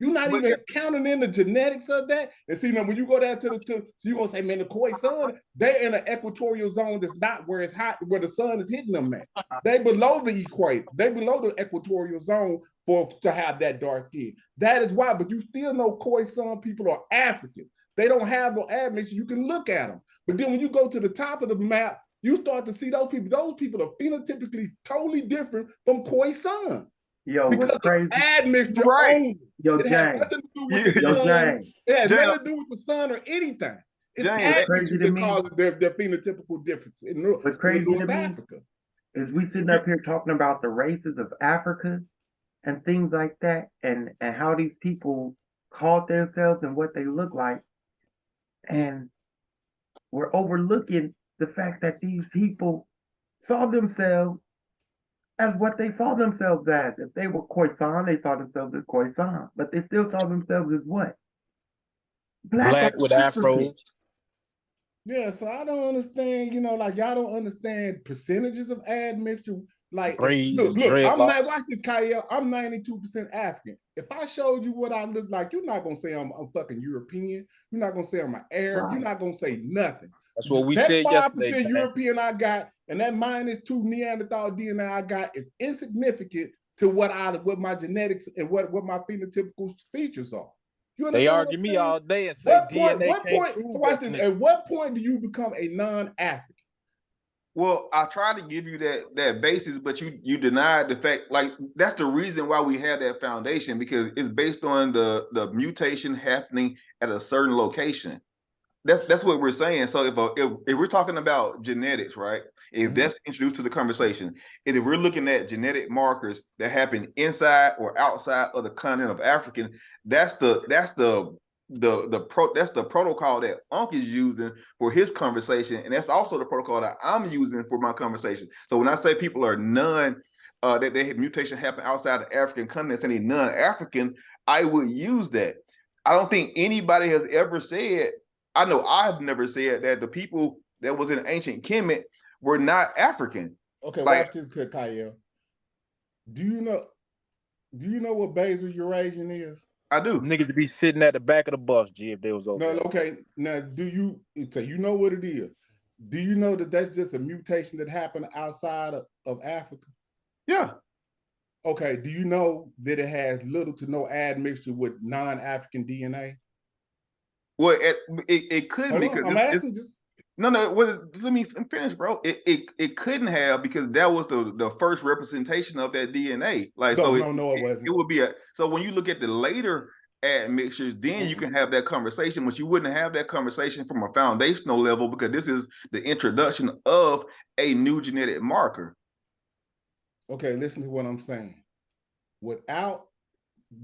S6: You're not even counting in the genetics of that. And see, now when you go down so you're gonna say, man, the Khoisan, they're in an equatorial zone that's not where it's hot, where the sun is hitting them at. They below the equator, they below the equatorial zone to have that dark skin. That is why, but you still know Khoisan people are African. They don't have no admixture. You can look at them. But then when you go to the top of the map, you start to see those people. Those people are phenotypically totally different from Khoisan.
S8: Yo,
S6: because
S8: what's crazy?
S6: admixture
S7: Right.
S6: only.
S8: Yo,
S6: It has
S8: James.
S6: nothing to do with the
S8: Yo,
S6: sun.
S8: James.
S6: It has
S7: James.
S6: nothing to do with the sun or anything. It's
S7: James,
S6: admixture
S8: crazy to
S6: that
S8: me.
S6: causes their phenotypical difference in
S8: What's crazy to
S6: North
S8: me
S6: Africa.
S8: is we sitting up here talking about the races of Africa and things like that, and how these people called themselves and what they look like, and we're overlooking the fact that these people saw themselves as what they saw themselves as. If they were Khoisan, they saw themselves as Khoisan, but they still saw themselves as what?
S5: Black with afros.
S6: Yeah, so I don't understand, like y'all don't understand percentages of admixture. Like,
S5: Braids,
S6: look, I'm
S5: dreadlocks.
S6: not, watch this, Kyle. I'm 92% African. If I showed you what I look like, you're not gonna say I'm fucking European. You're not gonna say I'm an Arab.
S8: Right.
S6: You're not gonna say nothing.
S5: That's what we
S6: That
S5: said
S6: 5%
S5: yesterday. man.
S6: European I got, and that -2 Neanderthal DNA I got is insignificant to what my genetics and what my phenotypical features are. You understand
S5: They
S6: what
S5: argue
S6: I'm
S5: me
S6: saying?
S5: all day and say DNA
S6: What
S5: can't
S6: point?
S5: prove
S6: Watch this.
S5: ethnicity.
S6: At what point do you become a non-African?
S7: Well, I tried to give you that basis, but you denied the fact. Like, that's the reason why we have that foundation, because it's based on the mutation happening at a certain location. That's what we're saying. So if we're talking about genetics, right? If that's introduced to the conversation, and if we're looking at genetic markers that happen inside or outside of the continent of African, that's the protocol that Unc is using for his conversation, and that's also the protocol that I'm using for my conversation. So when I say people are that they have mutation happen outside the African continent, any non-African, I would use that. I don't think anybody has ever said. I know I've never said that the people that was in ancient Kemet were not African.
S6: Okay,
S7: Like,
S6: watch this, Kyle. Do you know what basal Eurasian is?
S7: I do.
S5: Niggas be sitting at the back of the bus, G, if they was over
S6: No,
S5: there.
S6: okay. Now, so you know what it is? Do you know that that's just a mutation that happened outside of Africa?
S7: Yeah.
S6: Okay. Do you know that it has little to no admixture with non-African DNA?
S7: Well, it couldn't, because
S6: I'm asking just.
S7: No, let me finish, bro. It couldn't have, because that was the first representation of that DNA. Like,
S6: No,
S7: so
S6: it wasn't.
S7: It would be so when you look at the later admixtures, then you can have that conversation, but you wouldn't have that conversation from a foundational level, because this is the introduction of a new genetic marker.
S6: Okay, listen to what I'm saying.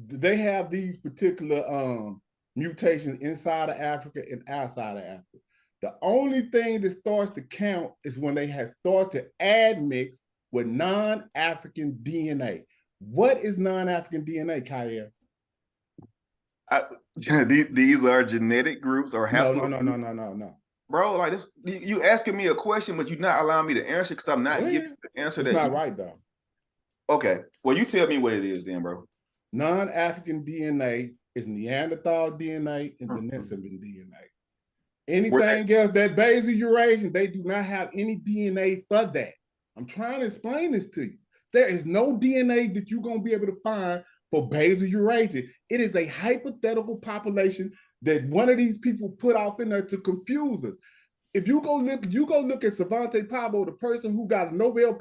S6: They have these particular mutations inside of Africa and outside of Africa. The only thing that starts to count is when they have started to admix with non-African DNA. What is non-African DNA, Kyle?
S7: These are genetic groups or
S6: No.
S7: Bro, like this, you asking me a question, but you're not allowing me to answer, because I'm not giving the answer.
S6: It's not right, though.
S7: Okay, well, you tell me what it is then, bro.
S6: Non-African DNA is Neanderthal DNA and Denisovan DNA. Anything else, that basal Eurasian, they do not have any DNA for that. I'm trying to explain this to you. There is no DNA that you're going to be able to find for basal Eurasian. It is a hypothetical population that one of these people put off in there to confuse us. If you go look at Svante Pabo, the person who got a Nobel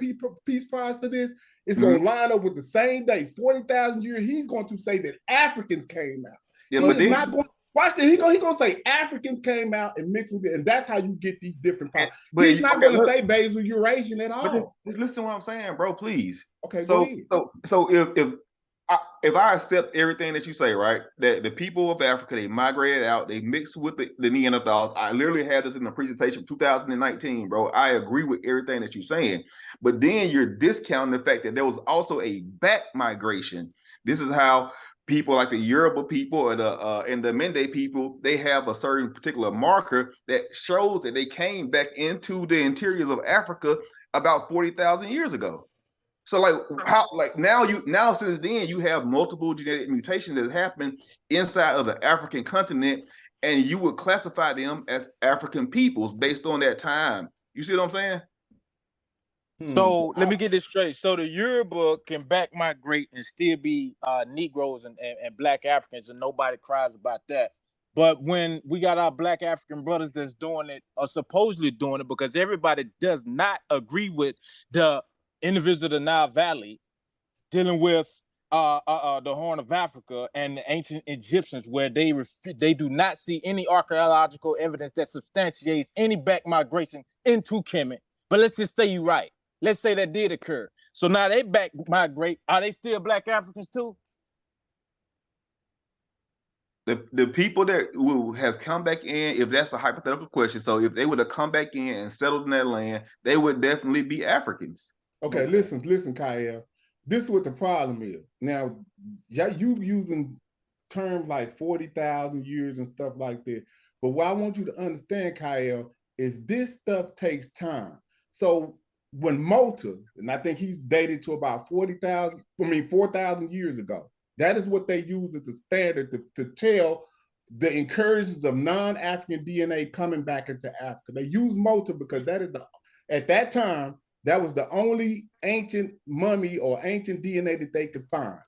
S6: Peace Prize for this, it's going to line up with the same day, 40,000 years. He's going to say that Africans came out.
S7: Yeah, but
S6: he's not going. Watch this. He's gonna say Africans came out and mixed with it, and that's how you get these different parts. He's not going to say basal Eurasian at all.
S7: Listen to what I'm saying, bro. Please.
S6: Okay.
S7: So if I accept everything that you say, right, that the people of Africa, they migrated out, they mixed with the Neanderthals. I literally had this in the presentation of 2019, bro. I agree with everything that you're saying, but then you're discounting the fact that there was also a back migration. This is how people like the Yoruba people or the Mende people, they have a certain particular marker that shows that they came back into the interiors of Africa about 40,000 years ago. So now since then you have multiple genetic mutations that happen inside of the African continent, and you would classify them as African peoples based on that time. You see what I'm saying?
S5: So let me get this straight. So the Yoruba can back migrate and still be Negroes and Black Africans, and nobody cries about that. But when we got our Black African brothers that's doing it, or supposedly doing it, because everybody does not agree with the individual of the Nile Valley dealing with the Horn of Africa and the ancient Egyptians, where they do not see any archaeological evidence that substantiates any back migration into Kemet. But let's just say you're right. Let's say that did occur. So now they back migrate. Are they still Black Africans too?
S7: The people that will have come back in, if that's a hypothetical question, so if they would have come back in and settled in that land, they would definitely be Africans.
S6: Okay, listen, Kyle. This is what the problem is. Now, you using terms like 40,000 years and stuff like that. But what I want you to understand, Kyle, is this stuff takes time. So when Mota, and I think he's dated to about 4,000 years ago, that is what they use as the standard to tell the incursions of non-African DNA coming back into Africa. They use Mota because that is at that time, that was the only ancient mummy or ancient DNA that they could find.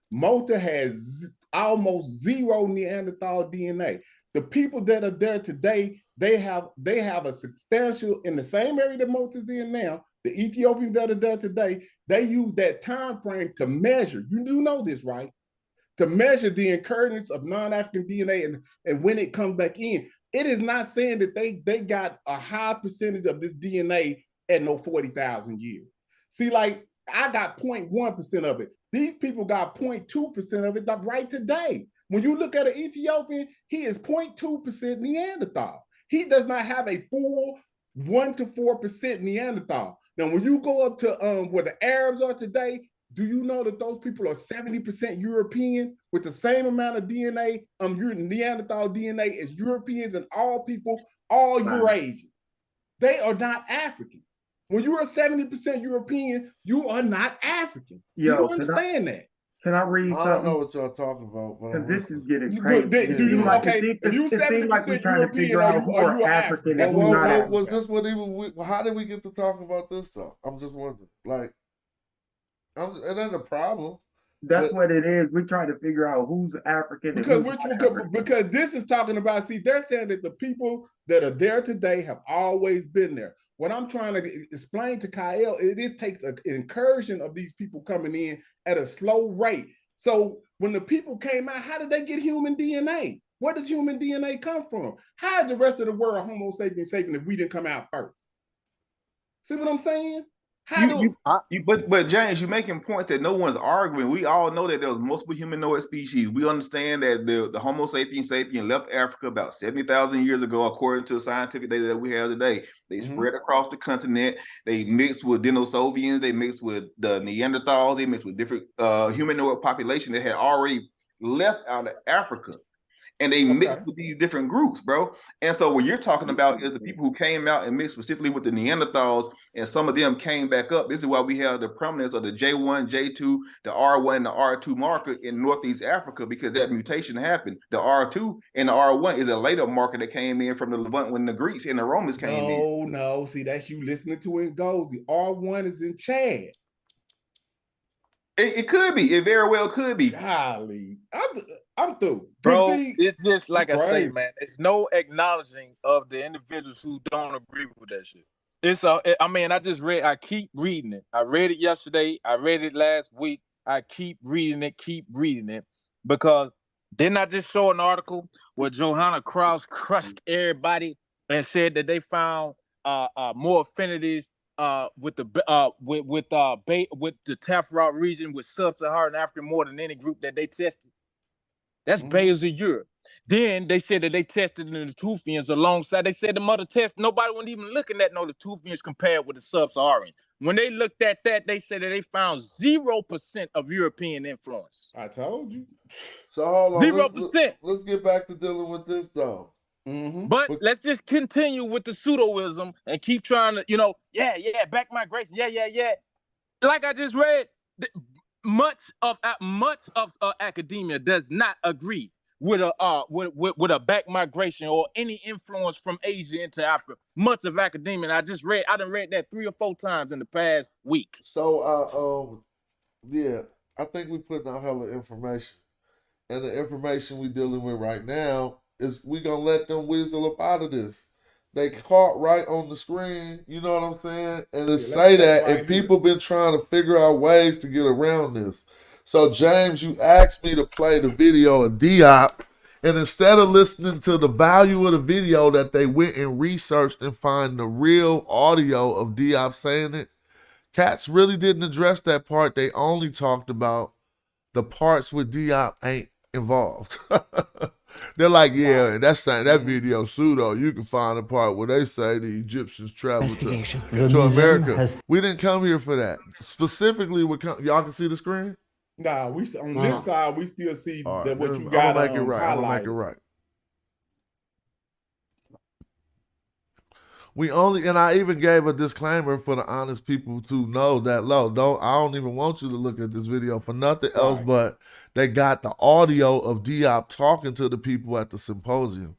S6: Mota has almost zero Neanderthal DNA. The people that are there today, they have a substantial, in the same area that Mota's in now, the Ethiopians that are there today, they use that time frame to measure. You do know this, right? To measure the incursions of non-African DNA and when it comes back in. It is not saying that they got a high percentage of this DNA at no 40,000 years. See, like, I got 0.1% of it. These people got 0.2% of it right today. When you look at an Ethiopian, he is 0.2% Neanderthal. He does not have a full 1 to 4% Neanderthal. Now, when you go up to where the Arabs are today, do you know that those people are 70% European with the same amount of DNA, Neanderthal DNA as Europeans and all people, all Eurasians? They are not African. When you are 70% European, you are not African. You understand that?
S8: Can I read something?
S3: I don't know what y'all talking about.
S8: Because this is getting crazy.
S6: If you 70% European, are you African?
S3: Was this what even? How did we get to talking about this stuff? I'm just wondering. Like, it ain't a problem.
S8: That's what it is. We're trying to figure out who's African.
S6: Because this is talking about, see, they're saying that the people that are there today have always been there. What I'm trying to explain to Kyle, it takes an incursion of these people coming in at a slow rate. So when the people came out, how did they get human DNA? Where does human DNA come from? How is the rest of the world Homo sapiens sapien if we didn't come out first? See what I'm saying?
S7: But James, you're making points that no one's arguing. We all know that there was multiple humanoid species. We understand that the Homo sapiens sapien left Africa about 70,000 years ago, according to the scientific data that we have today. They spread across the continent. They mixed with Denisovians. They mixed with the Neanderthals. They mixed with different humanoid population that had already left out of Africa. And they mixed with these different groups, bro. And so what you're talking about is the people who came out and mixed specifically with the Neanderthals, and some of them came back up. This is why we have the prominence of the J1, J2, the R1, and the R2 marker in Northeast Africa, because that mutation happened. The R2 and the R1 is a later marker that came in from the Levant when the Greeks and the Romans came in.
S6: No. See, that's you listening to it goes. The R1 is in Chad.
S7: It could be. It very well could be.
S6: Golly. I'm through.
S5: Bro, it's just like I say, man, it's no acknowledging of the individuals who don't agree with that shit. I keep reading it. I read it yesterday. I read it last week. I keep reading it because didn't I just show an article where Johanna Krause crushed everybody and said that they found more affinities with the Taffraud region with sub-Saharan Africa more than any group that they tested. That's Beja Europe. Then they said that they tested in the Tufians alongside. They said the mother test, nobody wasn't even looking at the Tufians compared with the sub-Saharans. When they looked at that, they said that they found 0% of European influence.
S6: I told you.
S3: So hold on.
S5: 0%.
S3: Let's get back to dealing with this though.
S5: But let's just continue with the pseudoism and keep trying to, back migration. Yeah. Like I just read, much of academia does not agree with a back migration or any influence from Asia into Africa. Much of academia, I done read that 3 or 4 times in the past week.
S3: So I think we putting out hella information, and the information we dealing with right now is we gonna let them weasel up out of this. They caught right on the screen, you know what I'm saying? And and people been trying to figure out ways to get around this.
S1: So James, you asked me to play the video of Diop, and instead of listening to the value of the video that they went and researched and find the real audio of Diop saying it, cats really didn't address that part. They only talked about the parts where Diop ain't involved. They're like, yeah, and that's that video pseudo. You can find the part where they say the Egyptians traveled to America. We didn't come here for that. Specifically, y'all can see the screen?
S6: Nah, we on this side, we still see that what you got.
S1: I'm gonna make it right. I'm gonna make it right. We only, and I even gave a disclaimer for the honest people to know that, I don't even want you to look at this video for nothing else, but they got the audio of Diop talking to the people at the symposium,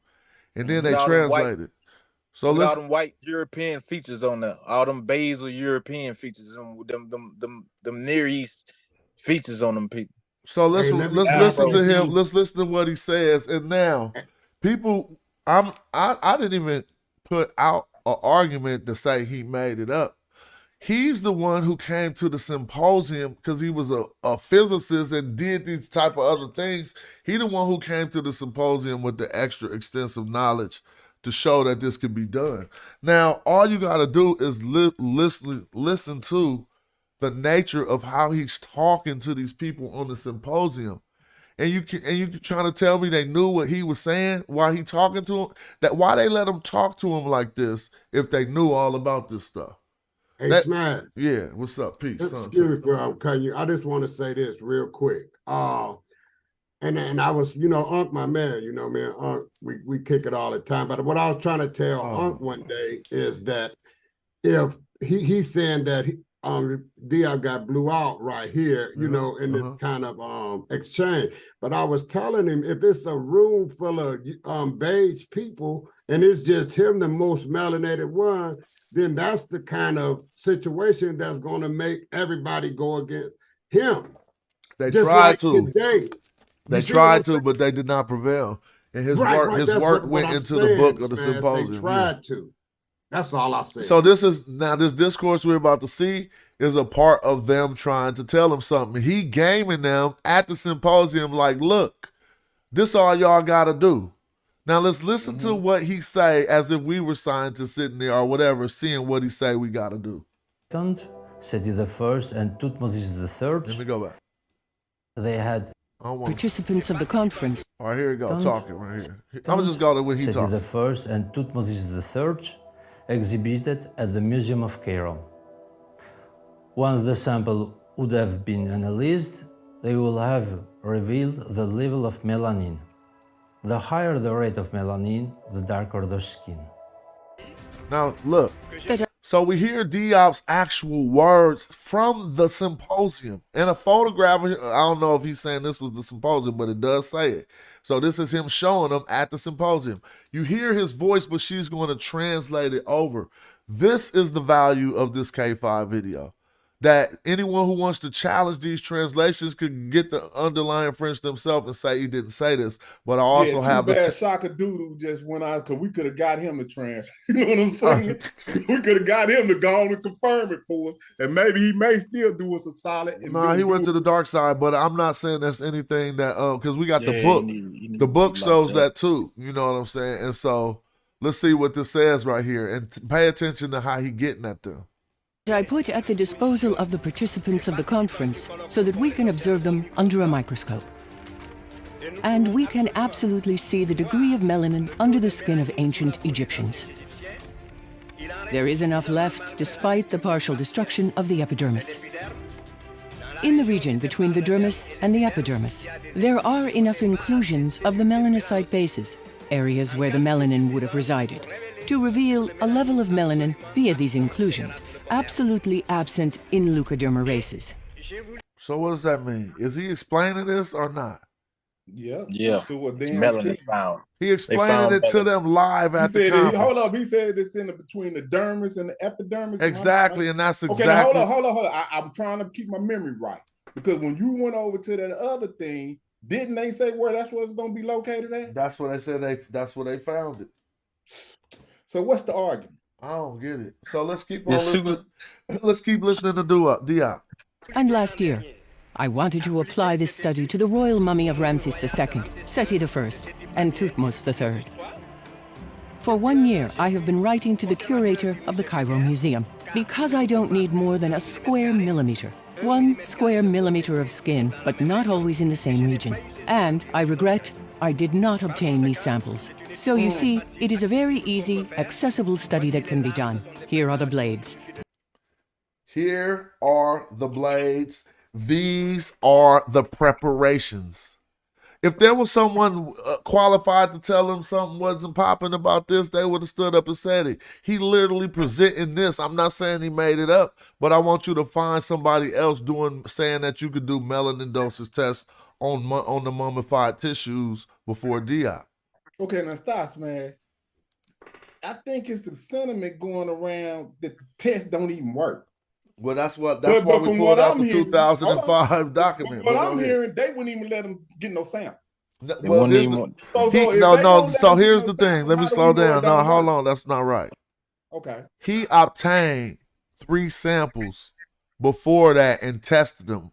S1: and then they translated. So
S5: let's all them white European features on there, all them basal European features, them Near East features on them people.
S1: So let's listen to him. Let's listen to what he says. And now, people, I didn't even put out an argument to say he made it up. He's the one who came to the symposium because he was a physicist and did these type of other things. He the one who came to the symposium with the extra extensive knowledge to show that this could be done. Now, all you got to do is listen to the nature of how he's talking to these people on the symposium. And you trying to tell me they knew what he was saying while he talking to him? That why they let him talk to him like this if they knew all about this stuff?
S11: Hey, Smash.
S1: Yeah, what's up, Pete?
S11: Excuse me, I'm cutting you. I just want to say this real quick. And I was, Unc, my man, me and Unc, we kick it all the time. But what I was trying to tell Unc one day is that if he's saying that Diop got blew out right here, in this kind of exchange. But I was telling him if it's a room full of beige people and it's just him, the most melanated one, then that's the kind of situation that's going to make everybody go against him.
S1: They tried to.
S11: Today,
S1: they tried to, but they did not prevail. And his work went into the book of the symposium.
S11: They tried to. That's all I said.
S1: So this discourse we're about to see is a part of them trying to tell him something. He gaming them at the symposium like, look, this all y'all got to do. Now let's listen to what he say as if we were scientists sitting there or whatever, seeing what he say we got to do.
S12: Second, Seti the first, and Tutmosis the third.
S1: Let me go back.
S12: They had
S2: participants of the conference.
S1: All right, here we go, talking right here. I'm going to just go to when he talking.
S12: Seti the first and Tutmosis the third exhibited at the Museum of Cairo. Once the sample would have been analyzed, they will have revealed the level of melanin. The higher the rate of melanin, the darker the skin.
S1: Now, look. So we hear Diop's actual words from the symposium. And a photograph, I don't know if he's saying this was the symposium, but it does say it. So this is him showing them at the symposium. You hear his voice, but she's going to translate it over. This is the value of this K5 video. That anyone who wants to challenge these translations could get the underlying French themselves and say he didn't say this. But I also have
S6: a Shaka Doodle just went out because we could have got him to trans. You know what I'm saying? We could have got him to go on and confirm it for us, and maybe he may still do us a solid.
S1: He went to the dark side, but I'm not saying that's anything that because we got the book. The book shows that too. You know what I'm saying? And so let's see what this says right here, and pay attention to how he getting at them.
S2: I put at the disposal of the participants of the conference so that we can observe them under a microscope. And we can absolutely see the degree of melanin under the skin of ancient Egyptians. There is enough left despite the partial destruction of the epidermis. In the region between the dermis and the epidermis, there are enough inclusions of the melanocyte bases, areas where the melanin would have resided, to reveal a level of melanin via these inclusions, absolutely absent in leucoderma races.
S1: So what does that mean? Is he explaining this or not?
S6: Yeah.
S5: Melanin found.
S1: He explained it to them live at the conference.
S6: Hold up. He said it's in between the dermis and the epidermis.
S1: Exactly, and that's exactly.
S6: Okay, hold on. I'm trying to keep my memory right. Because when you went over to that other thing, didn't they say where that's where it's going to be located at?
S1: That's what they said. That's where they found it.
S6: So what's the argument?
S1: I don't get it. So let's keep on listening. Let's keep listening to Diop.
S2: And last year, I wanted to apply this study to the royal mummy of Ramses II, Seti I, and Thutmose III. For 1 year, I have been writing to the curator of the Cairo Museum because I don't need more than a square millimeter. 1 square millimeter of skin, but not always in the same region. And I regret I did not obtain these samples. So you see, it is a very easy, accessible study that can be done. Here are the blades.
S1: Here are the blades. These are the preparations. If there was someone qualified to tell him something wasn't popping about this, they would have stood up and said it. He literally presenting this. I'm not saying he made it up, but I want you to find somebody else saying that you could do melanin doses tests on the mummified tissues before Diop.
S6: Okay, now stop, Smash. I think it's the sentiment going around that the test don't even work.
S1: Well, that's why we pulled out the 2005 document.
S6: But I'm hearing they wouldn't even let them get no sample.
S1: Well, so here's the thing. Let me slow down. No, hold on. That's not right.
S6: Okay.
S1: He obtained 3 samples before that and tested them.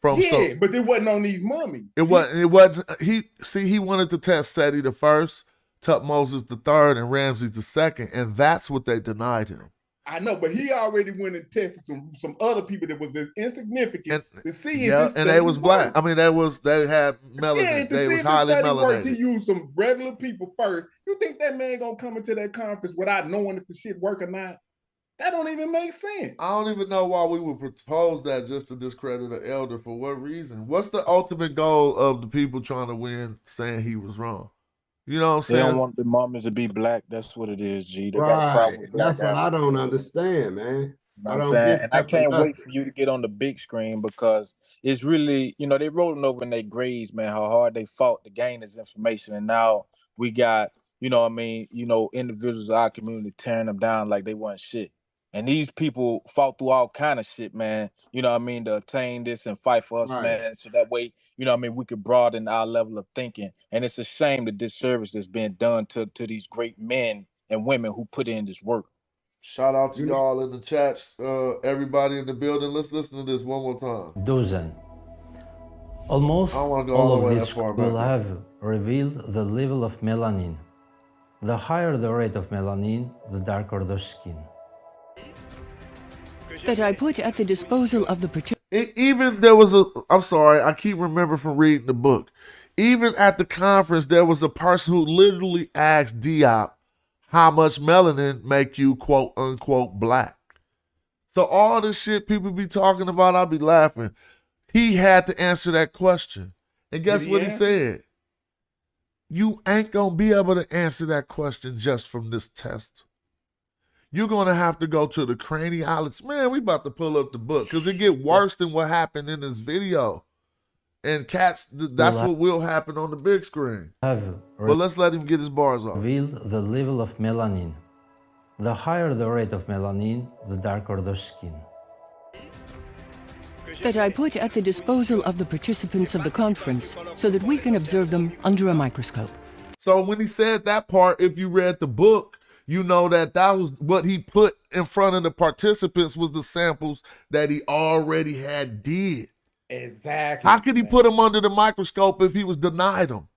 S6: But it wasn't on these mummies.
S1: It wasn't. He wanted to test Seti the first, Thutmose the third, and Ramses the second, and that's what they denied him.
S6: I know, but he already went and tested some other people that was insignificant to see if
S1: and they was black. I mean, they had melanin.
S6: Yeah,
S1: they was highly melanated.
S6: He used some regular people first. You think that man gonna come into that conference without knowing if the shit work or not? That don't even make sense.
S1: I don't even know why we would propose that just to discredit an elder. For what reason? What's the ultimate goal of the people trying to win saying he was wrong? You know what I'm saying?
S13: They don't want the mummies to be black. That's what it is, G. They
S11: got
S13: a problem with
S11: That's what I don't understand, man.
S13: You know what I'm saying? And I can't wait for you to get on the big screen because it's really, they rolling over in their graves, man, how hard they fought to gain this information. And now we got, individuals of our community tearing them down like they weren't shit. And these people fought through all kind of shit, man. To attain this and fight for us, man. So that way, we could broaden our level of thinking. And it's a shame the disservice that's being done to these great men and women who put in this work.
S1: Shout out to y'all in the chats, everybody in the building. Let's listen to this one more time.
S12: Dozen. Almost all of this will have revealed the level of melanin. The higher the rate of melanin, the darker the skin.
S2: That I put at the disposal of the participants.
S1: Even there was I'm sorry, I keep remembering from reading the book. Even at the conference, there was a person who literally asked Diop, how much melanin make you quote unquote black? So all this shit people be talking about, I'll be laughing. He had to answer that question. And guess what he said? You ain't gonna be able to answer that question just from this test. You're going to have to go to the craniologist. Man, we about to pull up the book because it get worse than what happened in this video. And cats, that's what will happen on the big screen. But let's let him get his bars off.
S12: Revealed the level of melanin. The higher the rate of melanin, the darker the skin.
S2: That I put at the disposal of the participants of the conference so that we can observe them under a microscope.
S1: So when he said that part, if you read the book, you know that was what he put in front of the participants was the samples that he already had did.
S6: Exactly.
S1: How could he put them under the microscope if he was denied them?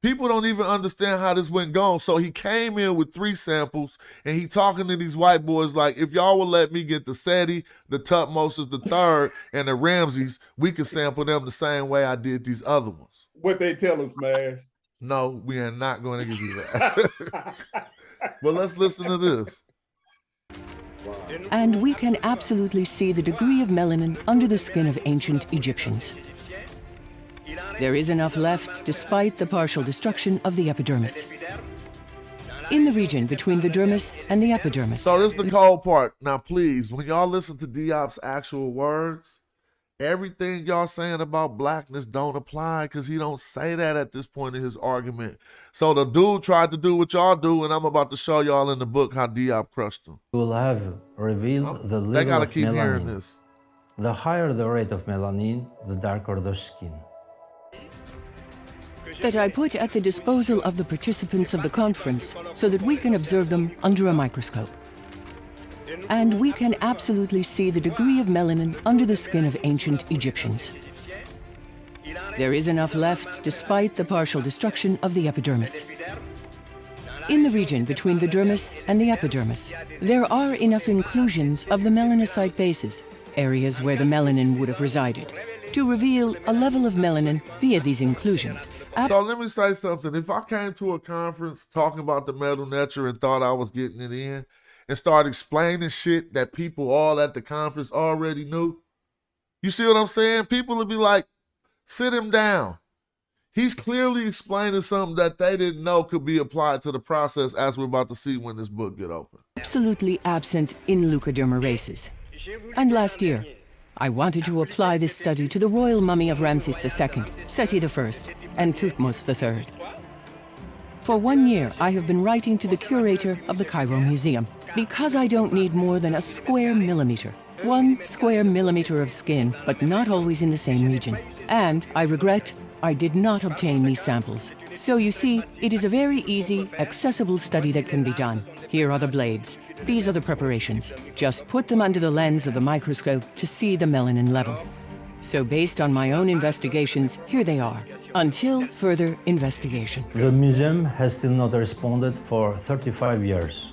S1: People don't even understand how this went gone. So he came in with 3 samples and he talking to these white boys like, if y'all will let me get the Seti, the Thutmose the third, and the Ramses, we can sample them the same way I did these other ones.
S6: What they tell us, Smash?
S1: No, we are not going to give you that. But let's listen to this.
S2: And we can absolutely see the degree of melanin under the skin of ancient Egyptians. There is enough left despite the partial destruction of the epidermis. In the region between the dermis and the epidermis.
S1: So this is the cold part. Now please, when y'all listen to Diop's actual words, everything y'all saying about blackness don't apply because he don't say that at this point in his argument. So the dude tried to do what y'all do, and I'm about to show y'all in the book how Diop crushed him.
S12: Will have revealed the level
S1: they gotta
S12: of
S1: keep
S12: melanin.
S1: Hearing this.
S12: The higher the rate of melanin, the darker the skin.
S2: That I put at the disposal of the participants of the conference so that we can observe them under a microscope. And we can absolutely see the degree of melanin under the skin of ancient Egyptians. There is enough left despite the partial destruction of the epidermis. In the region between the dermis and the epidermis, there are enough inclusions of the melanocyte bases, areas where the melanin would have resided, to reveal a level of melanin via these inclusions.
S3: So let me say something. If I came to a conference talking about the metal nature and thought I was getting it in and started explaining shit that people all at the conference already knew, you see what I'm saying? People would be like, sit him down. He's clearly explaining something that they didn't know could be applied to the process, as we're about to see when this book get open.
S2: Absolutely absent in leucoderma races. And last year, I wanted to apply this study to the royal mummy of Ramses II, Seti I, and Thutmose III. For 1 year, I have been writing to the curator of the Cairo Museum because I don't need more than a square millimeter. 1 square millimeter of skin, but not always in the same region. And I regret I did not obtain these samples. So you see, it is a very easy, accessible study that can be done. Here are the blades. These are the preparations. Just put them under the lens of the microscope to see the melanin level. So based on my own investigations, here they are, until further investigation.
S12: The museum has still not responded for 35 years.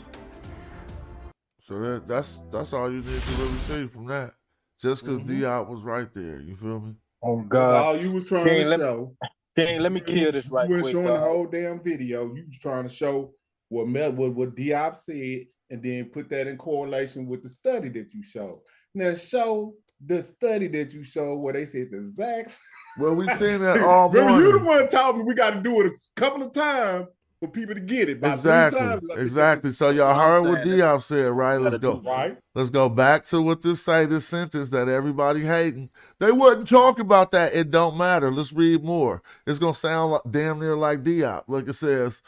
S3: So that's all you need to really see from that. Just because Diop was right there, you feel me?
S13: Oh God!
S6: All you was trying to show.
S13: Let me kill this right quick.
S6: You weren't showing the whole damn video. You was trying to show what Diop said, and then put that in correlation with the study that you showed. Now show the study that you showed where they said the exact.
S3: Well, we seen that all morning.
S6: Remember, you the one told me we got to do it a couple of times for people to get it.
S3: Exactly. So y'all heard what Diop said, right? Let's go.
S6: Right.
S3: Let's go back to what this sentence that everybody hating. They wouldn't talk about that. It don't matter. Let's read more. It's gonna sound like, damn near like Diop. Look, it says,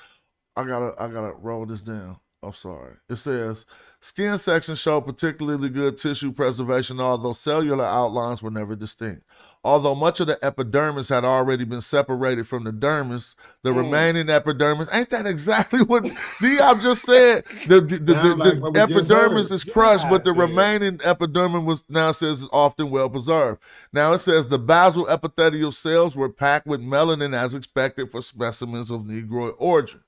S3: I gotta roll this down. I'm sorry. It says, skin sections show particularly good tissue preservation, although cellular outlines were never distinct. Although much of the epidermis had already been separated from the dermis, the remaining epidermis, ain't that exactly what Diop just said? The epidermis is crushed, but the remaining epidermis was now says is often well preserved. Now it says the basal epithelial cells were packed with melanin as expected for specimens of Negroid origin.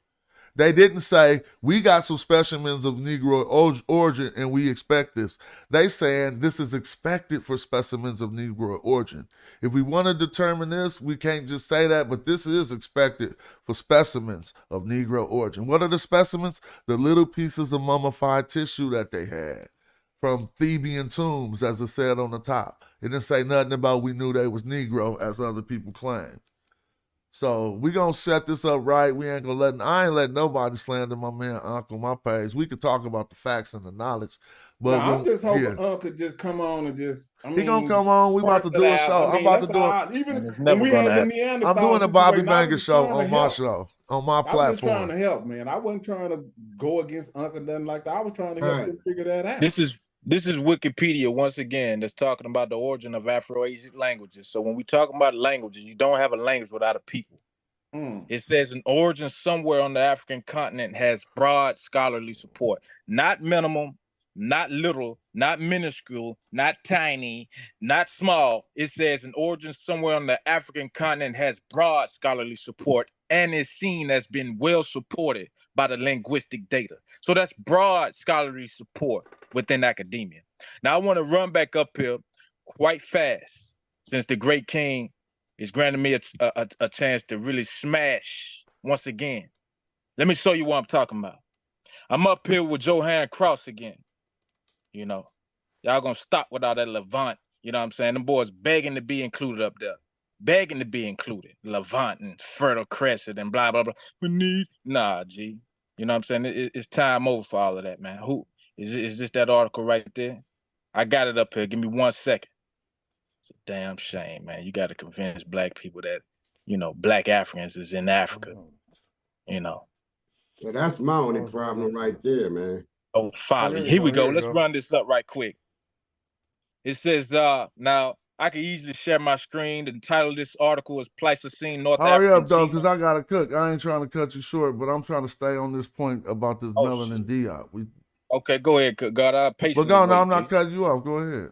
S3: They didn't say, we got some specimens of Negroid origin and we expect this. They saying this is expected for specimens of Negroid origin. If we want to determine this, we can't just say that, but this is expected for specimens of Negro origin. What are the specimens? The little pieces of mummified tissue that they had from Theban tombs, as it said on the top. It didn't say nothing about we knew they was Negro, as other people claim. So we gonna set this up right. We ain't gonna I ain't letting nobody slander my man Uncle on my page. We could talk about the facts and the knowledge. But
S6: I'm just hoping Uncle could just come on and just
S3: he gonna come on. We about to do a show. I'm about to do it.
S6: Even when we had the Neanderthal,
S3: I'm doing a Bobby Banger show on my show, on my platform.
S6: I was trying to help, man. I wasn't trying to go against Uncle, nothing like that. I was trying to help him figure that out.
S13: This is Wikipedia once again that's talking about the origin of Afro-Asian languages. So when we talk about languages, you don't have a language without a people. It says an origin somewhere on the African continent has broad scholarly support. Not minimum, not little, not minuscule, not tiny, not small. It says an origin somewhere on the African continent has broad scholarly support and is seen as being well supported by the linguistic data. So that's broad scholarly support within academia. Now I want to run back up here quite fast since the great king is granting me a chance to really smash once again. Let me show you what I'm talking about. I'm up here with Johann Krauss again. You know, y'all gonna stop with all that Levant. You know what I'm saying? Them boys begging to be included up there. Begging to be included. Levant and Fertile Crescent and blah, blah, blah. We need, nah, G. You know what I'm saying? It's time over for all of that, man. Who, is this that article right there? I got it up here. Give me 1 second. It's a damn shame, man. You got to convince black people that, you know, black Africans is in Africa, you know.
S11: Well, that's my only problem right there, man.
S13: Oh, folly. Here we go. Let's run this up right quick. It says, now, I can easily share my screen. The title of this article is Pleistocene North African.
S3: Hurry up, though, because I got to cook. I ain't trying to cut you short, but I'm trying to stay on this point about this melanin Diop.
S13: Okay, go ahead, God. I
S1: But
S13: patiently
S1: go on, no,
S13: wait,
S1: I'm not
S13: G.
S1: cutting you off. Go ahead.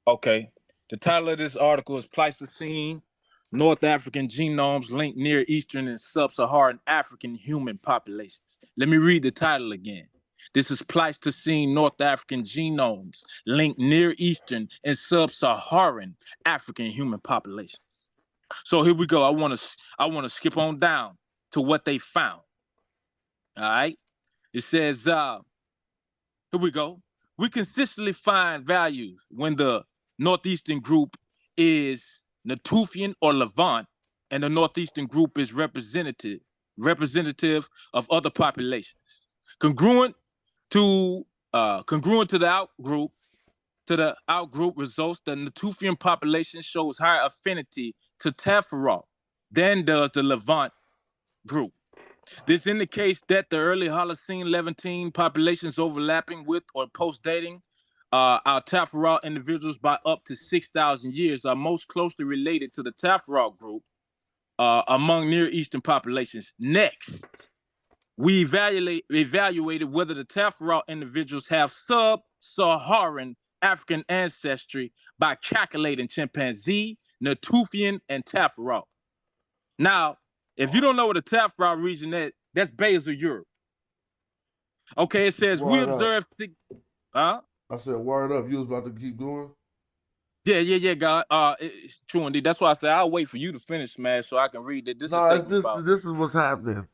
S13: Okay. The title of this article is Pleistocene, North African Genomes Linked Near Eastern and Sub-Saharan African Human Populations. Let me read the title again. This is Pleistocene, North African Genomes Linked Near Eastern and Sub-Saharan African Human Populations. So here we go. I want to skip on down to what they found. All right. It says, here we go. We consistently find values when the Northeastern group is Natufian or Levant, and the Northeastern group is representative of other populations. Congruent to the outgroup results, the Natufian population shows higher affinity to Tafarot than does the Levant group. This indicates that the early Holocene Levantine populations overlapping with or post-dating our Tafarot individuals by up to 6,000 years are most closely related to the Tafarot group among Near Eastern populations. Next, we evaluated whether the Tafarot individuals have sub-Saharan African ancestry by calculating chimpanzee, Natufian, and Tafarot. Now, if you don't know what the Tafarot region is, that's Beja, Europe. Okay, it says we observed.
S1: I said, word up. You was about to keep going?
S13: Yeah, God. It's true indeed. That's why I said I'll wait for you to finish, Smash, so I can read it.
S1: This is what's happening.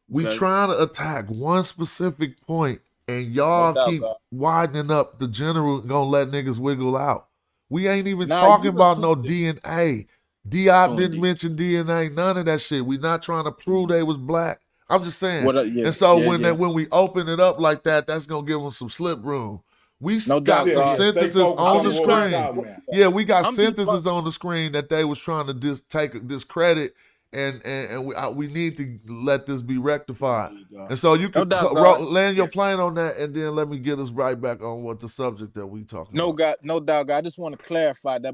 S1: We
S13: Okay.
S1: trying to attack one specific point, and y'all keep widening up the general, gonna let niggas wiggle out. We ain't even talking about no DNA. Diop didn't mention DNA, none of that shit. We not trying to prove they was black. I'm just saying. And so when we open it up like that, that's gonna give them some slip room. We got some sentences on the screen. Yeah, we got sentences on the screen that they was trying to discredit, and we need to let this be rectified. And so you can land your plane on that, and then let me get us right back on what the subject that we talking about.
S13: No doubt, God. I just want to clarify that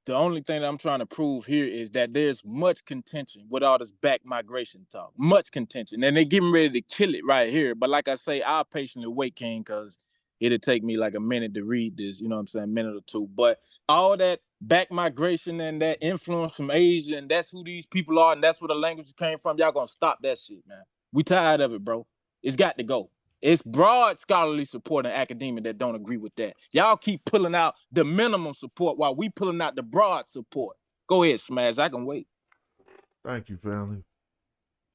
S13: the only thing that I'm trying to prove here is that there's much contention with all this back migration talk. Much contention. And they're getting ready to kill it right here. But like I say, I'll patiently wait, King, because it'll take me like a minute to read this, you know what I'm saying, a minute or two. But all that back migration and that influence from Asia, and that's who these people are, and that's where the language came from, y'all gonna stop that shit, man. We tired of it, bro. It's got to go. It's broad scholarly support in academia that don't agree with that. Y'all keep pulling out the minimum support while we pulling out the broad support. Go ahead, Smash. I can wait.
S1: Thank you, family.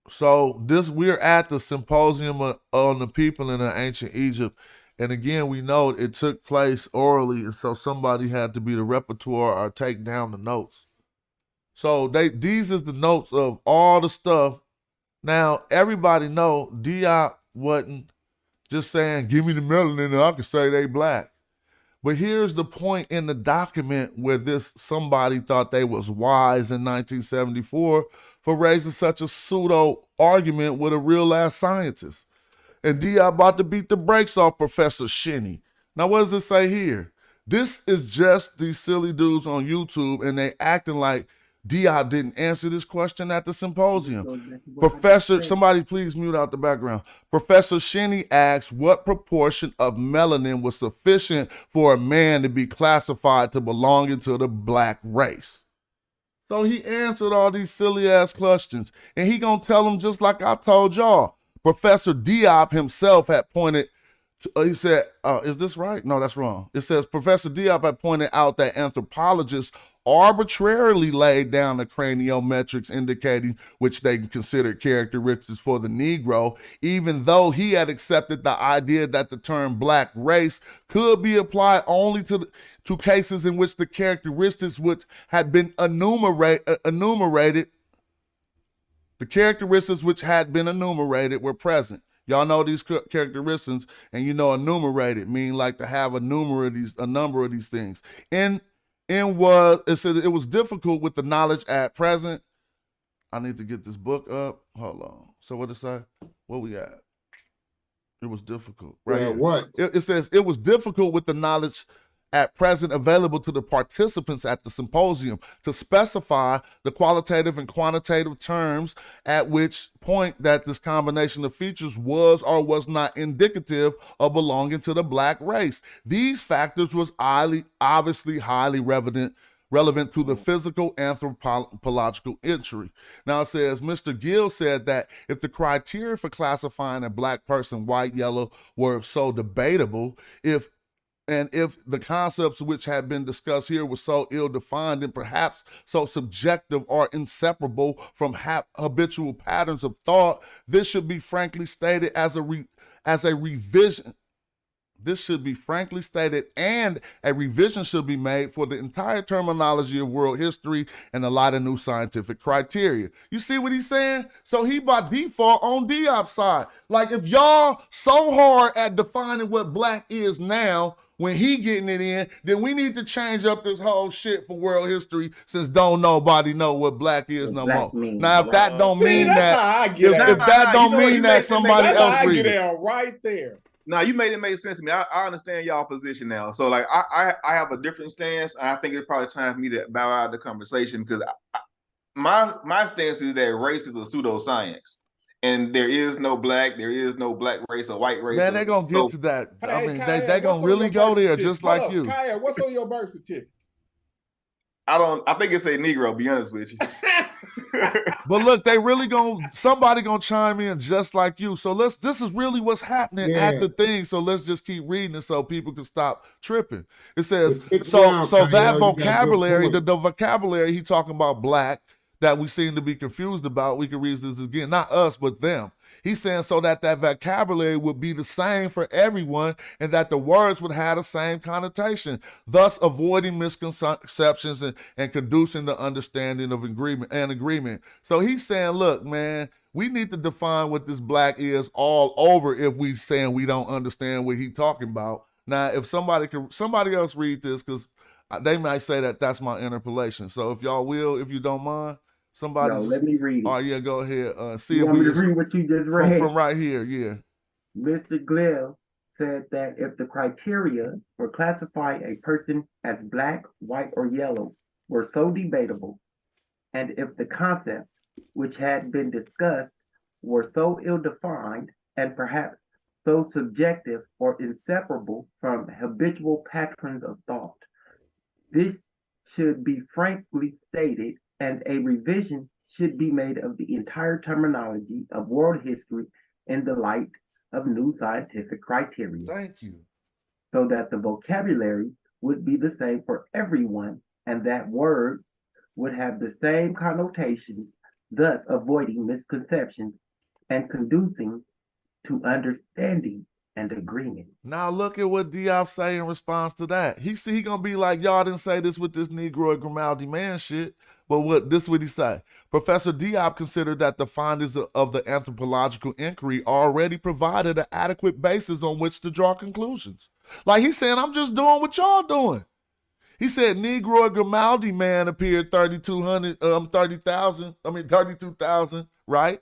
S1: So we're at the symposium on the people in the ancient Egypt. And again, we know it took place orally, and so somebody had to be the repertoire or take down the notes. So these is the notes of all the stuff. Now, everybody know Diop wasn't just saying, give me the melanin and I can say they black. But here's the point in the document where somebody thought they was wise in 1974 for raising such a pseudo argument with a real ass scientist. And Diop about to beat the brakes off Professor Shinny. Now, what does it say here? This is just these silly dudes on YouTube, and they acting like Diop didn't answer this question at the symposium. Professor, somebody please mute out the background. Professor Shinny asks what proportion of melanin was sufficient for a man to be classified to belonging to the black race. So he answered all these silly ass questions, and he gonna tell them just like I told y'all. Professor Diop himself had pointed to, he said, is this right? No, that's wrong. It says Professor Diop had pointed out that anthropologists arbitrarily laid down the craniometrics indicating which they considered characteristics for the Negro, even though he had accepted the idea that the term black race could be applied only to cases in which the characteristics which had been enumerated were present. Y'all know these characteristics, and you know enumerated mean like to have a number of these things. It said it was difficult with the knowledge at present. I need to get this book up. Hold on. So what it say? What we at? It was difficult. Right here.
S11: What?
S1: It says it was difficult with the knowledge at present available to the participants at the symposium to specify the qualitative and quantitative terms at which point that this combination of features was or was not indicative of belonging to the black race. These factors was obviously highly relevant to the physical anthropological entry. Now it says, Mr. Gill said that if the criteria for classifying a black person, white, yellow, were so debatable, if the concepts which had been discussed here were so ill-defined and perhaps so subjective or inseparable from habitual patterns of thought, this should be frankly stated as a revision. This should be frankly stated, and a revision should be made for the entire terminology of world history and a lot of new scientific criteria. You see what he's saying? So he by default on Diop's side. Like, if y'all so hard at defining what black is now, when he getting it in, then we need to change up this whole shit for world history, since don't nobody know what black is no more. Now, if that don't mean that, if that don't mean that somebody else read it.
S6: Right there.
S7: Now, you made it make sense to me. I understand y'all position now. So, like, I have a different stance. And I think it's probably time for me to bow out of the conversation, because my stance is that race is a pseudoscience. And there is no black race or white race.
S1: Man, they're going to get to that. I mean, they're going to really go there just like you.
S6: Kaya, what's on your birth certificate?
S7: I think it's a Negro, to be honest with you.
S1: But look, they really somebody gonna chime in just like you. So this is really what's happening at the thing. So let's just keep reading it so people can stop tripping. It says, so that vocabulary, the vocabulary he talking about black that we seem to be confused about, we can read this again, not us, but them. He's saying so that vocabulary would be the same for everyone and that the words would have the same connotation, thus avoiding misconceptions and conducing the understanding of agreement. So he's saying, look, man, we need to define what this black is all over if we saying we don't understand what he's talking about. Now, if somebody else read this, because they might say that that's my interpolation. So if y'all will, if you don't mind.
S8: Let me read it.
S1: Oh, yeah, go ahead. See
S8: you want me to read what you just read?
S1: From right here, yeah.
S8: Mr. Gill said that if the criteria for classifying a person as black, white, or yellow were so debatable, and if the concepts which had been discussed were so ill-defined and perhaps so subjective or inseparable from habitual patterns of thought, this should be frankly stated, and a revision should be made of the entire terminology of world history in the light of new scientific criteria.
S1: Thank you.
S8: So that the vocabulary would be the same for everyone, and that words would have the same connotations, thus avoiding misconceptions and conducing to understanding and agreement.
S1: Now look at what Diop say in response to that. He gonna be like, y'all didn't say this with this Negro and Grimaldi man shit. But what he say? Professor Diop considered that the findings of the anthropological inquiry already provided an adequate basis on which to draw conclusions. Like he's saying, I'm just doing what y'all doing. He said Negro and Grimaldi man appeared 32,000, right?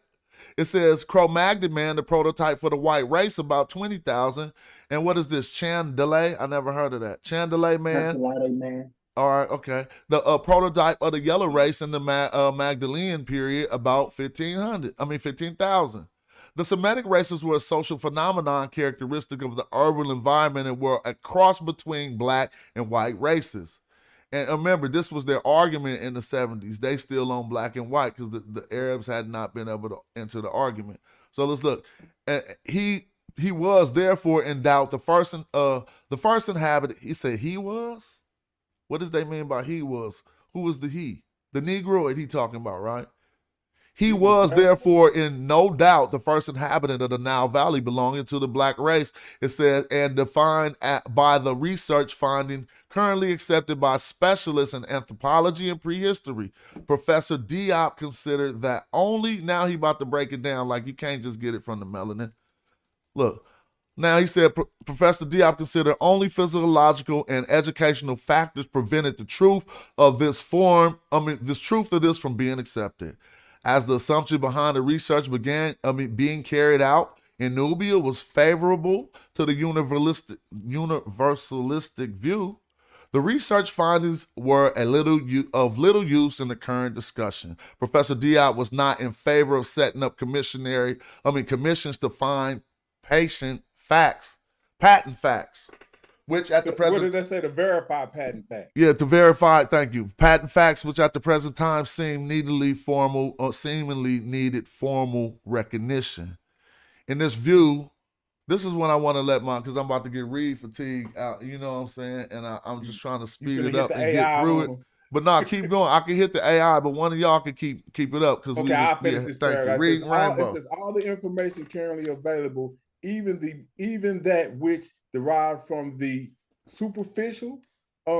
S1: It says Cro-Magnon man, the prototype for the white race, about 20,000. And what is this? Chandelier? I never heard of that. Chandelier man.
S8: Man.
S1: All right, okay. The prototype of the yellow race in the Magdalene period, about 15,000. The Semitic races were a social phenomenon characteristic of the urban environment and were a cross between black and white races. And remember, this was their argument in the 70s. They still own black and white because the Arabs had not been able to enter the argument. So let's look. He was therefore in doubt. The first inhabitant, he said he was? What does they mean by he was? Who was the he? The Negro he talking about, right? He was therefore in no doubt the first inhabitant of the Nile Valley belonging to the black race, it says, and defined by the research finding currently accepted by specialists in anthropology and prehistory. Professor Diop considered that only, now he about to break it down like you can't just get it from the melanin. Look. Now, he said Professor Diop considered only physiological and educational factors prevented the truth of this from being accepted. As the assumption behind the research being carried out in Nubia was favorable to the universalistic view, The research findings were of little use in the current discussion. Professor Diop was not in favor of setting up commissions to find patent facts, which at the present...
S6: What did they say, to verify patent facts?
S1: Yeah, to verify, thank you. Patent facts, which at the present time seemingly needed formal recognition. In this view, this is when I want to let because I'm about to get read fatigue out, you know what I'm saying? And I'm just trying to speed it up and get through it. But no, keep going. I can hit the AI, but one of y'all can keep it up.
S6: Okay, I'll finish this paragraph.
S1: It
S6: says all the information currently available, even that which derived from the superficial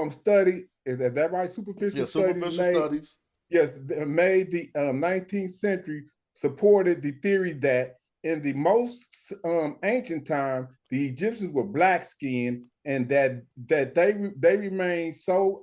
S6: study, is that right? Superficial studies. Yes, made the 19th century, supported the theory that in the most ancient time, the Egyptians were black skinned, and that they remained so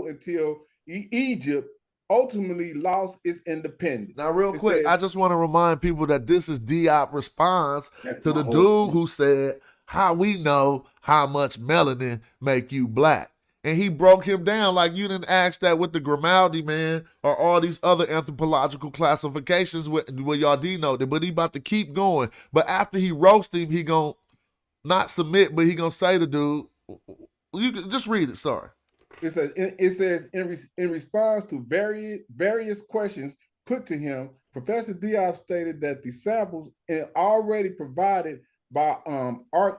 S6: until Egypt ultimately lost its independence.
S1: Now, real quick, I just want to remind people that this is Diop response to the dude who said, "How we know how much melanin make you black?" And he broke him down like you didn't ask that with the Grimaldi, man, or all these other anthropological classifications where y'all denoted. But he about to keep going. But after he roast him, he gonna not submit, but he gonna say to dude, you can just read it. Sorry.
S6: It says in response to various questions put to him, Professor Diop stated that the samples already provided by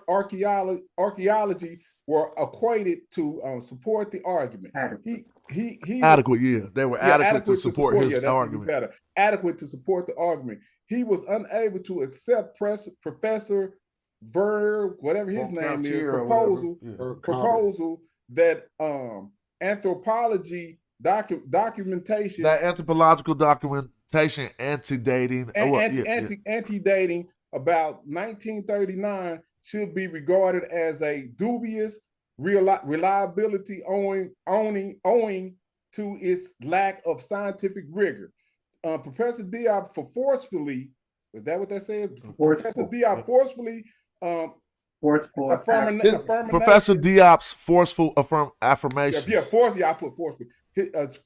S6: archaeology were equated to support the argument.
S1: Adequate, yeah. They were adequate to support his argument.
S6: Adequate to support the argument. He was unable to accept Professor Verner, whatever his name is, proposal that anthropology documentation,
S1: that anthropological documentation antedating
S6: about 1939 should be regarded as a dubious reliability owing to its lack of scientific rigor. Professor Diop forcefully, is that what that says? Professor Diop forcefully
S1: Professor Diop's forceful affirmation.
S6: I put forceful.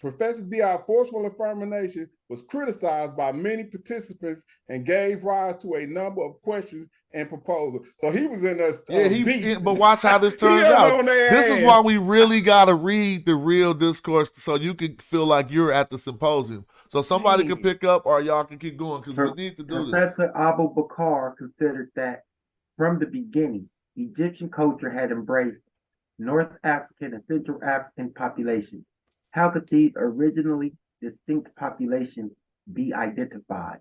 S6: Professor Diop's forceful affirmation was criticized by many participants and gave rise to a number of questions and proposals. So he was in us.
S1: But watch how this turns out. This is why we really got to read the real discourse so you can feel like you're at the symposium. So somebody can pick up or y'all can keep going because we need to do this.
S8: Professor Abu Bakr considered that from the beginning, Egyptian culture had embraced North African and Central African populations. How could these originally distinct populations be identified?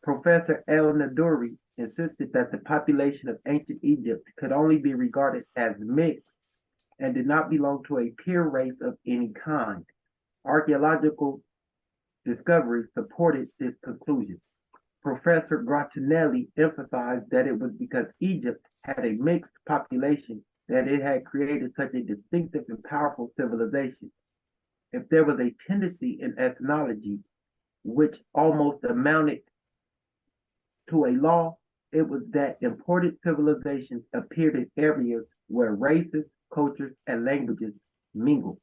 S8: Professor El Naduri insisted that the population of ancient Egypt could only be regarded as mixed and did not belong to a pure race of any kind. Archaeological discoveries supported this conclusion. Professor Grottinelli emphasized that it was because Egypt had a mixed population that it had created such a distinctive and powerful civilization. If there was a tendency in ethnology which almost amounted to a law, it was that imported civilizations appeared in areas where races, cultures, and languages mingle.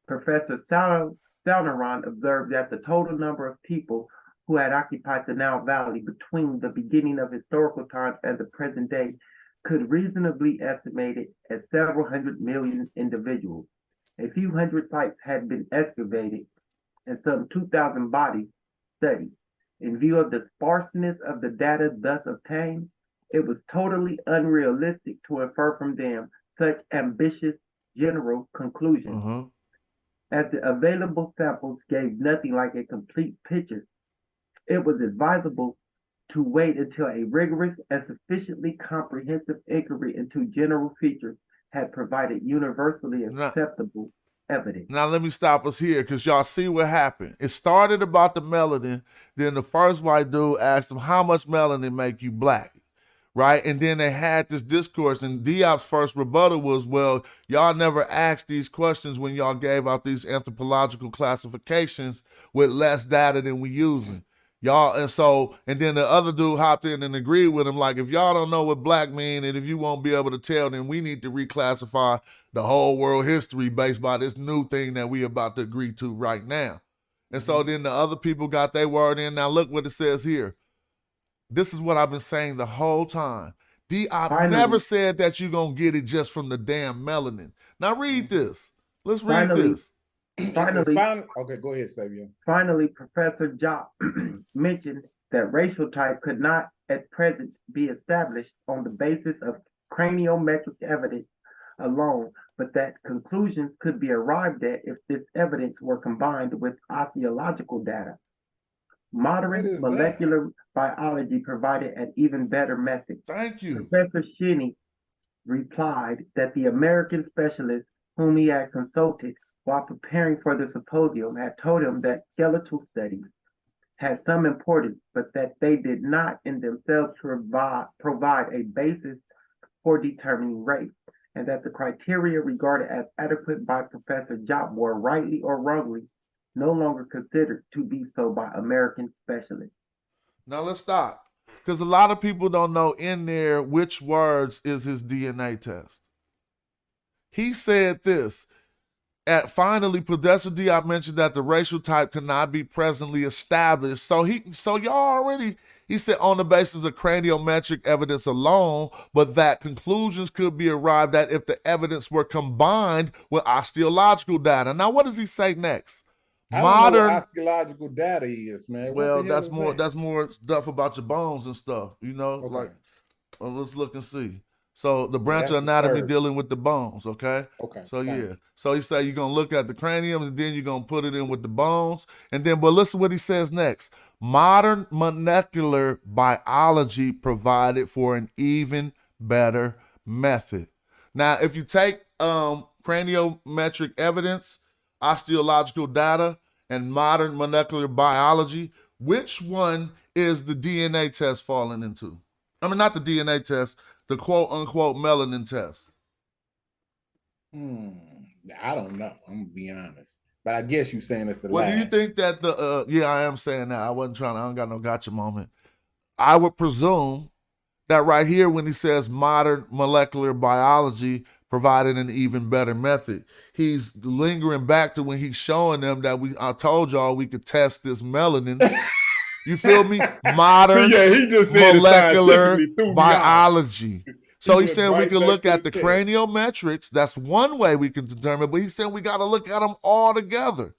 S8: Professor Sauneron observed that the total number of people who had occupied the Nile Valley between the beginning of historical times and the present day could reasonably estimated at several hundred million individuals. A few hundred sites had been excavated and some 2,000 bodies studied. In view of the sparseness of the data thus obtained, it was totally unrealistic to infer from them such ambitious general conclusions. As the available samples gave nothing like a complete picture, it was advisable to wait until a rigorous and sufficiently comprehensive inquiry into general features had provided universally acceptable evidence.
S1: Now let me stop us here because y'all see what happened. It started about the melanin. Then the first white dude asked him, how much melanin make you black? Right? And then they had this discourse, and Diop's first rebuttal was, well, y'all never asked these questions when y'all gave out these anthropological classifications with less data than we using.
S3: Y'all, and then the other dude hopped in and agreed with him, like, if y'all don't know what black mean, and if you won't be able to tell, then we need to reclassify the whole world history based by this new thing that we about to agree to right now. And so then the other people got their word in. Now look what it says here. This is what I've been saying the whole time. Diop never said that you're going to get it just from the damn melanin. Now read this. Let's read this.
S6: Finally, okay, go ahead, Xavier.
S8: Finally, Professor Diop mentioned that racial type could not at present be established on the basis of craniometric evidence alone, but that conclusions could be arrived at if this evidence were combined with osteological data. Modern molecular biology provided an even better method.
S3: Thank you.
S8: Professor Shinney replied that the American specialists whom he had consulted while preparing for the symposium had told him that skeletal studies had some importance, but that they did not in themselves provide a basis for determining race, and that the criteria regarded as adequate by Professor Diop were rightly or wrongly no longer considered to be so by American specialists.
S3: Now let's stop, because a lot of people don't know in there which words is his DNA test. He said this. Finally, Professor Diop mentioned that the racial type cannot be presently established. So y'all already, he said on the basis of craniometric evidence alone, but that conclusions could be arrived at if the evidence were combined with osteological data. Now, what does he say next?
S6: I don't know what osteological data is, man.
S3: Well, that's more stuff about your bones and stuff, you know? Okay. Like, let's look and see. So the branch of anatomy dealing with the bones, okay?
S6: Okay.
S3: So yeah. So he said you're gonna look at the cranium and then you're gonna put it in with the bones. And then, but listen what he says next. Modern molecular biology provided for an even better method. Now, if you take craniometric evidence, osteological data, and modern molecular biology, which one is the DNA test falling into? I mean, not the DNA test, the quote-unquote melanin test.
S6: I don't know. I'm gonna be honest, but I guess you're saying it's the last.
S3: Do you think that the? Yeah, I am saying that. I wasn't trying to. I don't got no gotcha moment. I would presume that right here, when he says modern molecular biology provided an even better method, he's lingering back to when he's showing them that I told y'all we could test this melanin. You feel me? Modern
S6: he just said
S3: molecular biology. So he's saying we can look at the craniometrics. That's one way we can determine, but he's saying we got to look at them all together.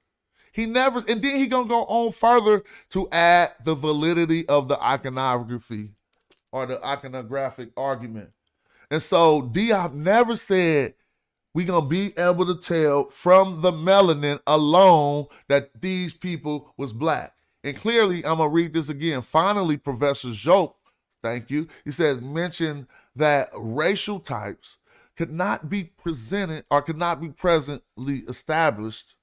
S3: And then he gonna go on further to add the validity of the iconography or the iconographic argument. And so Diop never said we gonna be able to tell from the melanin alone that these people was black. And clearly, I'm going to read this again. Finally, Professor Diop, thank you, he says, mentioned that racial types could not be presented or could not be presently established,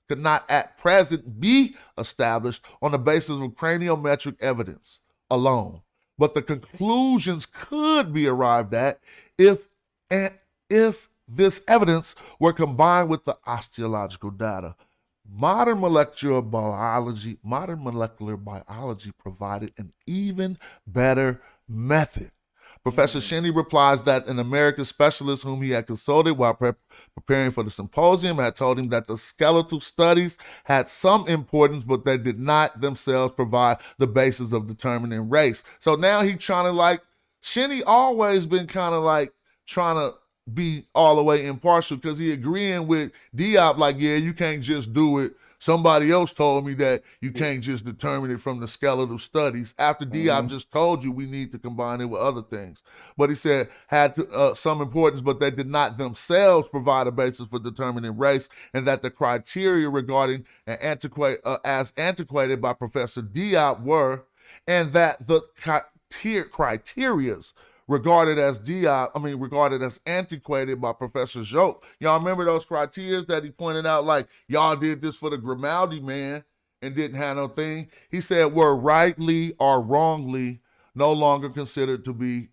S3: could not at present be established on the basis of craniometric evidence alone. But the conclusions could be arrived at if this evidence were combined with the osteological data. Modern molecular biology provided an even better method. Professor Shinney replies that an American specialist whom he had consulted while preparing for the symposium had told him that the skeletal studies had some importance, but they did not themselves provide the basis of determining race. So now he's trying to Shinney always been kind of trying to be all the way impartial because he agreeing with Diop, yeah, you can't just do it. Somebody else told me that you can't just determine it from the skeletal studies. After Diop just told you we need to combine it with other things. But he said had some importance, but they did not themselves provide a basis for determining race, and that the criteria regarding as antiquated by Professor Diop were, and that the criterias regarded as antiquated by Professor Diop. Y'all remember those criteria that he pointed out, y'all did this for the Grimaldi man and didn't have no thing? He said were rightly or wrongly no longer considered to be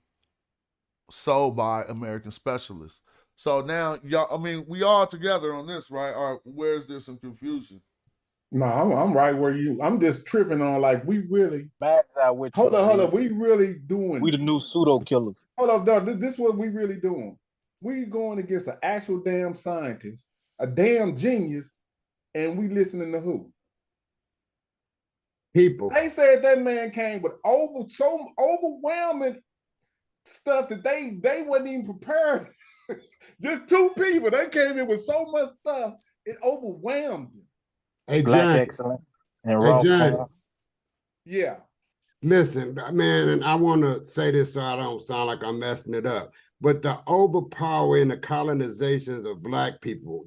S3: so by American specialists. So now, y'all, we all together on this, right? Or where's there some confusion?
S6: No, I'm right where you. I'm just tripping on like we really.
S13: Hold
S6: on. We really doing.
S13: We the new pseudo killers.
S6: Hold up, dog. This is what we really doing. We going against an actual damn scientist, a damn genius, and we listening to who?
S11: People.
S6: They said that man came with so overwhelming stuff that they wasn't even prepared. Just two people. They came in with so much stuff, it overwhelmed them.
S11: Hey,
S13: Black
S11: John.
S13: excellent and raw.
S11: John.
S6: Yeah.
S11: Listen, man, and I want to say this so I don't sound like I'm messing it up, but the overpowering the colonizations of Black people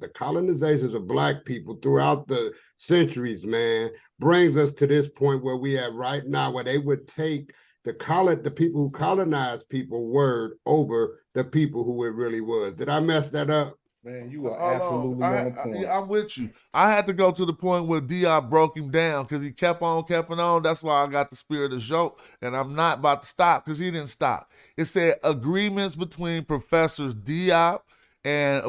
S11: throughout the centuries, man, brings us to this point where we are right now, where they would take the people who colonized people word over the people who it really was. Did I mess that up?
S6: Man, you are absolutely on point.
S3: I'm with you. I had to go to the point where Diop broke him down because he kept on. That's why I got the spirit of joke, and I'm not about to stop because he didn't stop. It said agreements between Professors Diop and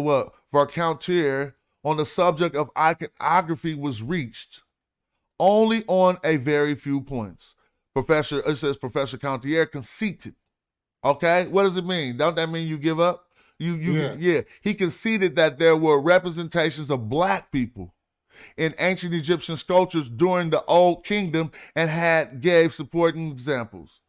S3: Vercantier on the subject of iconography was reached only on a very few points. Professor Cantier conceded. Okay, what does it mean? Don't that mean you give up? Yeah. He conceded that there were representations of Black people in ancient Egyptian sculptures during the Old Kingdom and gave supporting examples.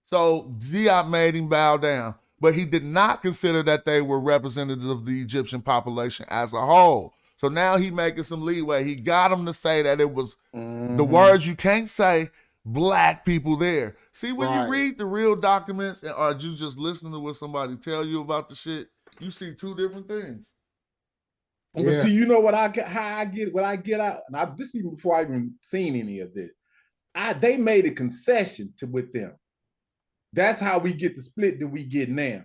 S3: So Diop made him bow down, but he did not consider that they were representatives of the Egyptian population as a whole. So now he making some leeway. He got him to say that it was the words you can't say, Black people there. See, when you read the real documents, or you just listening to what somebody tell you about the shit, you see two different things.
S6: Yeah. But see, you know what I get out, and this even before I even seen any of this. They made a concession with them. That's how we get the split that we get now.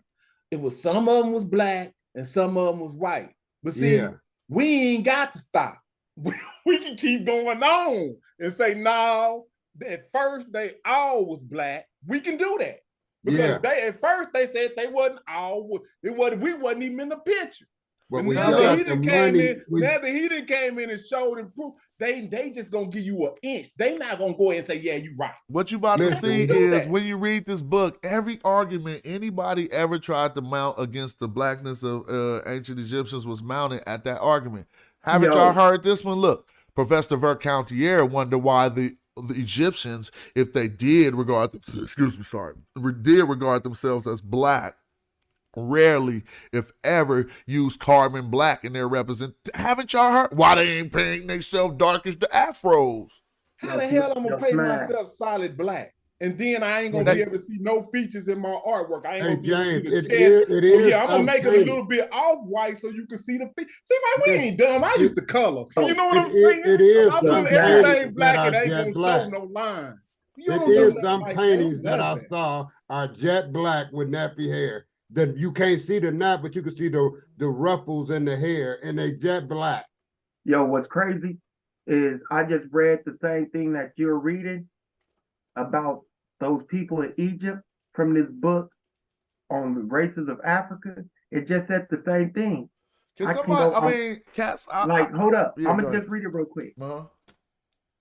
S6: It was some of them was Black and some of them was white. But see, we ain't got to stop. We can keep going on and say, no, at first they all was Black. We can do that. Because at first they said they wasn't all, we wasn't even in the picture.
S11: But
S6: now that he done came in and showed and proved, they just gonna give you an inch. They not gonna go ahead and say, yeah, you right.
S3: What you about to see is when you read this book, every argument anybody ever tried to mount against the Blackness of ancient Egyptians was mounted at that argument. Haven't y'all heard this one? Look, Professor Vercantier wondered why the Egyptians, if they did regard themselves as Black, rarely, if ever, use carbon black in their Haven't y'all heard why they ain't painting themselves dark as the afros?
S6: How the hell I'm gonna paint myself solid Black? And then I ain't gonna be able to see no features in my artwork. I ain't gonna be able to see the chest. I'm gonna make it a little bit off-white so you can see the feet. See, man, we ain't dumb. I used to color. You know what I'm saying?
S11: It is.
S6: I put everything black and ain't gonna show no lines.
S11: It is some paintings that I saw are jet black with nappy hair. That you can't see the knot, but you can see the ruffles in the hair, and they jet black.
S8: Yo, what's crazy is I just read the same thing that you're reading about those people in Egypt from this book on the races of Africa. It just said the same thing. Hold up. I'm gonna just read it real quick.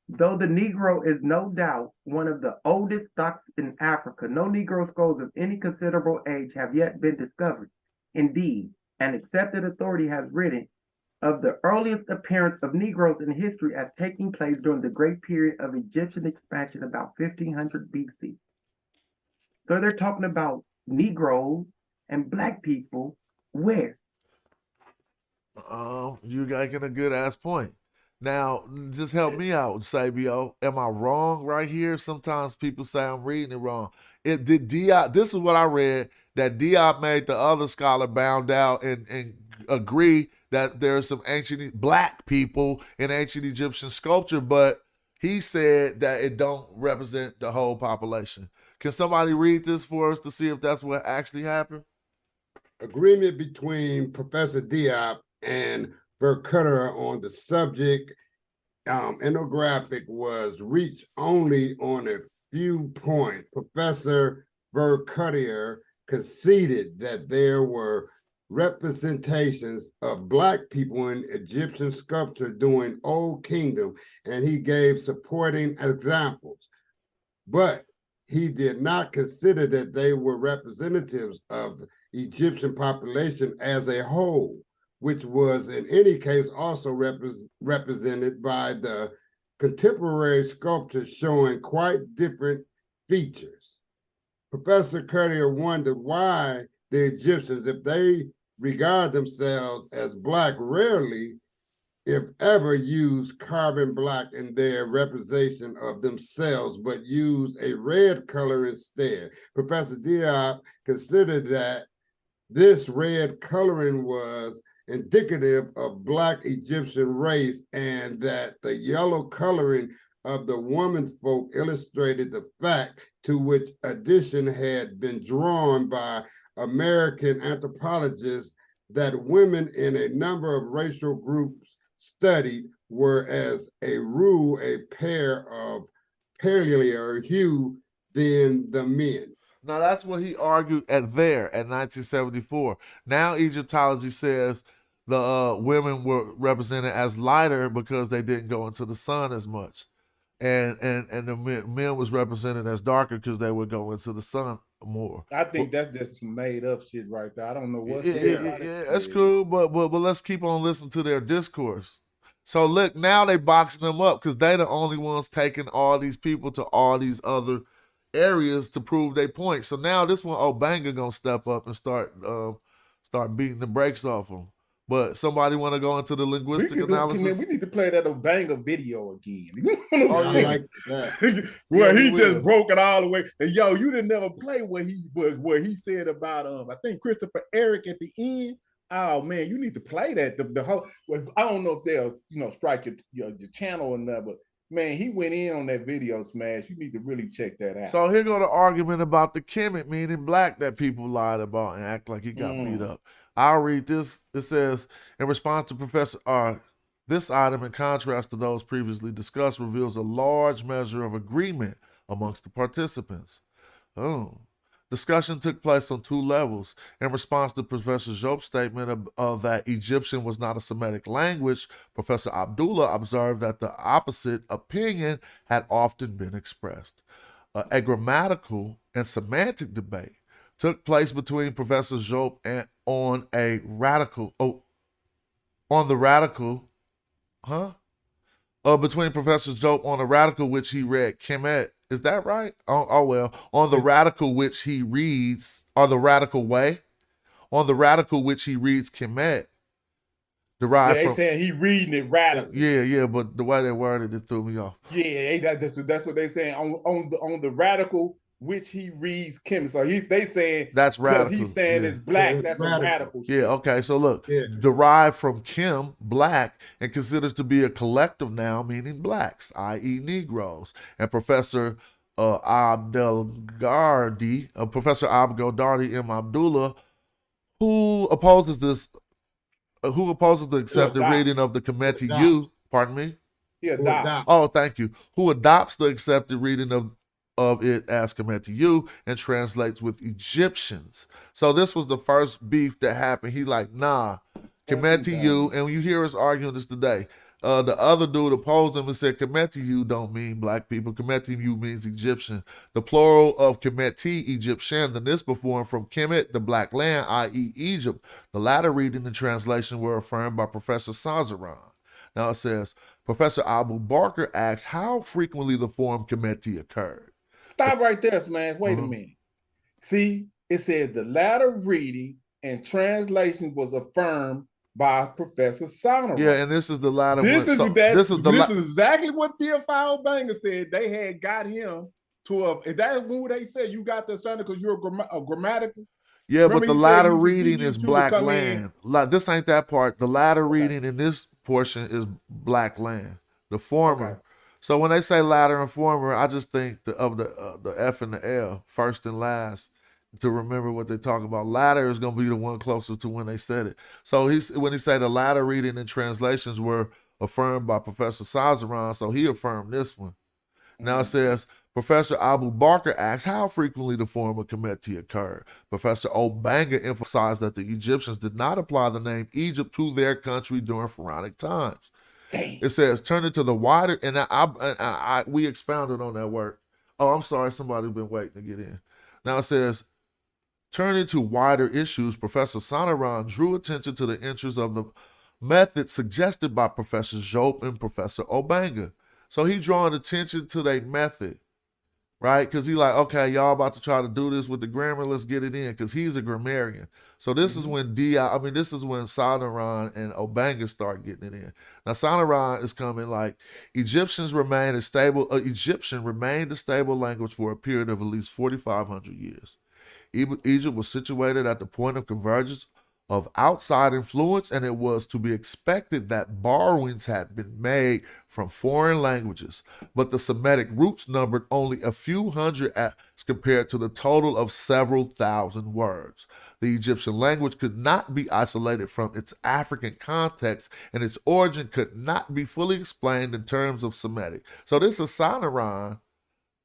S8: Though the Negro is no doubt one of the oldest stocks in Africa, no Negro skulls of any considerable age have yet been discovered. Indeed, an accepted authority has written of the earliest appearance of Negroes in history as taking place during the great period of Egyptian expansion about 1500 BC. So they're talking about Negroes and Black people where?
S3: You got a good ass point. Now, just help me out, Sabio. Am I wrong right here? Sometimes people say I'm reading it wrong. Diop, this is what I read, that Diop made the other scholar bound out and agree that there's some ancient Black people in ancient Egyptian sculpture, but he said that it don't represent the whole population. Can somebody read this for us to see if that's what actually happened?
S11: Agreement between Professor Diop and Vercutter on the subject ethnographic was reached only on a few points. Professor Vercutter conceded that there were representations of Black people in Egyptian sculpture during Old Kingdom, and he gave supporting examples. But he did not consider that they were representatives of the Egyptian population as a whole, which was in any case also represented by the contemporary sculptures showing quite different features. Professor Currier wondered why the Egyptians, if they regard themselves as Black, rarely, if ever, use carbon black in their representation of themselves, but use a red color instead. Professor Diop considered that this red coloring was indicative of Black Egyptian race, and that the yellow coloring of the woman folk illustrated the fact to which addition had been drawn by American anthropologists that women in a number of racial groups studied were, as a rule, a pair of paler hue than the men.
S3: Now that's what he argued at 1974. Now Egyptology says the women were represented as lighter because they didn't go into the sun as much, and the men was represented as darker because they would go into the sun more.
S6: I think that's just some made up shit right there. I don't know what's
S3: yeah, that's cool, but let's keep on listening to their discourse. So look, now they boxing them up because they the only ones taking all these people to all these other areas to prove their point. So now this one, Obanga gonna step up and start beating the brakes off them. But somebody want to go into the linguistic analysis?
S6: We need to play that Obanga video again.
S11: I like that.
S6: Where he just broke it all the way. And yo, you didn't never play what he said about I think Christopher Eric at the end. Oh man, you need to play that. The whole, I don't know if they'll strike your channel or not, but man, he went in on that video, Smash. You need to really check that out.
S3: So here go the argument about the Kemet, meaning Black, that people lied about and act like he got beat up. I'll read this. It says, in response to Professor R, this item, in contrast to those previously discussed, reveals a large measure of agreement amongst the participants. Discussion took place on two levels. In response to Professor Diop's statement of that Egyptian was not a Semitic language, Professor Abdullah observed that the opposite opinion had often been expressed. A grammatical and semantic debate took place between Professor Diop and between Professor Diop on the radical which he read Kemet. Is that right? On the radical which he reads, or the radical way, on the radical which he reads Kemet, derived
S6: from.
S3: They
S6: saying he reading it radical.
S3: Yeah, but the way they worded it threw me off.
S6: Yeah, that's what they saying on the radical which he reads Kemet. So they saying
S3: that's radical.
S6: He's saying it's Black. That's a radical.
S3: Yeah, okay. So look, derived from Kim, Black, and considers to be a collective noun meaning Blacks, i.e. Negroes. And Professor Abdelgardi M. Abdullah, who opposes the accepted reading of the Kemeti U. Pardon me. Thank you. Who adopts the accepted reading of it as Kemeti U and translates with Egyptians. So this was the first beef that happened. He like, nah, Kemeti U, and when you hear us arguing this today, the other dude opposed him and said Kemeti U don't mean Black people. Kemeti U means Egyptian. The plural of Kemeti, Egyptian, and this before from Kemet, the Black land, i.e. Egypt. The latter reading and translation were affirmed by Professor Sazaran. Now it says, Professor Abu Bakr asks how frequently the form Kemeti occurred.
S6: Stop right there, Smash. Wait a minute. See, it says the latter reading and translation was affirmed by Professor Sazaran.
S3: Yeah, and this is the latter.
S6: This is exactly what Theophile Banger said. They had got him to is that what they said? You got the Sazaran because you're a grammatical.
S3: Yeah, remember, but the latter reading is Black land. This ain't that part. The latter reading in this portion is Black land. The former. Okay. So when they say latter and former, I just think of the F and the L, first and last, to remember what they're talking about. Latter is going to be the one closer to when they said it. So when he said the latter reading and translations were affirmed by Professor Sazaran, so he affirmed this one. Now it says,
S1: Professor Abu Bakr asked how frequently the form of Kemet occurred. Professor Obanga emphasized that the Egyptians did not apply the name Egypt to their country during pharaonic times. Dang. It says, turning to the wider, and we expounded on that word. Oh, I'm sorry, somebody's been waiting to get in. Now it says, turning to wider issues, Professor Sonoran drew attention to the interests of the method suggested by Professor Diop and Professor Obanga. So he drawing attention to their method, right? Because he like, okay, y'all about to try to do this with the grammar, let's get it in, because he's a grammarian. So this is when this is when Sonoran and Obanga start getting it in. Now Sonoran is coming like, Egyptian remained a stable language for a period of at least 4,500 years. Egypt was situated at the point of convergence of outside influence, and it was to be expected that borrowings had been made from foreign languages, but the Semitic roots numbered only a few hundred as compared to the total of several thousand words. The Egyptian language could not be isolated from its African context, and its origin could not be fully explained in terms of Semitic. So this is Sonoran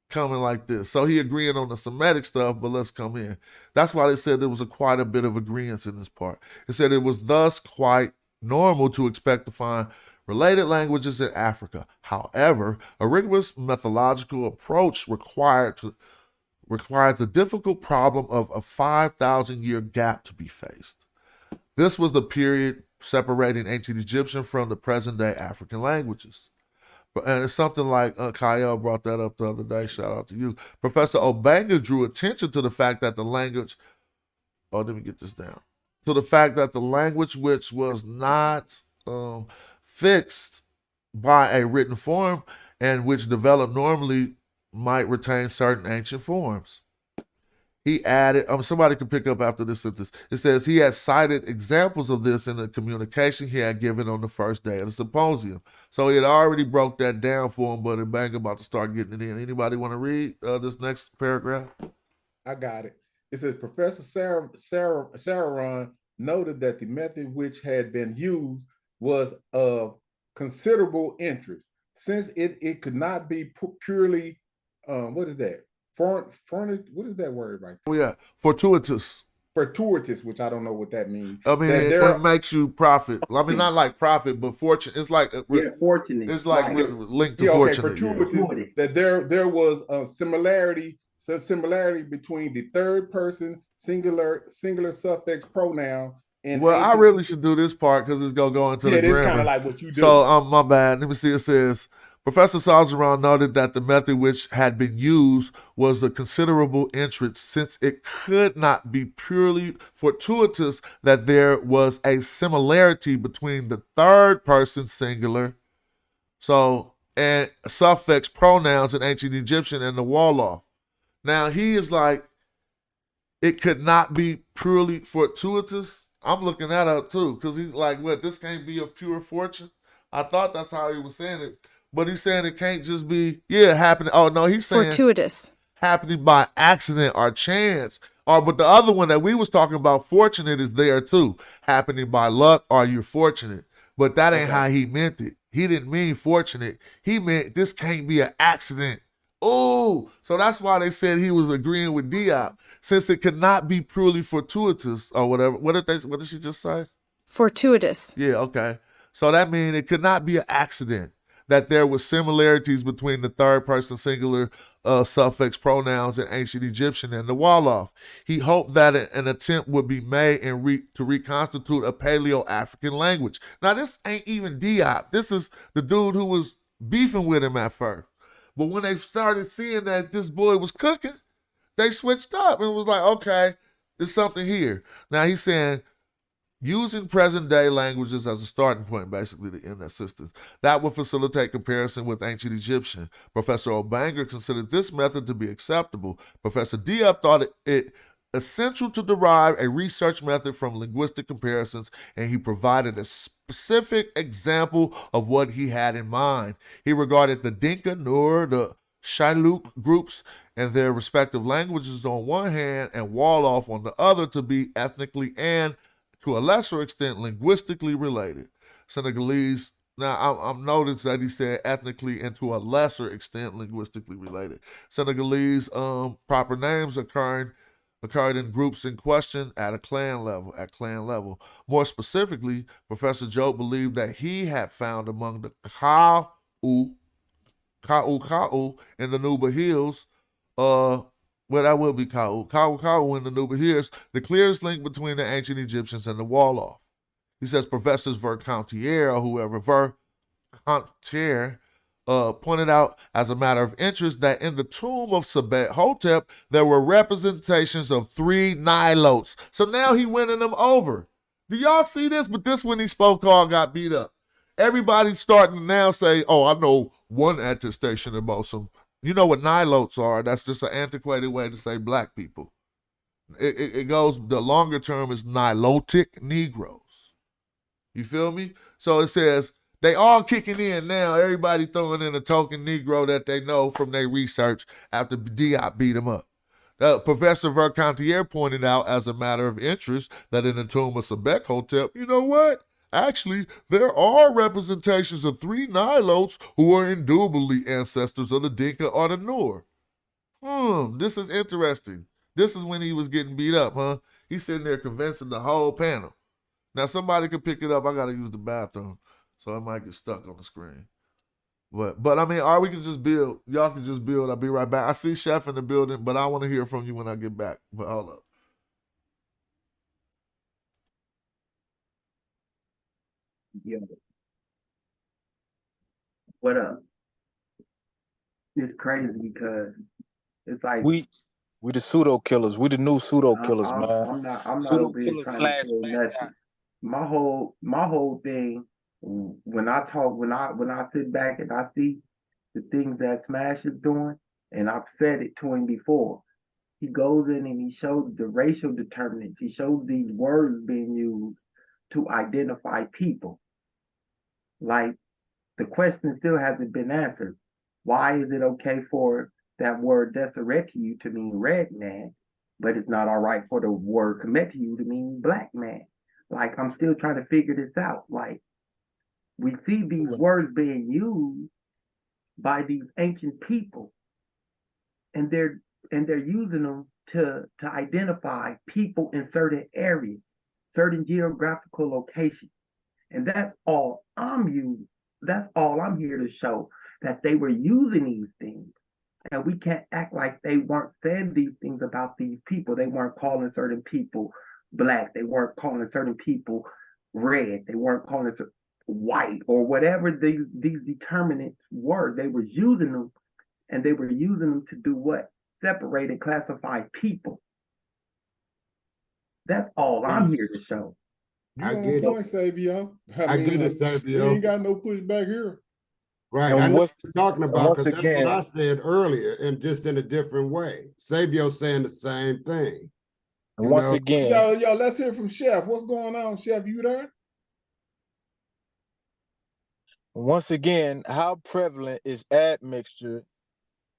S1: coming like this. So he agreeing on the Semitic stuff, but let's come in. That's why they said there was quite a bit of agreement in this part. It said it was thus quite normal to expect to find related languages in Africa. However, a rigorous methodological approach required the difficult problem of a 5,000-year gap to be faced. This was the period separating ancient Egyptian from the present-day African languages. And it's something like Kyle brought that up the other day. Shout out to you. Professor Obanga drew attention to the fact that the language, let me get this down. To the fact that the language which was not fixed by a written form and which developed normally might retain certain ancient forms. He added, somebody could pick up after this sentence. It says he had cited examples of this in the communication he had given on the first day of the symposium. So he had already broke that down for him, but Bang about to start getting it in. Anybody want to read this next paragraph?
S6: I got it. It says Professor Sonoran noted that the method which had been used was of considerable interest, since it could not be purely, what is that? What is that word right there?
S1: Oh yeah, fortuitous.
S6: Fortuitous, which I don't know what that means.
S1: I mean, it makes you profit. I mean, not like profit, but fortune. It's like
S8: fortunate.
S1: It's like linked to fortunate.
S6: Fortuitous. That there was a similarity between the third person singular suffix pronoun. And
S1: I really should do this part because it's gonna go into the grammar.
S6: It's kind of like what you do.
S1: So my bad. Let me see. It says Professor Sonoran noted that the method which had been used was of considerable interest, since it could not be purely fortuitous that there was a similarity between the third person singular, and suffix pronouns in ancient Egyptian and the Wolof. Now he is like, it could not be purely fortuitous. I'm looking that up too, because he's like, what, this can't be of pure fortune? I thought that's how he was saying it. But he's saying it can't just be, happening. Oh, no, he's saying
S14: fortuitous.
S1: Happening by accident or chance. But the other one that we was talking about, fortunate, is there too. Happening by luck or you're fortunate. But that ain't how he meant it. He didn't mean fortunate. He meant this can't be an accident. Oh, so that's why they said he was agreeing with Diop, since it could not be purely fortuitous or whatever. What did she just say?
S14: Fortuitous.
S1: Yeah, okay. So that means it could not be an accident that there was similarities between the third person singular suffix pronouns in ancient Egyptian and the Wolof. He hoped that an attempt would be made to reconstitute a Paleo-African language. Now, this ain't even Diop. This is the dude who was beefing with him at first. But when they started seeing that this boy was cooking, they switched up and was like, okay, there's something here. Now he's saying, using present-day languages as a starting point, basically, to end that system, that would facilitate comparison with ancient Egyptian. Professor Obanga considered this method to be acceptable. Professor Diop thought it essential to derive a research method from linguistic comparisons, and he provided a specific example of what he had in mind. He regarded the Dinka, Nur, the Shilluk groups and their respective languages on one hand and Wolof on the other to be ethnically and, to a lesser extent, linguistically related. Senegalese Now, I'm noticed that he said ethnically and to a lesser extent linguistically related. Senegalese proper names occurred in groups in question at a clan level. More specifically, Professor Diop believed that he had found among the Ka'u in the Nuba Hills, well, that will be Ka'u in the Nuba Hills, the clearest link between the ancient Egyptians and the Wolof. He says Professors Vercantier or whoever Vercantier pointed out as a matter of interest that in the tomb of Sebek Hotep there were representations of 3 Nilotes. So now he winning them over. Do y'all see this? But this when he spoke all got beat up. Everybody's starting to now say, oh, I know one attestation about some. You know what Nilotes are? That's just an antiquated way to say black people. It goes, the longer term is Nilotic Negroes. You feel me? So it says they all kicking in now. Everybody throwing in a token Negro that they know from their research after Diop beat them up. Professor Vercantier pointed out as a matter of interest that in the tomb of Sebek Hotep, you know what? Actually, there are representations of 3 Nilotes who are indubitably ancestors of the Dinka or the Noor. This is interesting. This is when he was getting beat up, huh? He's sitting there convincing the whole panel. Now, somebody could pick it up. I got to use the bathroom, so it might get stuck on the screen. But I mean, or we can just build. Y'all can just build. I'll be right back. I see Chef in the building, but I want to hear from you when I get back. But hold up.
S8: Yeah. What up? It's crazy because it's like
S13: We the pseudo killers. We the new pseudo killers, man.
S8: I'm not
S13: Pseudo
S8: over here
S13: killers
S8: trying
S13: slash
S8: to kill
S13: madjai.
S8: nothing. My whole thing when I sit back and I see the things that Smash is doing, and I've said it to him before. He goes in and he shows the racial determinants. He shows these words being used to identify people. Like the question still hasn't been answered. Why is it okay for that word Deseretiu to mean red man, but it's not all right for the word Kemetiu to mean black man? Like I'm still trying to figure this out. Like we see these words being used by these ancient people, and they're using them to identify people in certain areas, certain geographical locations. And that's all I'm here to show, that they were using these things. And we can't act like they weren't saying these things about these people. They weren't calling certain people black. They weren't calling certain people red. They weren't calling it white or whatever these determinants were. They were using them, and they were using them to do what? Separate and classify people. That's all I'm here to show.
S6: You on point, Savio.
S11: I get it, Savio.
S6: We ain't got no pushback here.
S11: Right. I know what you're talking about, because that's what I said earlier, and just in a different way. Savio saying the same thing.
S13: And once again,
S6: yo, let's hear from Chef. What's going on, Chef? You there?
S13: Once again, how prevalent is admixture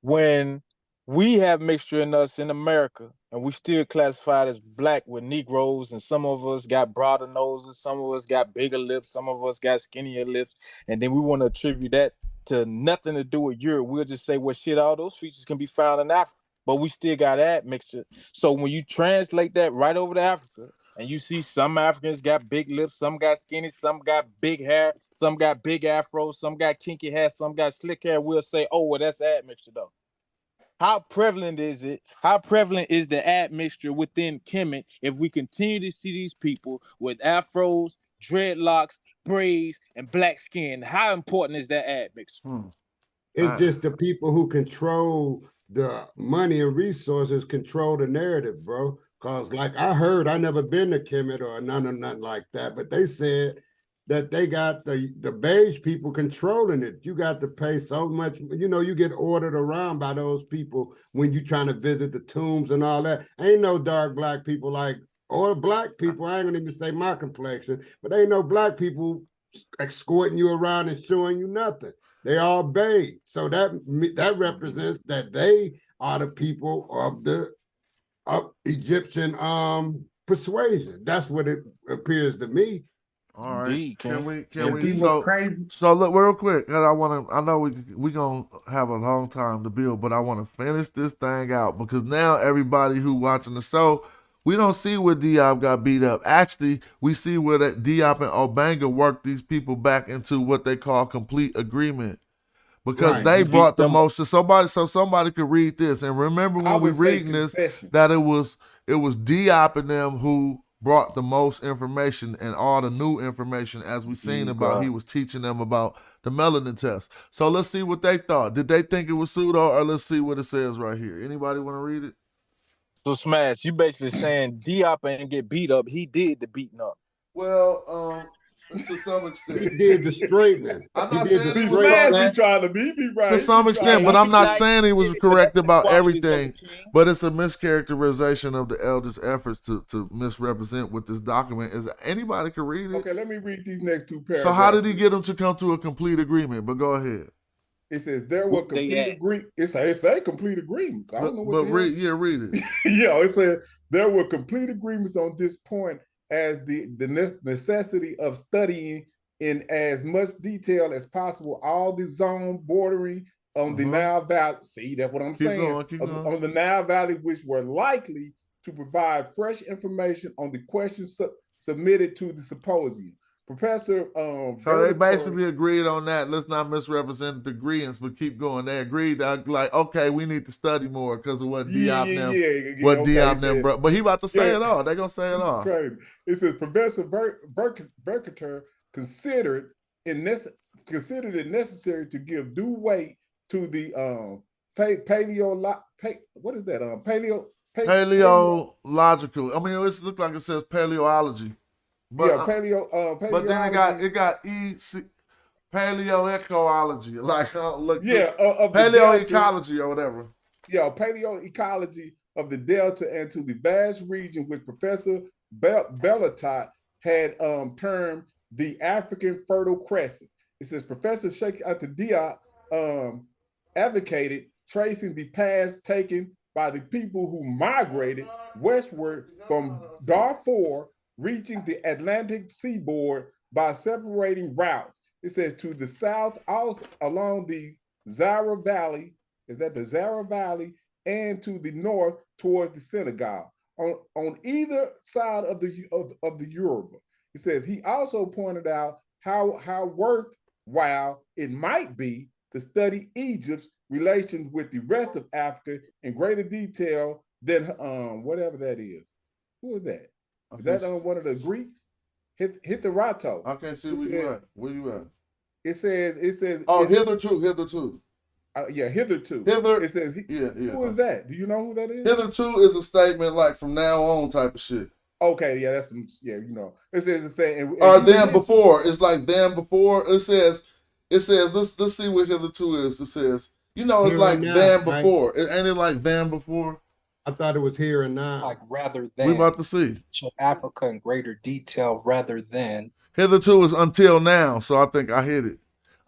S13: when we have mixture in us in America, and we still classified as black with Negroes, and some of us got broader noses, some of us got bigger lips, some of us got skinnier lips, and then we want to attribute that to nothing to do with Europe. We'll just say, well, shit, all those features can be found in Africa, but we still got admixture. So when you translate that right over to Africa, and you see some Africans got big lips, some got skinny, some got big hair, some got big afros, some got kinky hair, some got slick hair, we'll say, oh, well, that's admixture though. How prevalent is it? How prevalent is the admixture within Kemet if we continue to see these people with afros, dreadlocks, braids, and black skin? How important is that admixture?
S11: It's just the people who control the money and resources control the narrative, bro. Cause like I heard, I never been to Kemet or nothing like that, but they said that they got the beige people controlling it. You got to pay so much, you get ordered around by those people when you're trying to visit the tombs and all that. Ain't no dark black people or black people, I ain't gonna even say my complexion, but ain't no black people escorting you around and showing you nothing. They all beige. So that represents that they are the people of Egyptian persuasion. That's what it appears to me.
S3: All right.
S13: Indeed,
S3: Can we?
S8: See what's crazy?
S3: So look real quick. 'Cause I know we gonna have a long time to build, but I want to finish this thing out because now everybody who watching the show, we don't see where Diop got beat up. Actually, we see where that Diop and Obanga worked these people back into what they call complete agreement. Because they brought the most. So somebody could read this and remember when we reading this that it was Diop and them who brought the most information and all the new information as we seen about. He was teaching them about the melanin test. So let's see what they thought. Did they think it was pseudo, or let's see what it says right here. Anybody want to read it?
S13: So Smash, you basically saying Diop ain't get beat up. He did the beating up.
S3: Well, to some extent.
S11: He did the straightening.
S3: I'm not
S11: saying
S3: he
S6: was right. Trying to beat me right.
S3: To some extent, but I'm not saying he was correct about everything. But it's a mischaracterization of the elders' efforts to misrepresent what this document is. Anybody can read it.
S6: Okay, let me read these next two paragraphs.
S3: So how did he get them to come to a complete agreement? But go ahead.
S6: It says there were complete agreements. It say complete agreements. I don't know what.
S3: Read it.
S6: Yeah, it says there were complete agreements on this point as the necessity of studying in as much detail as possible all the zone bordering on the Nile Valley. See, that's what I'm saying.
S3: Keep going.
S6: On the Nile Valley, which were likely to provide fresh information on the questions submitted to the symposium. Professor
S3: so they basically agreed on that. Let's not misrepresent the agreements, but keep going. They agreed that, like, okay, we need to study more because of what Diop them brought. But he about to say it all. They're gonna say it all.
S6: Crazy. It says Professor Berketer considered it necessary to give due weight to the
S3: paleological. I mean, it looks like it says paleontology. But, but then it got paleoecology, like paleoecology or whatever.
S6: Yeah, paleoecology of the Delta and to the vast region which Professor Bellatot had termed the African Fertile Crescent. It says Professor Sheikh Diop advocated tracing the paths taken by the people who migrated westward from Darfur, reaching the Atlantic seaboard by separating routes. It says to the south, also along the Zara Valley, is that the Zara Valley, and to the north towards the Senegal, on either side of the Yoruba. It says he also pointed out how worthwhile it might be to study Egypt's relations with the rest of Africa in greater detail than whatever that is. Who is that? Is that one of the Greeks? Hitherto.
S3: I can't see where you at. Where you at?
S6: It says.
S3: Oh, hitherto.
S6: Yeah, hitherto. It says. Who is that? Do you know who that is?
S3: Hitherto is a statement like from now on type of shit.
S6: Okay, yeah, that's you know. It says it's saying.
S3: Or then before. It's like then before. It says. Let's see what hitherto is. It says. You know, it's like then before. Ain't it like then before?
S11: I thought it was here and now.
S14: Like rather than.
S3: We about to see.
S14: So Africa in greater detail rather than.
S3: Hitherto is until now, so I think I hit it.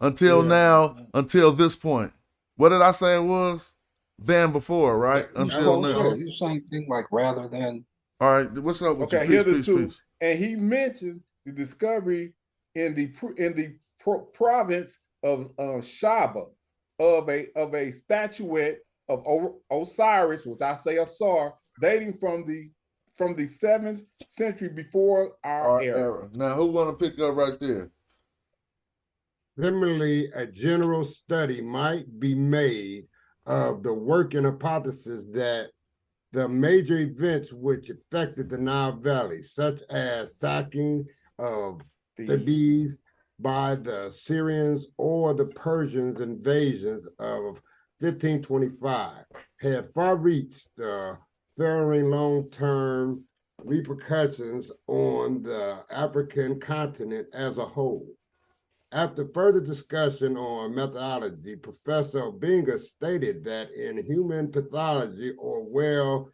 S3: Until now, until this point. What did I say it was? Than before, right? Until now.
S14: You same thing like rather than.
S3: All right, what's up with you?
S6: Hitherto, and he mentioned the discovery in the province of Shaba of a statuette of Osiris, which I say Asar, dating from the 7th century before our era.
S3: Now, who want to pick up right there?
S11: Similarly, a general study might be made of the working hypothesis that the major events which affected the Nile Valley, such as sacking of Thebes by the Syrians or the Persians' invasions of 1525, had far-reached the varying long-term repercussions on the African continent as a whole. After further discussion on methodology, Professor Obanga stated that in human pathology or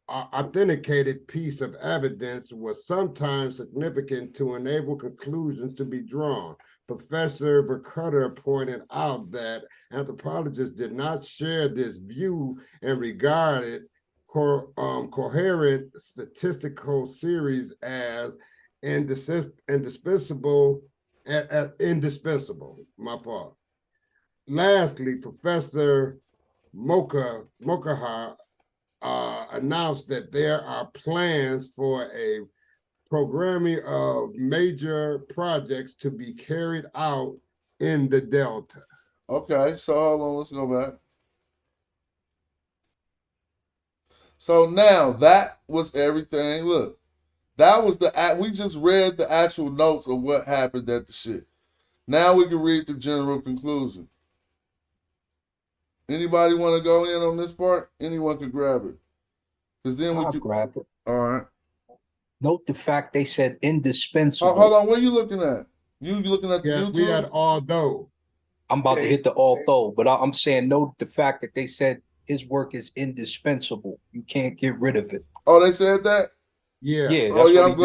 S11: authenticated piece of evidence was sometimes significant to enable conclusions to be drawn. Professor Vercutter pointed out that anthropologists did not share this view and regarded coherent statistical series as indispensable, indispensable. My fault. Lastly, Professor Mokaha announced that there are plans for a programming of major projects to be carried out in the Delta.
S3: Okay, so hold on, let's go back. So now that was everything. Look, that was we just read the actual notes of what happened at the shit. Now we can read the general conclusion. Anybody want to go in on this part? Anyone can grab it. Because then
S14: I'll grab it.
S3: All right.
S14: Note the fact they said indispensable.
S3: Hold on, what are you looking at? You looking at the YouTube?
S11: We had although.
S14: I'm about to hit the although, but I'm saying note the fact that they said his work is indispensable. You can't get rid of it.
S3: Oh, they said that?
S11: Yeah.
S14: Yeah.
S3: Oh yeah, I'm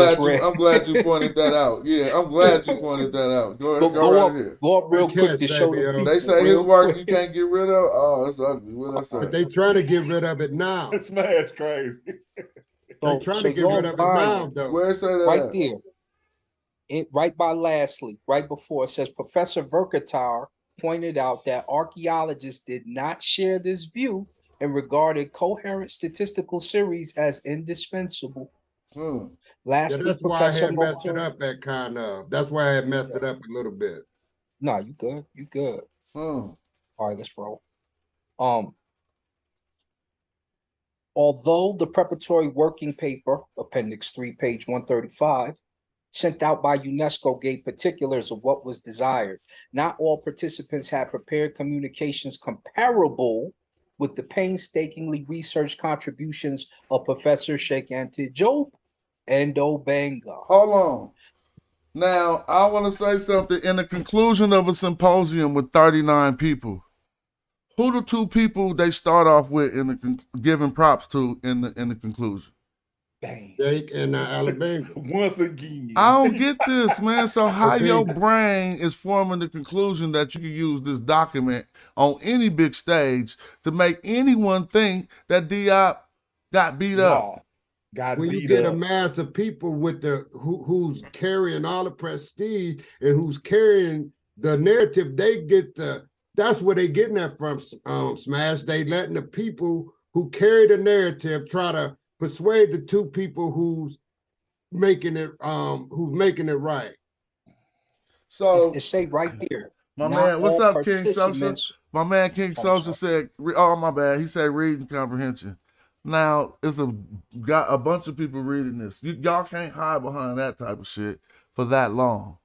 S3: glad you pointed that out. Yeah, I'm glad you pointed that out. Go right ahead.
S14: Go up real quick to show the people.
S3: They say his work you can't get rid of. Oh, it's ugly. What I say?
S11: But they trying to get rid of it now.
S6: Smash crazy.
S11: They trying to get rid of it now, though.
S3: Where it say that?
S14: Right there. Right by lastly, right before it says Professor Verkatar pointed out that archaeologists did not share this view and regarded coherent statistical series as indispensable. Lastly,
S11: that's why
S14: Professor
S11: I had messed it up that's why I had messed it up a little bit.
S14: No, you good. You good. All right, let's roll. Although the preparatory working paper, Appendix 3, page 135, sent out by UNESCO gave particulars of what was desired, not all participants had prepared communications comparable with the painstakingly researched contributions of Professor Sheikh Ant Diop and Obenga.
S3: Hold on. Now, I want to say something. In the conclusion of a symposium with 39 people, who the two people they start off with in the giving props to in the conclusion?
S11: Jake and Alabama.
S6: Once again.
S3: I don't get this, man. So how your brain is forming the conclusion that you can use this document on any big stage to make anyone think that Diop got beat up?
S11: When you get a mass of people with who's carrying all the prestige and who's carrying the narrative, they get that's where they getting that from, Smash. They letting the people who carry the narrative try to persuade the two people who's making it right.
S3: So
S14: it say right there.
S3: My man, what's up, King Sosa? My man King Sosa said, oh my bad, he said reading comprehension. Now it's got a bunch of people reading this. Y'all can't hide behind that type of shit for that long.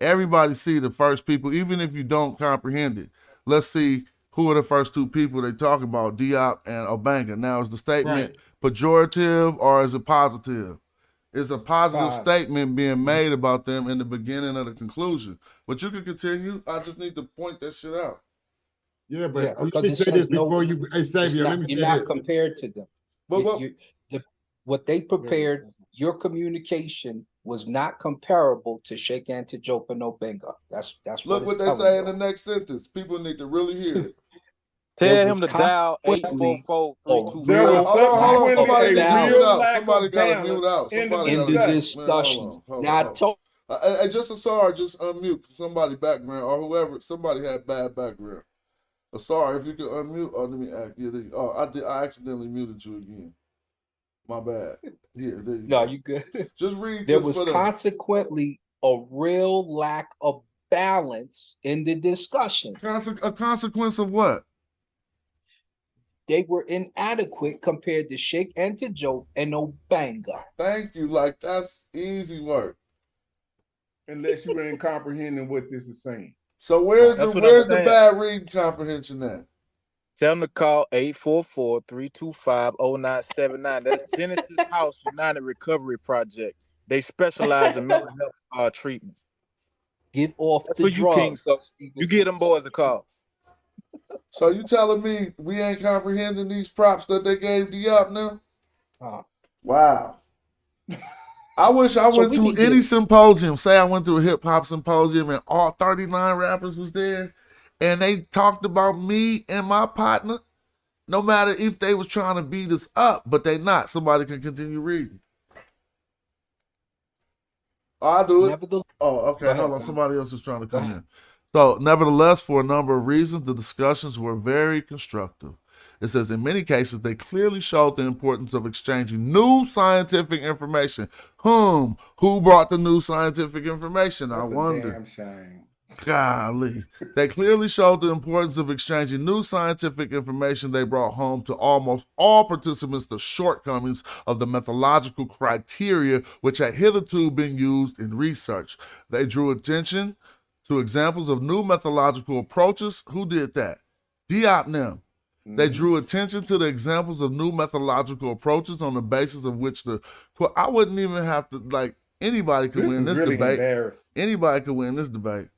S3: Everybody see the first people, even if you don't comprehend it. Let's see who are the first two people they talk about, Diop and Obenga. Now, is the statement pejorative or is it positive? It's a positive statement being made about them in the beginning of the conclusion. But you can continue. I just need to point that shit out.
S11: Yeah, but let me say this before you, hey, Xavier, let me say
S14: you're not
S11: this.
S14: compared to them. What they prepared, your communication was not comparable to Sheikh Ant Diop and Obenga. That's
S3: Look what they say in the next sentence. People need to really hear it.
S5: Tell him to dial 844-325.
S3: Somebody got to mute out. Somebody got to mute out.
S14: Discussions. Now,
S3: just Asar, just unmute somebody background or whoever. Somebody had bad background. Asar, if you could unmute. Oh, let me act. Yeah, I accidentally muted you again. My bad. Yeah, there you
S14: go.
S3: No,
S14: you good.
S3: Just read.
S14: There was consequently a real lack of balance in the discussion.
S3: A consequence of what?
S14: They were inadequate compared to Sheikh Ant Diop and Obenga.
S3: Thank you. Like, that's easy work.
S6: Unless you ain't comprehending what this is saying.
S3: So where's the bad reading comprehension at?
S5: Tell them to call 844-325-0979. That's Genesis House United Recovery Project. They specialize in mental health treatment.
S14: Get off the drugs.
S5: You get them boys a call.
S3: So you telling me we ain't comprehending these props that they gave Diop now? Wow. I wish I went to any symposium. Say I went to a hip hop symposium and all 39 rappers was there and they talked about me and my partner, no matter if they was trying to beat us up, but they not. Somebody can continue reading. I do it.
S14: Nevertheless,
S3: Oh, okay.
S14: go
S3: Hold
S14: ahead.
S3: on. Somebody else is trying to
S14: Go
S3: come
S14: ahead.
S3: in. So, nevertheless, for a number of reasons, the discussions were very constructive. It says, in many cases, they clearly showed the importance of exchanging new scientific information. Who brought the new scientific information?
S6: That's
S3: I wonder.
S6: a damn shame.
S3: Golly. They clearly showed the importance of exchanging new scientific information. They brought home to almost all participants the shortcomings of the methodological criteria which had hitherto been used in research. They drew attention to examples of new methodological approaches. Who did that? Diop and them. They drew attention to the examples of new methodological approaches on the basis of which I wouldn't even have to, like, anybody could win this
S6: really
S3: debate.
S6: Embarrassing.
S3: Anybody could win this debate.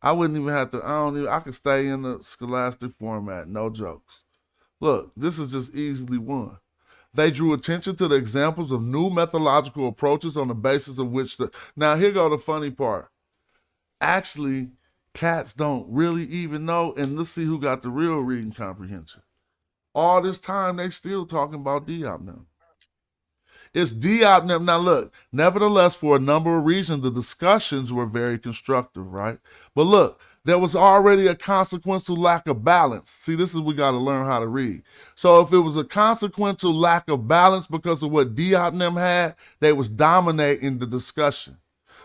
S3: I wouldn't even have to, I could stay in the scholastic format, no jokes. Look, this is just easily won. They drew attention to the examples of new methodological approaches on the basis of which now here go the funny part. Actually, cats don't really even know, and let's see who got the real reading comprehension. All this time, they still talking about Diop now. It's Diop now. Now look, nevertheless, for a number of reasons, the discussions were very constructive, right? But look, there was already a consequential lack of balance. See, this is we got to learn how to read. So if it was a consequential lack of balance because of what Diop and them had, they was dominating the discussion.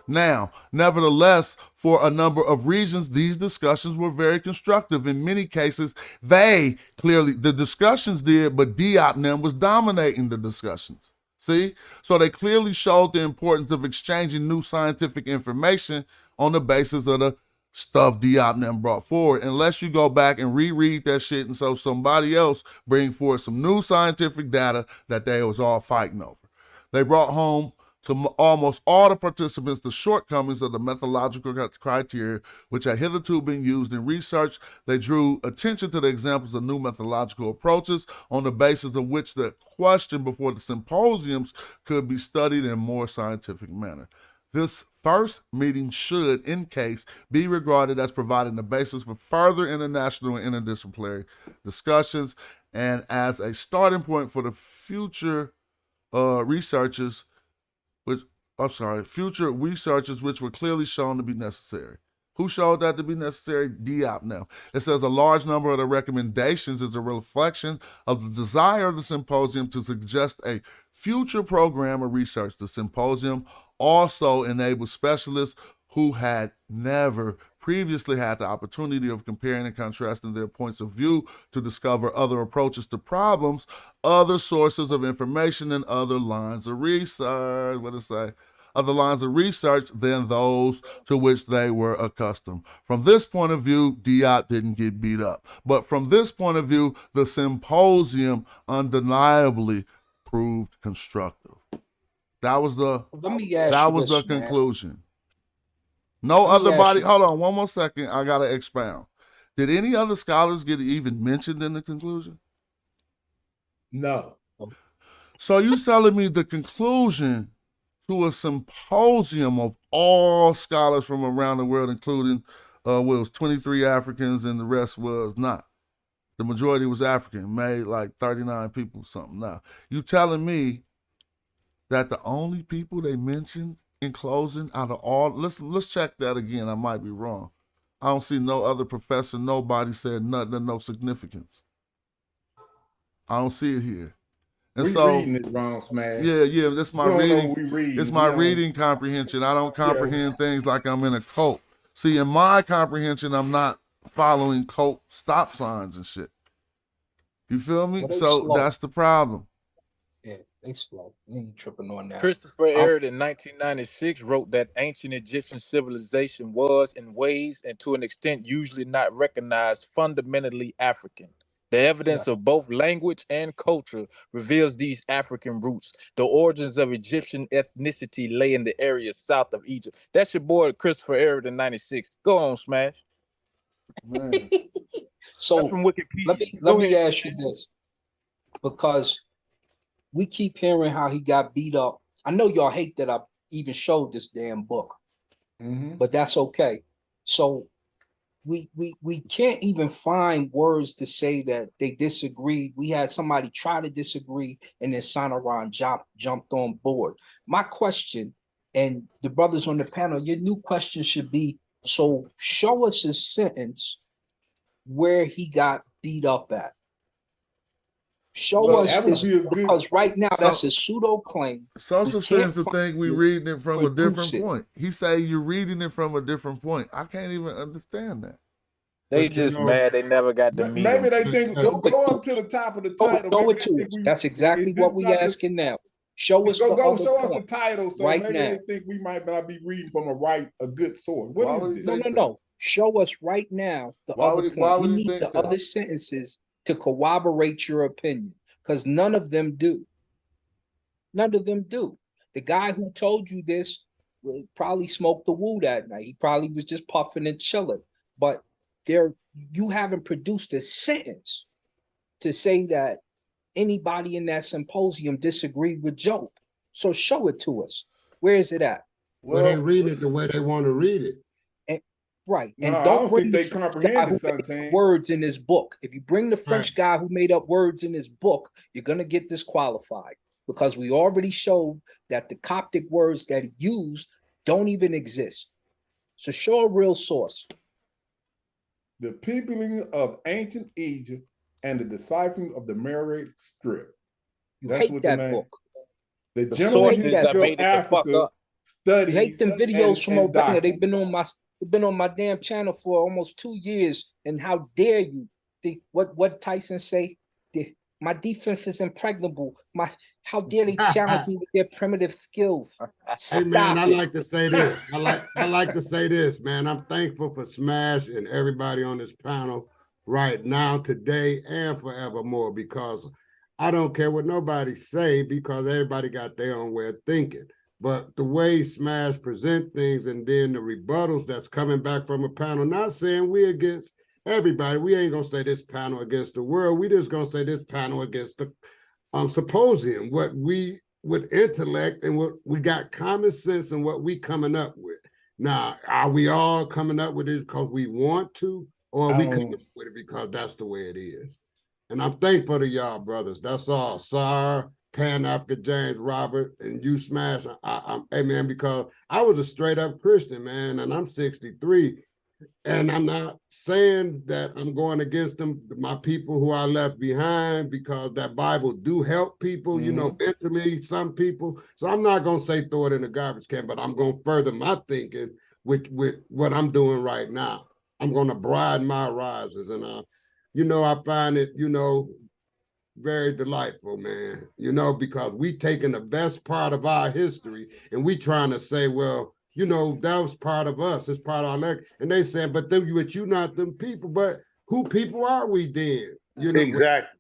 S3: Now, nevertheless, for a number of reasons, these discussions were very constructive. In many cases, the discussions did, but Diop and them was dominating the discussions. See? So they clearly showed the importance of exchanging new scientific information on the basis of the stuff Diop and them brought forward. Unless you go back and reread that shit and so somebody else bring forward some new scientific data that they was all fighting over. They brought home to almost all the participants the shortcomings of the methodological criteria which had hitherto been used in research. They drew attention to the examples of new methodological approaches on the basis of which the question before the symposiums could be studied in a more scientific manner. This first meeting should, in case, be regarded as providing the basis for further international and interdisciplinary discussions and as a starting point for the future future researches which were clearly shown to be necessary. Who showed that to be necessary? Diop now. It says a large number of the recommendations is a reflection of the desire of the symposium to suggest a future program of research. The symposium also enables specialists who had never previously had the opportunity of comparing and contrasting their points of view to discover other approaches to problems, other sources of information, and other lines of research. What does it say? Other lines of research than those to which they were accustomed. From this point of view, Diop didn't get beat up. But from this point of view, the symposium undeniably proved constructive. That was the conclusion. No other body. Hold on, one more second. I gotta expound. Did any other scholars get even mentioned in the conclusion?
S6: No.
S3: So you telling me the conclusion to a symposium of all scholars from around the world, including was 23 Africans and the rest was not. The majority was African, made like 39 people something. Now, you telling me that the only people they mentioned in closing out of all, let's check that again. I might be wrong. I don't see no other professor, nobody said nothing of no significance. I don't see it here. And
S6: we
S3: so
S6: reading it wrong, Smash.
S3: Yeah, that's my reading. It's my reading comprehension. I don't comprehend things like I'm in a cult. See, in my comprehension, I'm not following cult stop signs and shit. You feel me? So slow. That's the problem.
S14: Yeah, they slow. You ain't tripping on that.
S5: Christopher Aint in 1996 wrote that ancient Egyptian civilization was, in ways and to an extent usually not recognized, fundamentally African. The evidence of both language and culture reveals these African roots. The origins of Egyptian ethnicity lay in the area south of Egypt. That's your boy Christopher Aint in 96. Go on, Smash.
S14: So
S5: that's from Wikipedia.
S14: Let me ask you this, because we keep hearing how he got beat up. I know y'all hate that I even showed this damn book, but that's okay. So we can't even find words to say that they disagreed. We had somebody try to disagree, and then Sonoran jumped on board. My question And the brothers on the panel, your new question should be, so show us his sentence where he got beat up at. Show us this, because right now that's a pseudo claim.
S3: Social seems to think we reading it from a different point. He say you're reading it from a different point. I can't even understand that.
S13: They just mad they never got the meeting.
S6: Maybe they think go up to the top of the title.
S14: Show it to us. That's exactly what we asking now. Show us
S6: show us
S14: the
S6: title, so
S14: right
S6: maybe
S14: now.
S6: they think we might not be reading from a good source. What is this?
S14: No. Show us right now the other point. We need the other sentences to corroborate your opinion, because none of them do. None of them do. The guy who told you this probably smoked the woo that night. He probably was just puffing and chilling. But you haven't produced a sentence to say that anybody in that symposium disagreed with Job. So show it to us. Where is it at?
S11: Well, they read it the way they want to read it.
S14: Right.
S6: No,
S14: And
S6: I
S14: don't
S6: don't
S14: bring
S6: think
S14: the
S6: they
S14: French
S6: comprehend
S14: guy
S6: it,
S14: who made
S6: Santain.
S14: up words in his book. If you bring the French guy who made up words in his book, you're going to get disqualified, because we already showed that the Coptic words that he used don't even exist. So show a real source.
S6: The peopling of ancient Egypt and the deciphering of the Meroitic Script.
S14: You hate that book.
S6: The general history of Africa studies.
S14: You hate them videos from Obama. They've been on my damn channel for almost 2 years. And how dare you? What Tyson say? My defense is impregnable. How dare they challenge me with their primitive skills?
S11: Hey man, I like to say this. I like to say this, man. I'm thankful for Smash and everybody on this panel right now, today, and forevermore, because I don't care what nobody say, because everybody got their own way of thinking. But the way Smash present things, and then the rebuttals that's coming back from a panel, not saying we against everybody. We ain't gonna say this panel against the world. We just gonna say this panel against the symposium. What we with intellect and what we got common sense and what we coming up with. Now, are we all coming up with this because we want to, or are we coming up with it because that's the way it is? And I'm thankful to y'all, brothers. That's all. Sar, Pan-African James, Robert, and you Smash. Hey man, because I was a straight up Christian, man, and I'm 63. And I'm not saying that I'm going against them, my people who I left behind, because that Bible do help people, you know, mentally, some people. So I'm not going to say throw it in the garbage can, but I'm going to further my thinking with what I'm doing right now. I'm going to broaden my horizons. And, you know, I find it, you know, very delightful, man, you know, because we taking the best part of our history and we trying to say, well, you know, that was part of us. It's part of our leg. And they saying, but you not them people. But who people are we then? You know,
S3: exactly.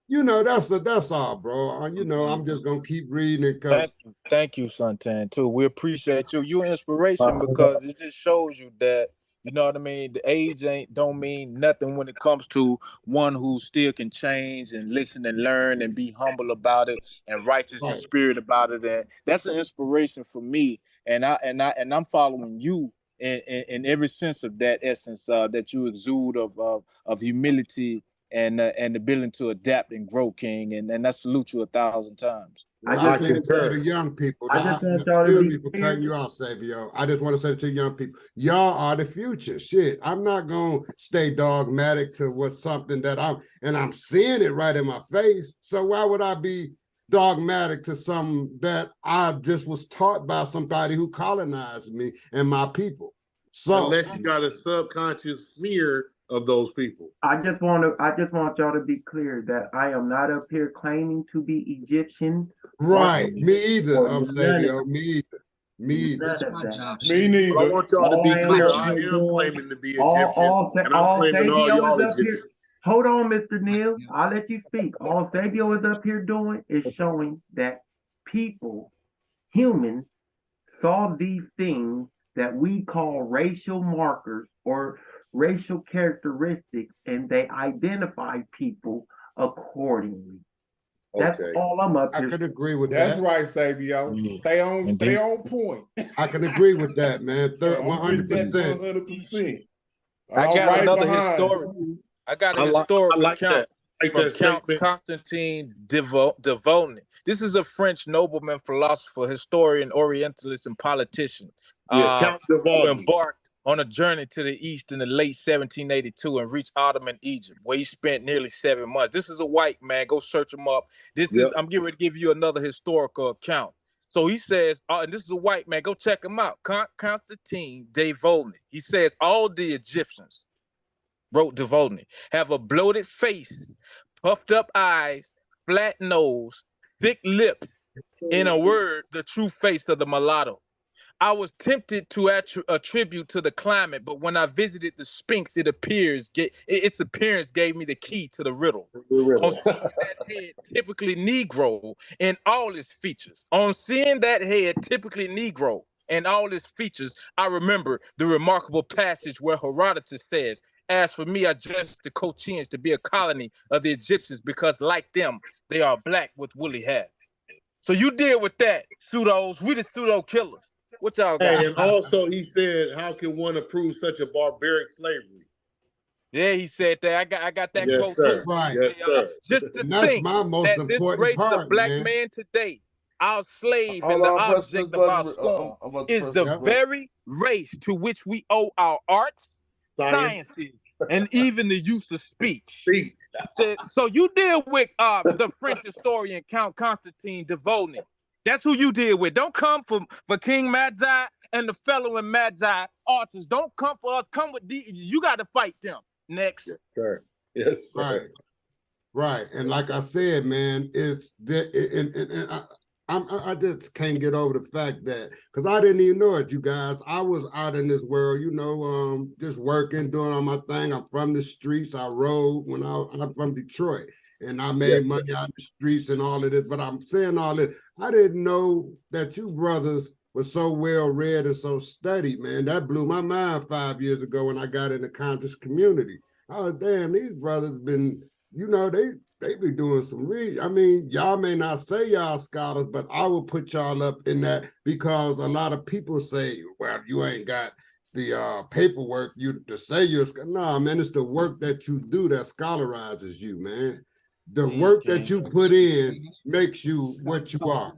S11: You know, that's all, bro. You know, I'm just gonna keep reading it.
S13: Thank you, Santan, too. We appreciate you. You're an inspiration, because it just shows you that, you know what I mean, the age don't mean nothing when it comes to one who still can change and listen and learn and be humble about it and righteous in spirit about it. And that's an inspiration for me. And I'm following you in every sense of that essence that you exude of humility and the ability to adapt and grow, King. And I salute you 1,000 times.
S11: I just want to say to young people, excuse me for cutting you off, Savio. I just want to say to young people, y'all are the future. Shit, I'm not going to stay dogmatic to what's something that I'm seeing it right in my face. So why would I be dogmatic to something that I just was taught by somebody who colonized me and my people? So
S3: unless you got a subconscious fear of those people.
S8: I just want y'all to be clear that I am not up here claiming to be Egyptian.
S11: Right, me either. I'm saying, me either. Me either.
S6: Me neither.
S3: I want y'all to be clear. I am claiming to be Egyptian, and I'm claiming all y'all Egyptian.
S8: Hold on, Mr. Neal. I'll let you speak. All Savio is up here doing is showing that people, humans, saw these things that we call racial markers or racial characteristics, and they identified people accordingly. That's all I'm up here.
S11: I could agree with
S6: that.
S11: That's
S6: right, Savio. Stay on point.
S11: I can agree with that, man. 100%.
S6: 100%.
S13: I got another historic. I got a historical account.
S5: from Count Constantine Devolny. This is a French nobleman, philosopher, historian, Orientalist, and politician
S15: Count
S5: who
S15: Devolny.
S5: embarked on a journey to the east in the late 1782 and reached Ottoman Egypt, where he spent nearly 7 months. This is a white man. Go search him up. I'm getting ready to give you another historical account. So he says, and this is a white man. Go check him out. Constantine Devolny. He says all the Egyptians, wrote Devolny, have a bloated face, puffed up eyes, flat nose, thick lips. In a word, the true face of the mulatto. I was tempted to attribute to the climate, but when I visited the Sphinx, its appearance gave me the key to the riddle. On seeing that head, typically Negro, in all its features. On seeing that head, typically Negro, in all its features, I remember the remarkable passage where Herodotus says, "As for me, I judge the Colchians to be a colony of the Egyptians because, like them, they are black with woolly hair." So you deal with that, pseudos. We the pseudo killers. What y'all got?
S15: Hey, and also he said, "How can one approve such a barbaric slavery?"
S5: Yeah, he said that. I got that quote too.
S11: Right.
S15: Yes, sir.
S5: Just to
S11: And that's
S5: think
S11: my most
S5: that this
S11: important
S5: race
S11: part,
S5: of black
S11: man.
S5: man today, our slave
S3: Hold
S5: and the
S3: on, press this
S5: object of our
S3: button.
S5: scorn,
S3: I'm about to
S5: is
S3: press
S5: the
S3: this button.
S5: very race to which we owe our arts, sciences, and even the use of speech. So you deal with the French historian Count Constantine Devolny. That's who you deal with. Don't come for King Magi and the fellow in Magi artists. Don't come for us. Come with you got to fight them. Next.
S15: Yes, sir. Yes, sir.
S11: Right. And like I said, man, it's I just can't get over the fact that, because I didn't even know it, you guys. I was out in this world, just working, doing all my thing. I'm from the streets. I rode I'm from Detroit, and I made money out in the streets and all of this. But I'm saying all this, I didn't know that you brothers were so well read and so studied, man. That blew my mind 5 years ago when I got in the conscious community. Oh, damn, these brothers been, they be doing some y'all may not say y'all scholars, but I will put y'all up in that, because a lot of people say, well, you ain't got the paperwork to say you're a scholar. No, man, it's the work that you do that scholarizes you, man. The work that you put in makes you what you are.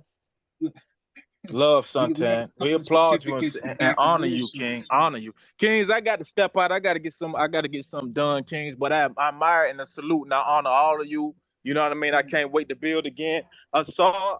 S5: Love, Suntan. We applaud you and honor you, King. Honor you, Kings. I got to step out. I got to get some done, Kings. But I admire and I salute and I honor all of you. You know what I mean? I can't wait to build again. I saw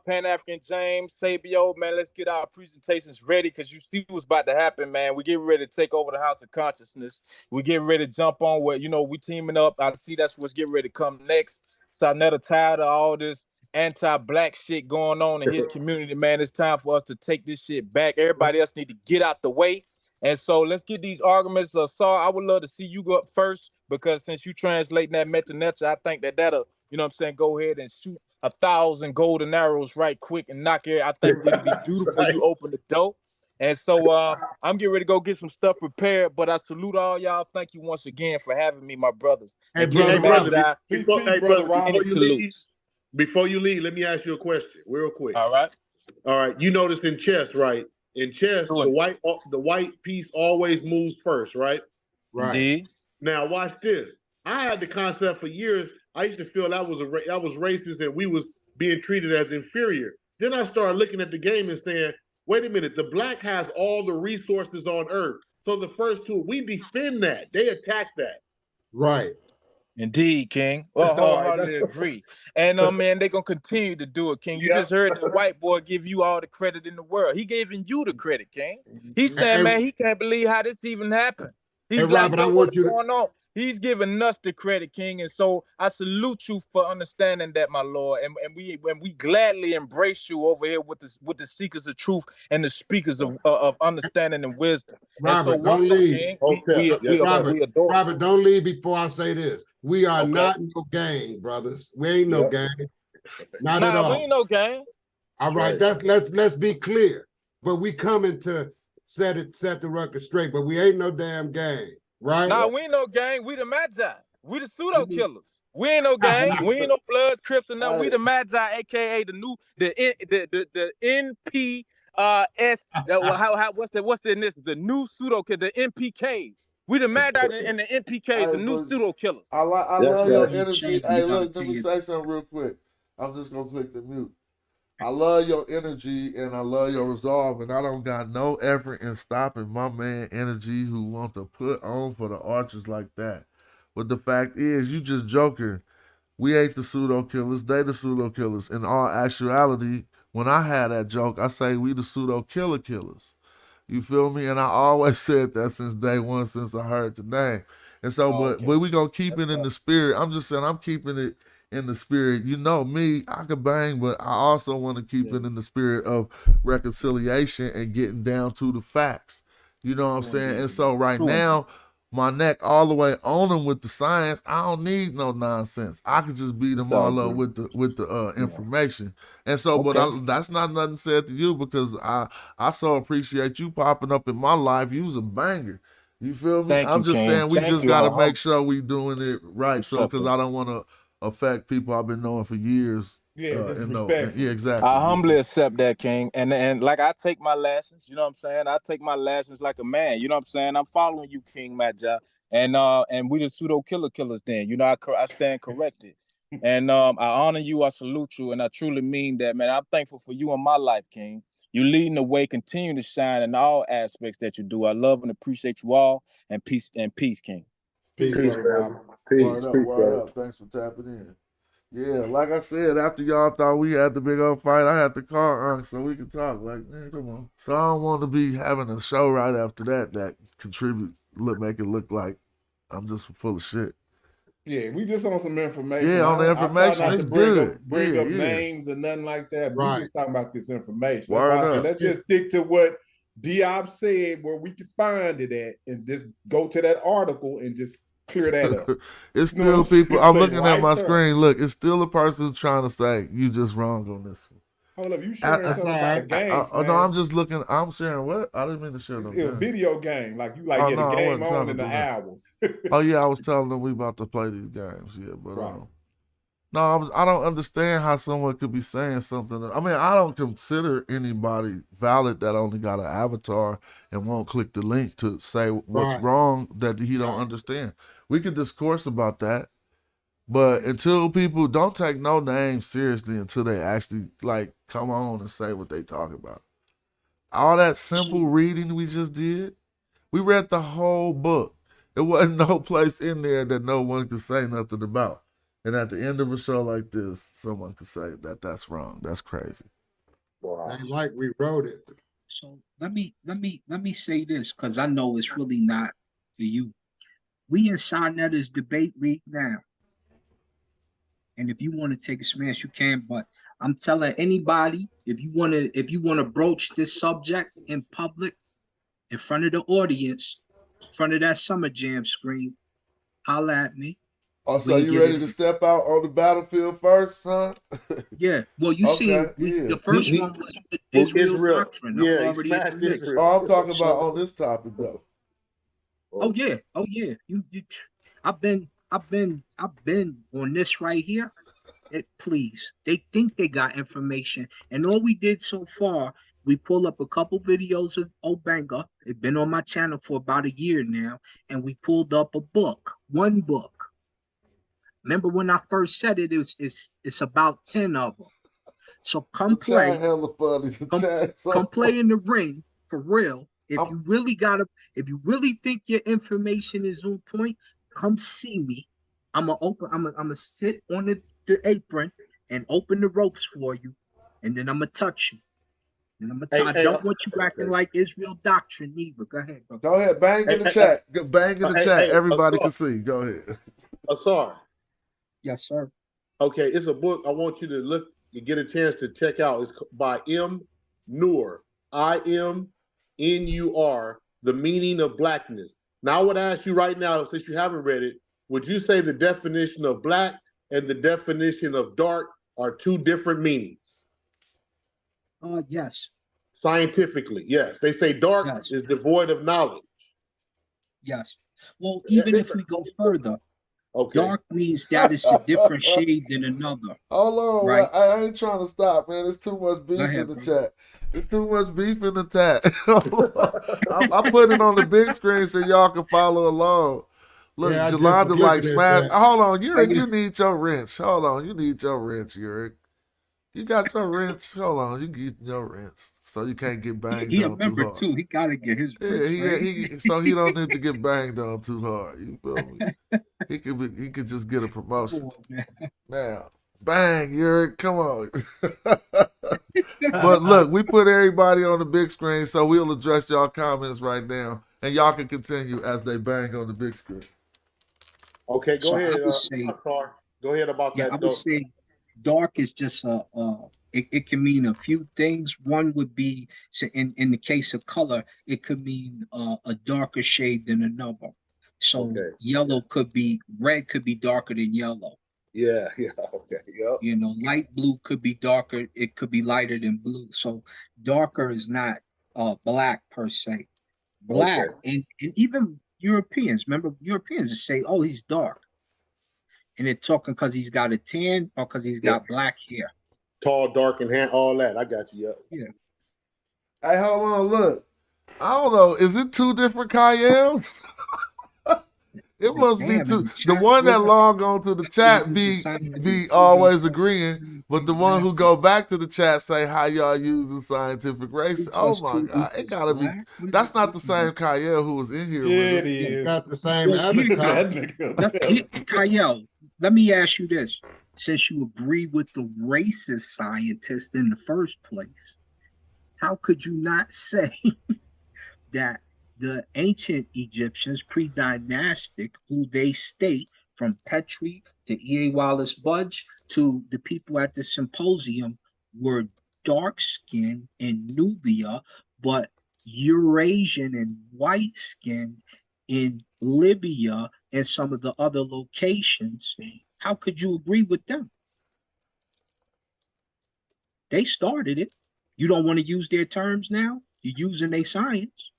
S5: Pan African James Sabio, man. Let's get our presentations ready, because you see what's about to happen, man. We getting ready to take over the House of Consciousness. We getting ready to jump on where we teaming up. I see that's what's getting ready to come next. Sarnetta tired of all this anti-black shit going on in his community, man. It's time for us to take this shit back. Everybody else need to get out the way. And so let's get these arguments. Saul, I would love to see you go up first, because since you translating that metanetra, I think that'll, go ahead and shoot 1,000 golden arrows right quick and knock it. I think it'd be beautiful. You open the door. And so I'm getting ready to go get some stuff prepared, but I salute all y'all. Thank you once again for having me, my brothers.
S15: Before you leave, let me ask you a question real quick.
S5: All right.
S15: You noticed in chess, right? In chess, the white piece always moves first, right?
S11: Right.
S5: Indeed.
S15: Now watch this. I had the concept for years. I used to feel that was racist and we was being treated as inferior. Then I started looking at the game and saying, wait a minute, the black has all the resources on earth. So the first two, we defend that. They attack that.
S11: Right.
S5: Indeed, King. Well, wholeheartedly agree. And man, they're gonna continue to do it, King. You just heard that white boy give you all the credit in the world. He giving you the credit, King. He's saying, man, he can't believe how this even happened. He's like,
S11: Robert, what's
S5: going on? He's giving us the credit, King. And so I salute you for understanding that, my Lord. And we gladly embrace you over here with the seekers of truth and the speakers of understanding and wisdom.
S11: Robert,
S5: and so
S11: don't leave.
S5: Robert,
S11: don't leave before I say this. We are not no gang, brothers. We ain't no gang. Not at all.
S5: We ain't no gang.
S11: All right, let's be clear. But we coming to set the record straight, but we ain't no damn gang, right?
S5: Nah, we ain't no gang. We the Magi. We the pseudo killers. We ain't no gang. We ain't no Bloods, Crips, and nothing. We the Magi, aka the NPS. What's the initials? The new pseudo kid, the NPK. We the Magi and the NPKs, the new pseudo killers.
S3: I love your energy. Hey, look, let me say something real quick. I'm just gonna click the mute. I love your energy and I love your resolve, and I don't got no effort in stopping my man energy who want to put on for the archers like that. But the fact is, you just joking. We ain't the pseudo killers, they the pseudo killers. In all actuality, when I had that joke, I say we the pseudo killers. You feel me? And I always said that since day one, since I heard the name. And so, but we gonna keep it in the spirit. I'm just saying, I'm keeping it in the spirit. You know me, I could bang, but I also want to keep it in the spirit of reconciliation and getting down to the facts. You know what I'm saying? And so right now, my neck all the way on them with the science. I don't need no nonsense. I could just beat them all up with the information. And so, but that's not nothing said to you, because I so appreciate you popping up in my life. You was a banger. You feel me? I'm just saying we just got to make sure we doing it right. So, because I don't want to affect people I've been knowing for years.
S6: Yeah, disrespect.
S3: Yeah, exactly.
S13: I humbly accept that, King. And like I take my lessons, you know what I'm saying? I take my lessons like a man, you know what I'm saying? I'm following you, King Madjai. And we the pseudo killers then. You know, I stand corrected. And I honor you, I salute you, and I truly mean that, man. I'm thankful for you in my life, King. You leading the way, continue to shine in all aspects that you do. I love and appreciate you all, and peace, King.
S3: Peace,
S15: man. Peace.
S3: Word up. Thanks for tapping in. Yeah, like I said, after y'all thought we had the big old fight, I had to call Unc so we could talk. Like, man, come on. So I don't want to be having a show right after that make it look like I'm just full of shit.
S6: Yeah, we just on some information.
S3: Yeah, on the information, it's good.
S6: Bring up names and nothing like that. Right. We just talking about this information.
S3: Word up.
S6: Said, let's just stick to what Diop said, where we can find it at, and just go to that article and just clear that up.
S3: It's still people. I'm looking at my screen. Look, it's still a person trying to say you just wrong on this one.
S6: Hold up, you sharing something about games?
S3: No, I'm just looking. I'm sharing what? I didn't mean to share no
S6: game. It's a video game, like you the game on in the album.
S3: Oh yeah, I was telling them we about to play these games. Yeah, but no, I don't understand how someone could be saying something. I mean, I don't consider anybody valid that only got an avatar and won't click the link to say what's wrong that he don't understand. We could discourse about that, but until people don't take no names seriously until they actually like come on and say what they talk about. All that simple reading we just did, we read the whole book. There wasn't no place in there that no one could say nothing about. And at the end of a show like this, someone could say that's wrong. That's crazy.
S11: Ain't like we wrote it.
S14: So let me say this, because I know it's really not for you. We in Sarnetta's debate league now. And if you want to take a smash, you can, but I'm telling anybody, if you want to broach this subject in public, in front of the audience, in front of that Summer Jam screen, holla at me.
S3: Oh, so you ready to step out on the battlefield first, huh?
S14: Yeah. Well, you see, the first one was Israel doctrine.
S3: Yeah, I'm talking about on this topic though.
S14: Oh yeah. I've been on this right here. Please, they think they got information, and all we did so far, we pulled up a couple videos of Obanga. It's been on my channel for about a year now, and we pulled up one book. Remember when I first said it, it's about 10 of them. So come play in the ring for real. If you really think your information is on point, come see me. I'm gonna sit on the apron and open the ropes for you, and then I'm gonna touch you. And I don't want you acting like Israel doctrine either. Go ahead, bro.
S3: Go ahead, bang in the chat. Bang in the chat. Everybody can see. Go ahead.
S15: Asar.
S14: Yes, sir.
S15: Okay, it's a book I want you to look. You get a chance to check out. It's by M. Nur. IMNUR. The Meaning of Blackness. Now I would ask you right now, since you haven't read it, would you say the definition of black and the definition of dark are two different meanings?
S14: Yes.
S15: Scientifically, yes. They say dark is devoid of knowledge.
S14: Yes. Well, even if we go further,
S15: Okay.
S14: Dark means that it's a different shade than another.
S3: Hold on,
S14: right?
S3: I ain't trying to stop, man. There's too much beef in the chat. There's too much beef in the chat. I put it on the big screen so y'all can follow along. Look,
S11: Yeah, I just
S3: Jolanda
S11: was
S3: like
S11: looking at
S3: smash.
S11: that.
S3: Hold on, you need your wrench. Hold on, you need your wrench, Yurik. You got your wrench. Hold on, you get your wrench so you can't get banged
S14: He a
S3: on too
S14: member
S3: hard.
S14: too. He gotta get his
S3: Yeah,
S14: wrench, right?
S3: so he don't need to get banged on too hard. You feel me? He could just get a promotion. Now, bang, Yurik, come on. But look, we put everybody on the big screen, so we'll address y'all comments right now, and y'all can continue as they bang on the big screen.
S15: Okay, go ahead.
S14: Say,
S15: go ahead about that.
S14: I would say dark is just it can mean a few things. One would be, so in the case of color, it could mean a darker shade than another. So yellow could be, red could be darker than yellow.
S15: Yeah, okay, yep.
S14: You know, light blue could be darker, it could be lighter than blue. So darker is not black per se. Black, and even Europeans, remember Europeans say, oh, he's dark. And they're talking because he's got a tan or because he's got black hair.
S15: Tall, dark, and hand, all that. I got you,
S14: yeah.
S3: Hey, hold on, look. I don't know. Is it two different Kyles? It must be two. The one that log on to the chat be always agreeing, but the one who go back to the chat say how y'all using scientific race. Oh my God, it gotta be. That's not the same Kyle who was in here.
S6: Yeah,
S3: with us.
S6: it is.
S11: Got the same avatar.
S14: Kyle, let me ask you this: since you agree with the racist scientist in the first place, how could you not say that the ancient Egyptians, pre-dynastic, who they state from Petrie to E.A. Wallace Budge to the people at the symposium, were dark-skinned in Nubia, but Eurasian and white-skinned in Libya and some of the other locations? How could you agree with them? They started it. You don't want to use their terms now? You're using their science.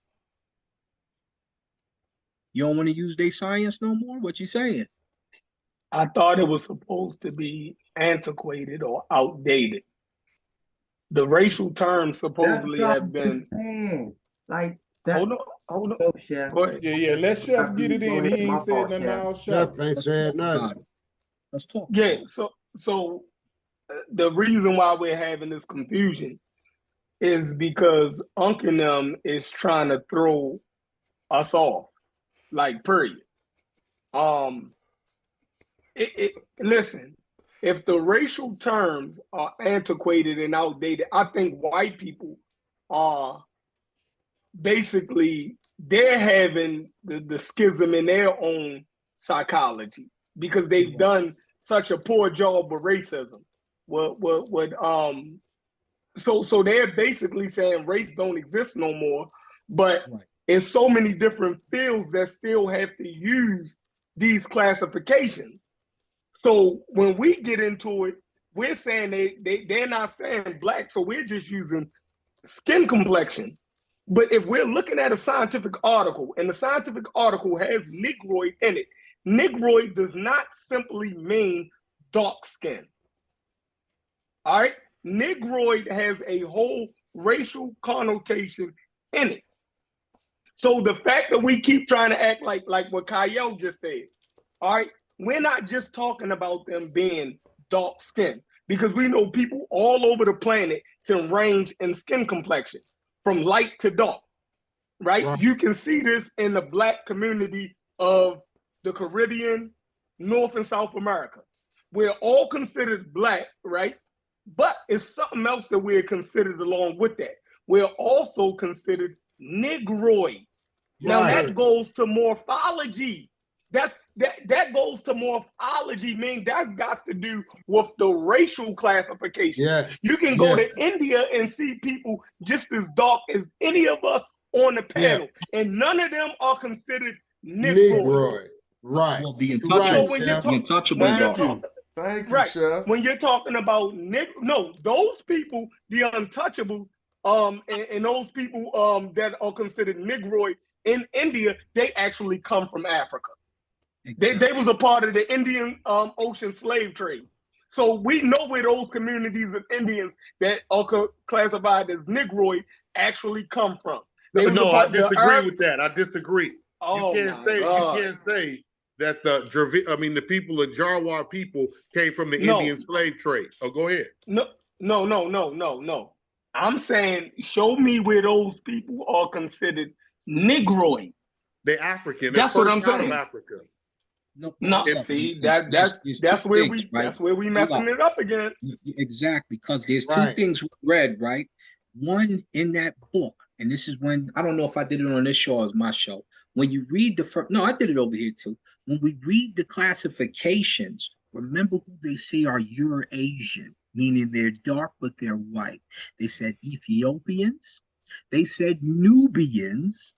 S14: You don't want to use their science no more? What you saying?
S4: I thought it was supposed to be antiquated or outdated. The racial terms supposedly have been.
S8: Like that.
S4: Hold on.
S8: Oh, Chef.
S4: Go ahead.
S6: Yeah, let Chef get it in. He ain't said nothing all show.
S11: Chef ain't said nothing.
S14: Let's talk.
S4: Yeah, so the reason why we're having this confusion is because Uncle and them is trying to throw us off. Like, period. Listen, if the racial terms are antiquated and outdated, I think white people are basically, they're having the schism in their own psychology because they've done such a poor job of racism. So they're basically saying race don't exist no more, but in so many different fields that still have to use these classifications. So when we get into it, we're saying they're not saying black, so we're just using skin complexion. But if we're looking at a scientific article and the scientific article has Negroid in it, Negroid does not simply mean dark skin. All right? Negroid has a whole racial connotation in it. So the fact that we keep trying to act like what Kyle just said, all right, we're not just talking about them being dark skinned, because we know people all over the planet can range in skin complexion from light to dark, right? You can see this in the black community of the Caribbean, North and South America. We're all considered black, right? But it's something else that we're considered along with that. We're also considered Negroid. Now that goes to morphology. That goes to morphology, meaning that got to do with the racial classification.
S11: Yeah.
S4: You can go to India and see people just as dark as any of us on the panel, and none of them are considered Negroid.
S11: Right.
S14: Well, the Untouchables are.
S3: Thank you, Chef.
S4: When you're talking about those people, the Untouchables, and those people that are considered Negroid in India, they actually come from Africa. They was a part of the Indian Ocean slave trade. So we know where those communities of Indians that are classified as Negroid actually come from.
S15: No, I disagree with that. I disagree.
S4: Oh,
S15: you can't say that the people of Jarwar people came from the Indian slave trade. Oh, go ahead.
S4: No. I'm saying, show me where those people are considered Negroid.
S15: They're African.
S4: That's what I'm saying.
S15: Out of Africa.
S14: No,
S4: see, that's where we messing it up again.
S14: Exactly, because there's two things we read, right? One in that book, and this is when I don't know if I did it on this show or my show. When you read the first, no, I did it over here too. When we read the classifications, remember who they say are Eurasian, meaning they're dark but they're white. They said Ethiopians, they said Nubians.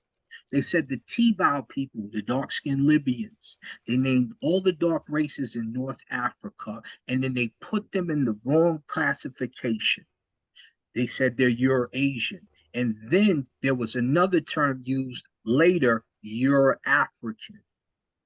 S14: They said the T-Bow people, the dark-skinned Libyans. They named all the dark races in North Africa, and then they put them in the wrong classification. They said they're Eurasian. And then there was another term used later, Euro-African.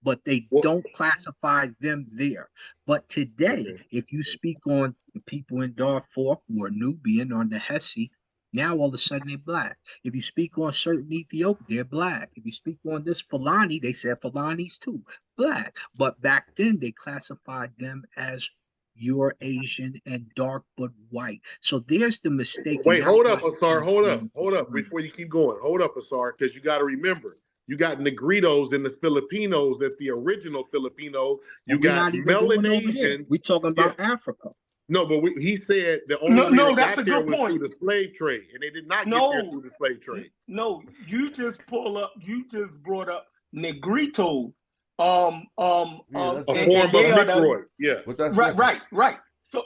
S14: But they don't classify them there. But today, if you speak on the people in Darfur who are Nubian on the Hesse, now all of a sudden they're black. If you speak on certain Ethiopians, they're black. If you speak on this Fulani, they said Fulanis too, black. But back then they classified them as Eurasian and dark but white. So there's the mistake.
S15: Wait, hold up, Asar. Hold up. Before you keep going, hold up, Asar, because you got to remember, you got Negritos and the Filipinos, that the original Filipino. You got Melanesians.
S14: We're talking about Africa.
S15: No, but he said the only way they got there was through the slave trade, and they did not get there through the slave trade.
S4: No, you just brought up Negritos. A form of Negroid. Yeah. Right.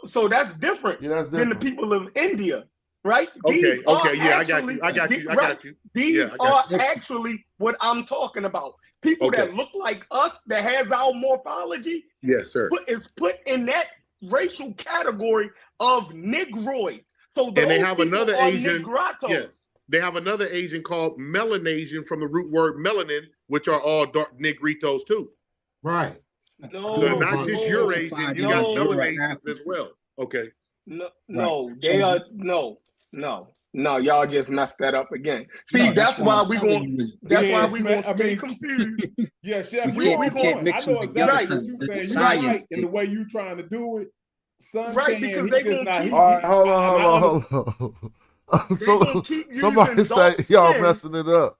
S4: So that's different than the people of India, right?
S15: Okay, I got you.
S4: These are actually what I'm talking about. People that look like us, that has our morphology.
S15: Yes, sir.
S4: Is put in that racial category of Negroid. So
S15: and they have another Asian. Yes, they have another Asian called Melanesian from the root word melanin, which are all dark Negritos too.
S11: Right.
S4: No,
S15: so not just Eurasian, you got Melanesians as well. Okay.
S4: They are no. Y'all just messed that up again. See, that's why we going. That's why we going to stay confused.
S6: Yeah, Chef,
S14: we can't mix them together because the science
S6: and the way you trying to do it. Son
S4: because they going to keep.
S1: All right, hold on. So somebody say y'all messing it up.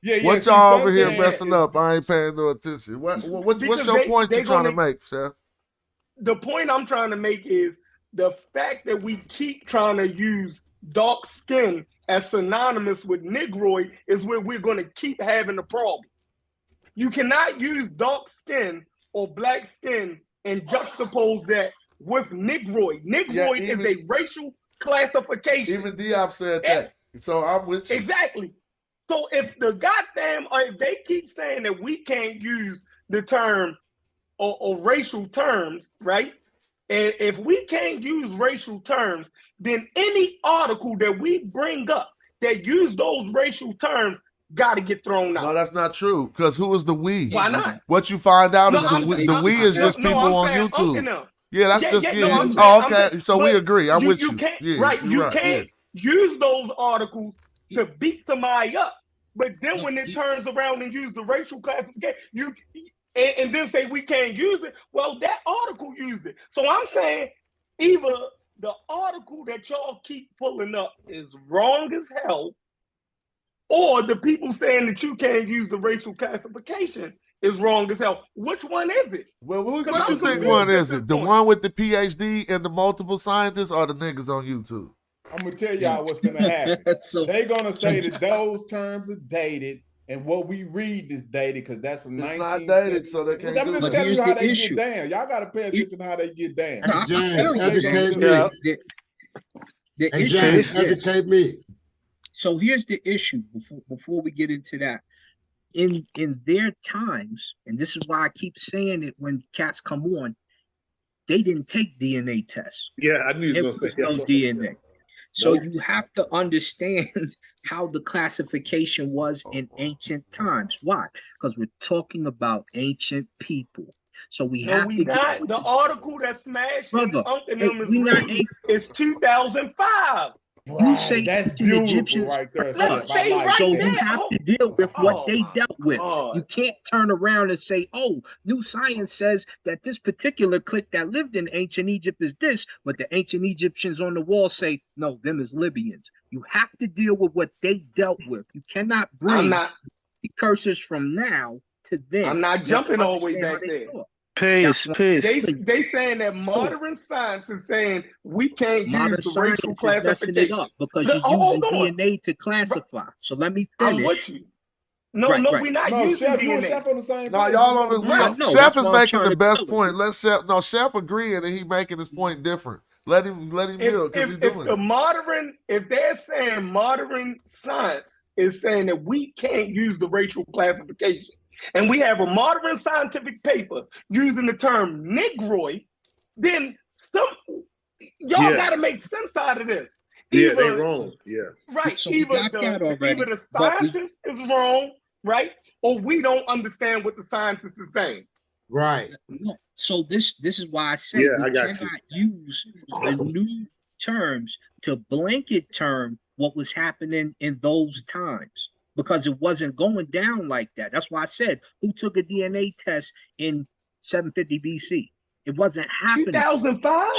S6: Yeah,
S1: what y'all over here messing up? I ain't paying no attention. What's your point you're trying to make, Chef?
S4: The point I'm trying to make is the fact that we keep trying to use dark skin as synonymous with Negroid is where we're going to keep having a problem. You cannot use dark skin or black skin and juxtapose that with Negroid. Negroid is a racial classification.
S1: Even Diop said that. So I'm with you.
S4: Exactly. So if if they keep saying that we can't use the term or racial terms, right? And if we can't use racial terms, then any article that we bring up that use those racial terms got to get thrown out.
S1: No, that's not true. Because who is the we?
S4: Why not?
S1: What you find out is the we is just people on YouTube. Yeah, that's okay. So we agree. I'm with you.
S4: You can't use those articles to beat somebody up. But then when it turns around and use the racial classification, and then say we can't use it, well, that article used it. So I'm saying either the article that y'all keep pulling up is wrong as hell, or the people saying that you can't use the racial classification is wrong as hell. Which one is it?
S1: Well, what you think one is it? The one with the PhD and the multiple scientists, or the niggas on YouTube?
S6: I'm gonna tell y'all what's gonna happen. They're gonna say that those terms are dated, and what we read is dated because that's from 19.
S1: It's not dated, so they can't.
S6: I'm just telling you how they get down. Y'all gotta pay attention to how they get down.
S11: Hey, James, educate me.
S14: So here's the issue. Before we get into that, in their times, and this is why I keep saying it when cats come on, they didn't take DNA tests.
S15: Yeah, I knew you were going to say
S14: no DNA. So you have to understand how the classification was in ancient times. Why? Because we're talking about ancient people. So we have
S4: we
S14: to
S4: not. The article that Smash and
S14: brother.
S4: Uncle
S14: Hey,
S4: them is
S14: we not
S4: reading is 2005.
S14: You say
S6: that's
S14: ancient
S6: beautiful
S14: Egyptians.
S6: right there.
S4: Let's stay right
S14: So
S4: there.
S14: you have to deal with what
S4: Oh
S14: they
S4: my
S14: dealt with.
S4: God.
S14: You can't turn around and say, "Oh, new science says that this particular clique that lived in ancient Egypt is this," but the ancient Egyptians on the wall say, "No, them is Libyans." You have to deal with what they dealt with. You cannot bring precursors from now to then.
S4: I'm not jumping all the way back there.
S10: Peace.
S4: They saying that modern science is saying we can't use the racial classification.
S14: Messing it up because you're using DNA to classify. So let me finish.
S4: I'm with you. No, we're not using
S6: Chef,
S4: DNA.
S6: you and Chef on the same
S3: No,
S6: page.
S3: y'all on the
S4: Right.
S3: Chef is making the best point. Let Chef Chef agreeing and he making his point different. Let him build because he's doing it.
S4: If they're saying modern science is saying that we can't use the racial classification, and we have a modern scientific paper using the term Negroid, then y'all got to make sense out of this.
S15: Either, they're wrong. Yeah.
S4: Right.
S14: So
S4: either the scientist is wrong, right? Or we don't understand what the scientist is saying.
S11: Right.
S14: So this is why I say we cannot use the new terms to blanket term what was happening in those times, because it wasn't going down like that. That's why I said, who took a DNA test in 750 BC? It wasn't happening.
S4: 2005?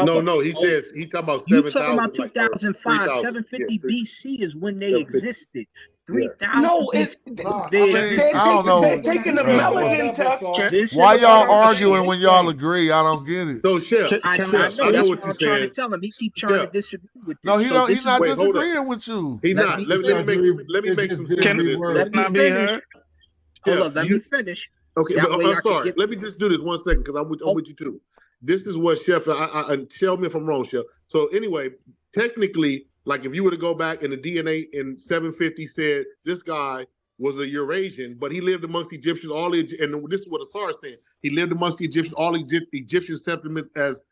S15: No, he says he's talking about 7,000.
S14: You talking about 2005?
S15: 3,000.
S14: 750 BC is when they existed. 3,000.
S4: No,
S3: I don't know.
S4: They're taking the melanin test.
S3: Why y'all arguing when y'all agree? I don't get it.
S15: So, Chef,
S14: I know that's what I'm trying to tell him. He keeps trying to disagree with this.
S3: No, he don't.
S14: He's
S3: not disagreeing with you.
S15: He's not. Let me make some sense of this.
S14: Let me finish. Hold on, let me finish.
S15: Okay, but I'm sorry. Let me just do this 1 second because I'm with you too. This is what Chef, and tell me if I'm wrong, Chef. So anyway, technically, like if you were to go back and the DNA in 750 said this guy was a Eurasian, but he lived amongst Egyptians, and this is what Asar is saying. He lived amongst the Egyptians, all Egyptians accepted him as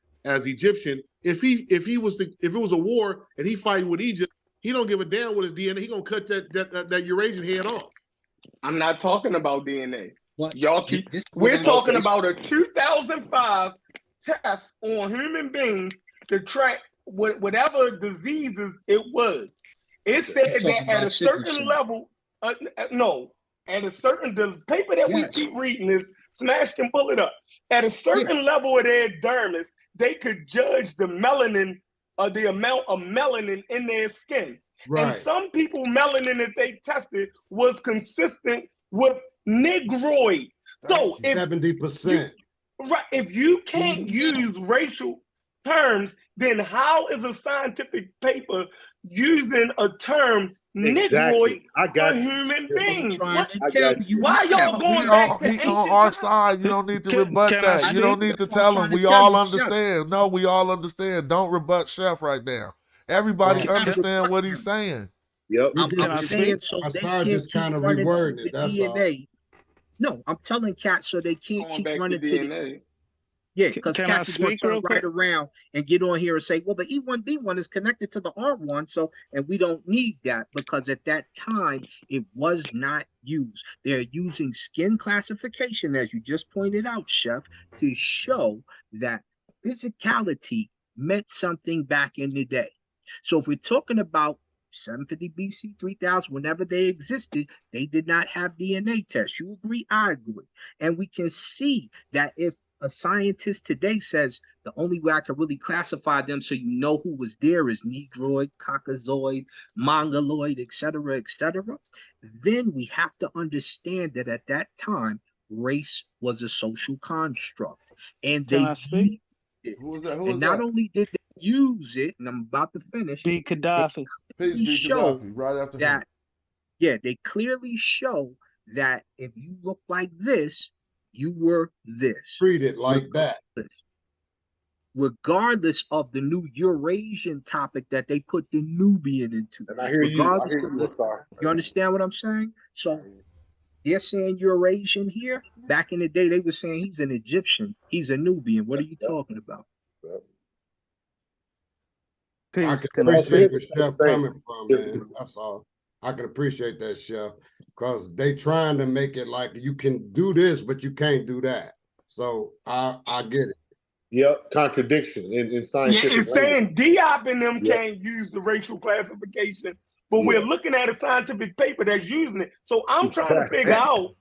S15: Egyptian. If it was a war and he fighting with Egypt, he don't give a damn with his DNA. He gonna cut that Eurasian head off.
S4: I'm not talking about DNA. We're talking about a 2005 test on human beings to track whatever diseases it was. It said that at a certain level, the paper that we keep reading is, Smash can pull it up. At a certain level of their dermis, they could judge the melanin, the amount of melanin in their skin. Right. And some people, melanin that they tested was consistent with Negroid. So
S11: 70%.
S4: Right. If you can't use racial terms, then how is a scientific paper using a term Negroid for human beings? Why y'all going back to ancient
S3: on our side? You don't need to rebut that. You don't need to tell him. We all understand. No, we all understand. Don't rebut Chef right now. Everybody understand what he's saying.
S15: Yep.
S14: I'm saying so they can't
S11: just kind of rewording it. That's all.
S14: No, I'm telling cats so they can't keep running to
S4: DNA.
S14: Yeah, because cats is going to turn right around and get on here and say, well, the E1B1 is connected to the R1, so, and we don't need that because at that time it was not used. They're using skin classification, as you just pointed out, Chef, to show that physicality meant something back in the day. So if we're talking about 750 BC, 3000, whenever they existed, they did not have DNA tests. You agree? I agree. And we can see that if a scientist today says the only way I can really classify them so you know who was there is Negroid, Caucasoid, Mongoloid, etc., then we have to understand that at that time, race was a social construct. And they used it. And not only did they use it, and I'm about to finish,
S10: B. Gaddafi.
S3: Right after
S14: that. Yeah, they clearly show that if you look like this, you were this.
S11: Treated like that.
S14: Regardless of the new Eurasian topic that they put the Nubian into.
S15: And I hear you.
S14: You understand what I'm saying? So they're saying Eurasian here. Back in the day, they were saying he's an Egyptian. He's a Nubian. What are you talking about?
S11: I can appreciate where Chef coming from, man. That's all. I can appreciate that, Chef, because they trying to make it like you can do this, but you can't do that. So I get it.
S15: Yep, contradiction in scientific
S4: Yeah, it's saying Diop and them can't use the racial classification, but we're looking at a scientific paper that's using it. So I'm trying to figure out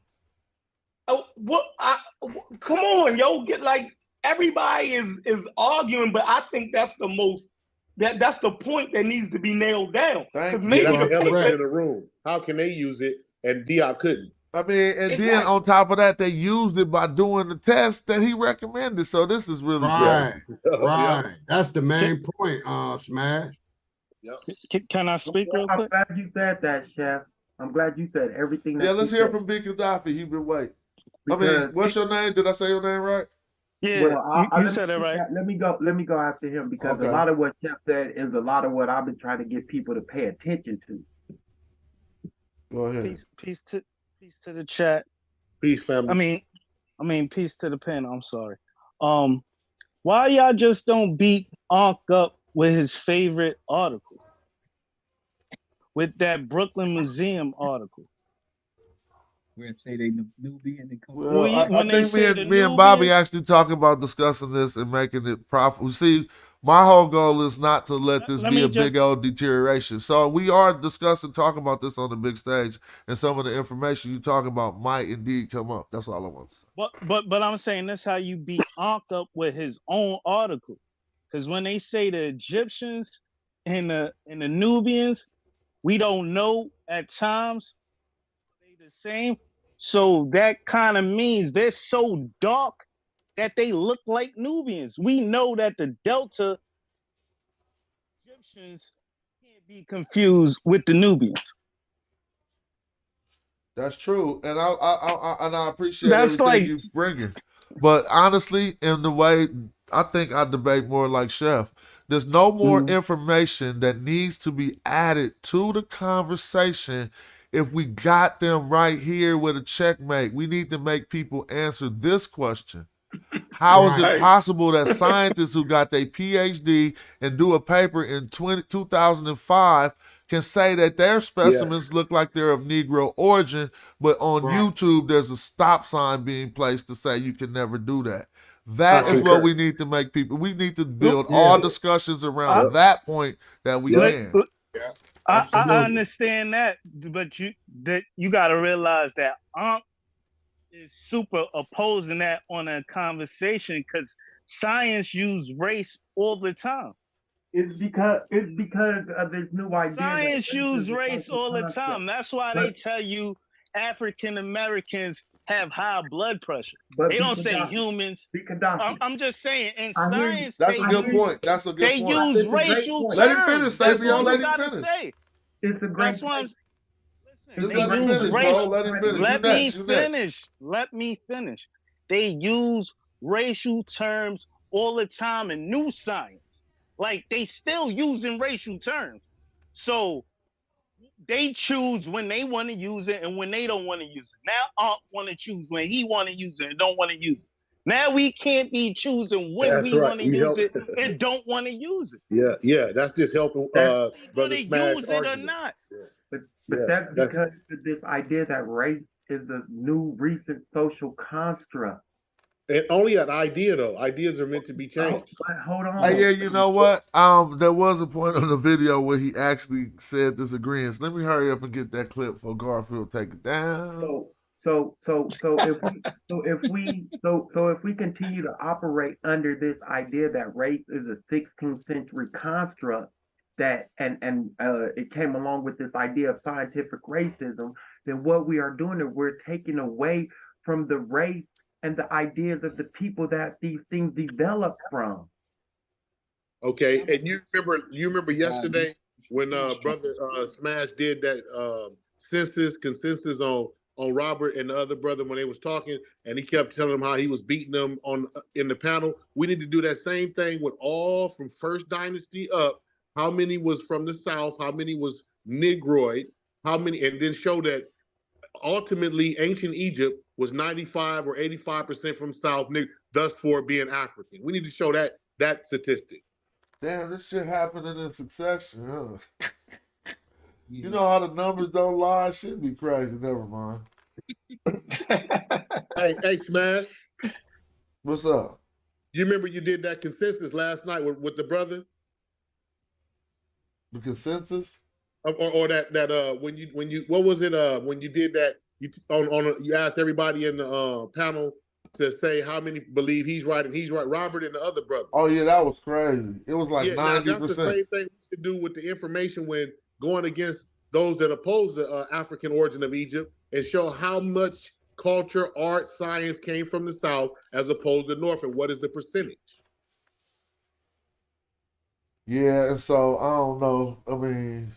S4: come on, yo, get like everybody is arguing, but I think that's the most that's the point that needs to be nailed down.
S15: That's the elephant in the room. How can they use it and Diop couldn't?
S3: I mean, and then on top of that, they used it by doing the test that he recommended. So this is really
S11: right.
S3: crazy.
S11: Right. That's the main point, Smash.
S16: Can I speak real quick?
S8: I'm glad you said that, Chef. I'm glad you said everything.
S3: Yeah, let's hear from B. Gaddafi. He been waiting. I mean, what's your name? Did I say your name right?
S16: Yeah,
S8: well,
S16: you said it right.
S8: Let me go after him because a lot of what Chef said is a lot of what I've been trying to get people to pay attention to.
S3: Go ahead.
S16: Peace to the chat.
S15: Peace, family.
S16: I mean, peace to the pen. I'm sorry. Why y'all just don't beat Ankh up with his favorite article? With that Brooklyn Museum article.
S17: Where it say they Nubian and
S3: well, I think me and Bobby actually talking about discussing this and making it profitable. See, my whole goal is not to let this be a big old deterioration. So we are talking about this on the big stage, and some of the information you talk about might indeed come up. That's all I want to say.
S16: But I'm saying that's how you beat Ankh up with his own article. Because when they say the Egyptians and the Nubians, we don't know at times they the same. So that kind of means they're so dark that they look like Nubians. We know that the Delta Egyptians can't be confused with the Nubians.
S3: That's true, and I appreciate everything you bringing. But honestly, in the way I think I debate more like Chef. There's no more information that needs to be added to the conversation. If we got them right here with a checkmate, we need to make people answer this question. How is it possible that scientists who got their PhD and do a paper in 2005 can say that their specimens look like they're of Negro origin, but on YouTube there's a stop sign being placed to say you can never do that? That is what we need to make people. We need to build all discussions around that point that we can.
S16: I understand that, but you got to realize that Ankh is super opposing that on a conversation because science use race all the time.
S8: It's because of this new idea.
S16: Science use race all the time. That's why they tell you African Americans have high blood pressure. They don't say humans. I'm just saying, in science,
S3: that's a good point. That's a good point.
S16: They use racial terms.
S3: Let him finish, Savion. Let him finish.
S8: It's a great.
S16: That's why I'm.
S3: Just let him finish, bro. Let him finish.
S16: Let me finish. They use racial terms all the time in new science. Like they still using racial terms. So they choose when they want to use it and when they don't want to use it. Now Ankh want to choose when he want to use it and don't want to use it. Now we can't be choosing when we want to use it and don't want to use it.
S15: Yeah, that's just helping brother Smash
S16: use it or not.
S8: But that's because of this idea that race is a new recent social construct.
S15: And only an idea though. Ideas are meant to be changed.
S8: Hold on.
S3: Hey, yeah, you know what? There was a point on the video where he actually said disagreements. Let me hurry up and get that clip for Garfield take it down.
S8: So if we continue to operate under this idea that race is a 16th century construct that and it came along with this idea of scientific racism, then what we are doing is we're taking away from the race and the ideas of the people that these things develop from.
S15: Okay, and you remember yesterday when brother Smash did that consensus on Robert and the other brother when they was talking, and he kept telling them how he was beating them in the panel. We need to do that same thing with all from First Dynasty up. How many was from the South? How many was Negroid? How many? And then show that ultimately ancient Egypt was 95 or 85% from South, thus for being African. We need to show that statistic.
S3: Damn, this shit happening in succession, huh? You know how the numbers don't lie? Shit be crazy. Never mind.
S15: Hey, Smash.
S3: What's up?
S15: You remember you did that consensus last night with the brother?
S3: The consensus?
S15: Or that when you what was it when you did that you you asked everybody in the panel to say how many believe he's right and he's right, Robert and the other brother.
S3: Oh yeah, that was crazy. It was like 90%.
S15: Now that's the same thing we should do with the information when going against those that oppose the African origin of Egypt and show how much culture, art, science came from the South as opposed to North, and what is the percentage?
S3: Yeah, and so I don't know. I mean,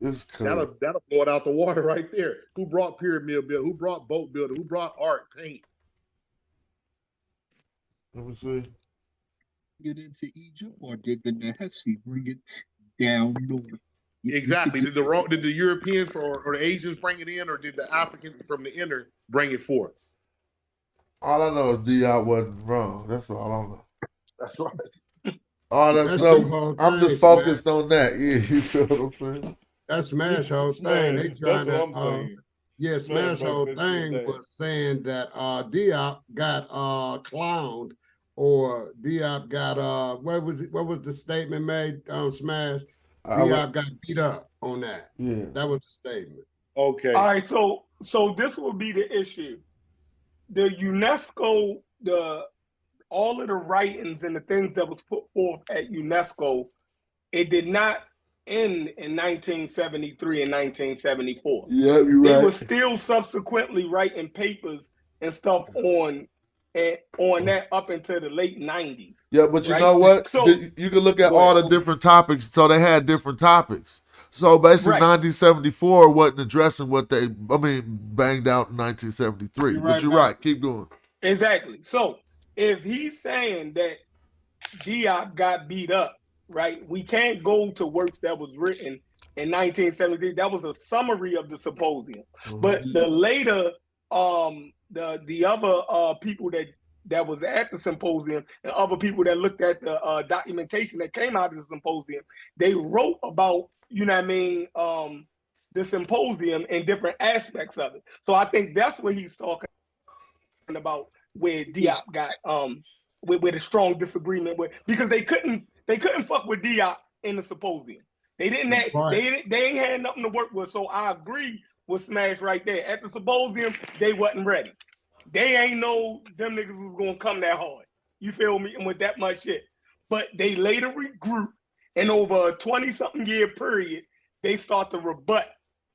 S3: it's cool.
S15: That'll blow it out the water right there. Who brought pyramid building? Who brought boat building? Who brought art, paint?
S3: Let me see.
S17: Get into Egypt, or did the Nahesi bring it down north?
S15: Exactly. Did the Europeans or the Asians bring it in, or did the Africans from the inner bring it forth?
S3: All I know is Diop wasn't wrong. That's all I know.
S15: That's right.
S3: All that stuff. I'm just focused on that. Yeah, you feel what I'm saying?
S11: That's Smash whole thing. They trying to. Yeah, Smash whole thing was saying that Diop got clowned, or Diop got what was the statement made? Smash. Diop got beat up on that.
S3: Yeah,
S11: that was the statement.
S15: Okay.
S4: All right. So this will be the issue. The UNESCO, all of the writings and the things that was put forth at UNESCO, it did not end in 1973 and 1974.
S3: Yeah, you're right.
S4: They were still subsequently writing papers and stuff on that up into the late 90s.
S3: Yeah, but you
S4: right?
S3: know what?
S4: So,
S3: you can look at all the different topics. So they had different topics. So basically, 1974 wasn't addressing what they, banged out in 1973. But you're right. Keep going.
S4: Exactly. So if he's saying that Diop got beat up, right? We can't go to works that was written in 1973. That was a summary of the symposium. Mm-hmm. But the later, the other people that was at the symposium and other people that looked at the documentation that came out of the symposium, they wrote about, the symposium and different aspects of it. So I think that's what he's talking about, where Diop got with a strong disagreement with, because they couldn't fuck with Diop in the symposium. They didn't have, they ain't had nothing to work with. So I agree with Smash right there. At the symposium, they wasn't ready. They ain't know them niggas was gonna come that hard. You feel me? And with that much shit. But they later regrouped, and over a 20-something year period, they start to rebut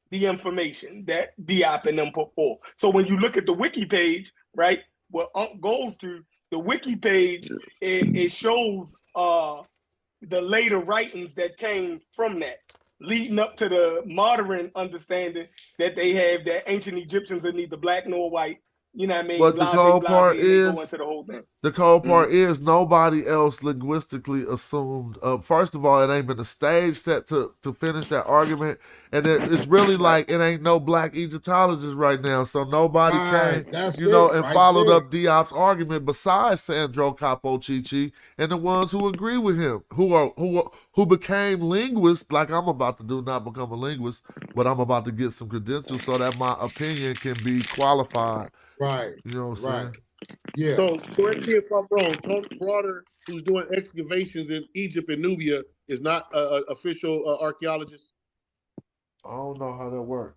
S4: the information that Diop and them put forth. So when you look at the wiki page, right, what goes to the wiki page, it shows the later writings that came from that, leading up to the modern understanding that they have that ancient Egyptians are neither black nor white. You know what I mean?
S3: But the cold part is,
S4: go into the whole thing.
S3: The cold part is nobody else linguistically assumed. First of all, it ain't been a stage set to finish that argument, and it's really like it ain't no black Egyptologists right now, so nobody came, and followed up Diop's argument besides Sandro Capo Chichi and the ones who agree with him, who became linguists, like I'm about to do, not become a linguist, but I'm about to get some credentials so that my opinion can be qualified.
S11: Right.
S3: You know what I'm saying?
S11: Yeah.
S15: So correct me if I'm wrong. Tony Broder, who's doing excavations in Egypt and Nubia, is not an official archaeologist.
S3: I don't know how that works.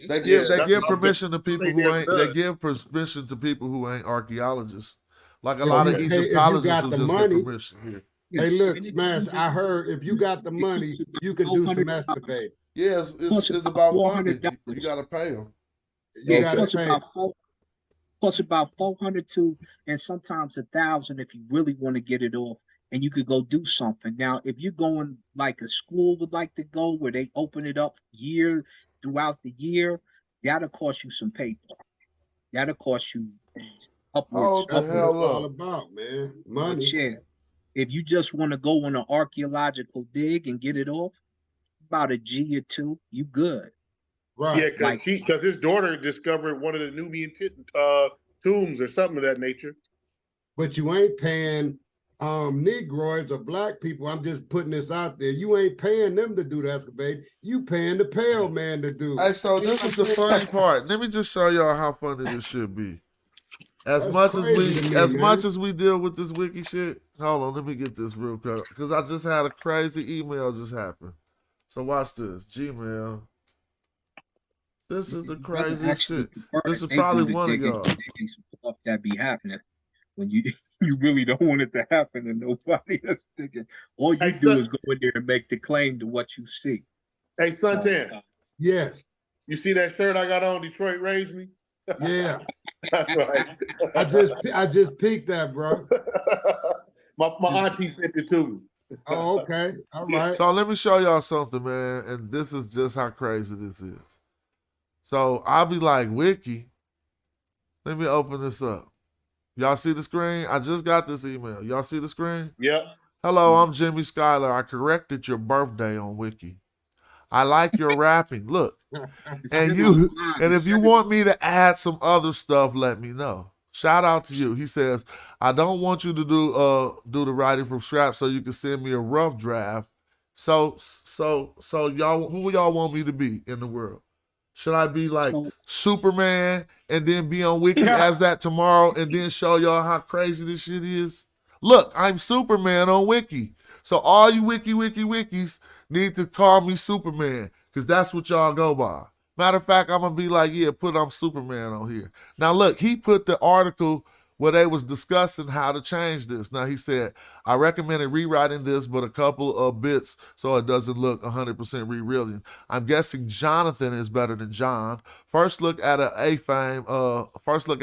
S3: They give permission to people who ain't. They give permission to people who ain't archaeologists. Like a lot of Egyptologists who just get permission here.
S11: Hey, look, Smash. I heard if you got the money, you can do some excavating.
S3: Yeah, it's about money. You got to pay them.
S11: You got to pay.
S17: Plus about 400 to, and sometimes 1,000 if you really want to get it off, and you could go do something. Now, if you're going like a school would like to go, where they open it up throughout the year, that'll cost you some paper. That'll cost you upwards.
S11: That's what it's all about, man. Money.
S17: Yeah. If you just want to go on an archaeological dig and get it off, about a G or two, you good.
S11: Right.
S15: Yeah, because his daughter discovered one of the Nubian tombs or something of that nature.
S11: But you ain't paying Negroids or black people, I'm just putting this out there. You ain't paying them to do the excavating. You paying the pale man to do.
S3: Hey, so this is the funny part. Let me just show y'all how funny this should be. As much as we deal with this wiki shit, hold on, let me get this real quick. Because I just had a crazy email just happen. So watch this. Gmail. This is the craziest shit. This is probably one of y'all.
S17: Stuff that be happening when you really don't want it to happen to nobody that's thinking. All you do is go in there and make the claim to what you see.
S15: Hey, Suntan.
S11: Yes.
S15: You see that shirt I got on? Detroit raised me.
S11: Yeah.
S15: That's right.
S11: I just peeked that, bro.
S15: my auntie sent it to me.
S11: Oh, okay. All right.
S3: So let me show y'all something, man. And this is just how crazy this is. So I'll be like, Wiki. Let me open this up. Y'all see the screen? I just got this email. Y'all see the screen?
S15: Yep.
S3: Hello, I'm Jimmy Schuyler. I corrected your birthday on Wiki. I like your rapping. Look. And if you want me to add some other stuff, let me know. Shout out to you. He says, I don't want you to do the writing from scratch, so you can send me a rough draft. So y'all, who y'all want me to be in the world? Should I be like Superman and then be on Wiki as that tomorrow and then show y'all how crazy this shit is? Look, I'm Superman on Wiki. So all you wikis need to call me Superman because that's what y'all go by. Matter of fact, I'm going to be like, yeah, I'm Superman on here. Now, look, he put the article where they was discussing how to change this. Now, he said, I recommended rewriting this, but a couple of bits so it doesn't look 100% rereading. I'm guessing Jonathan is better than John. First look at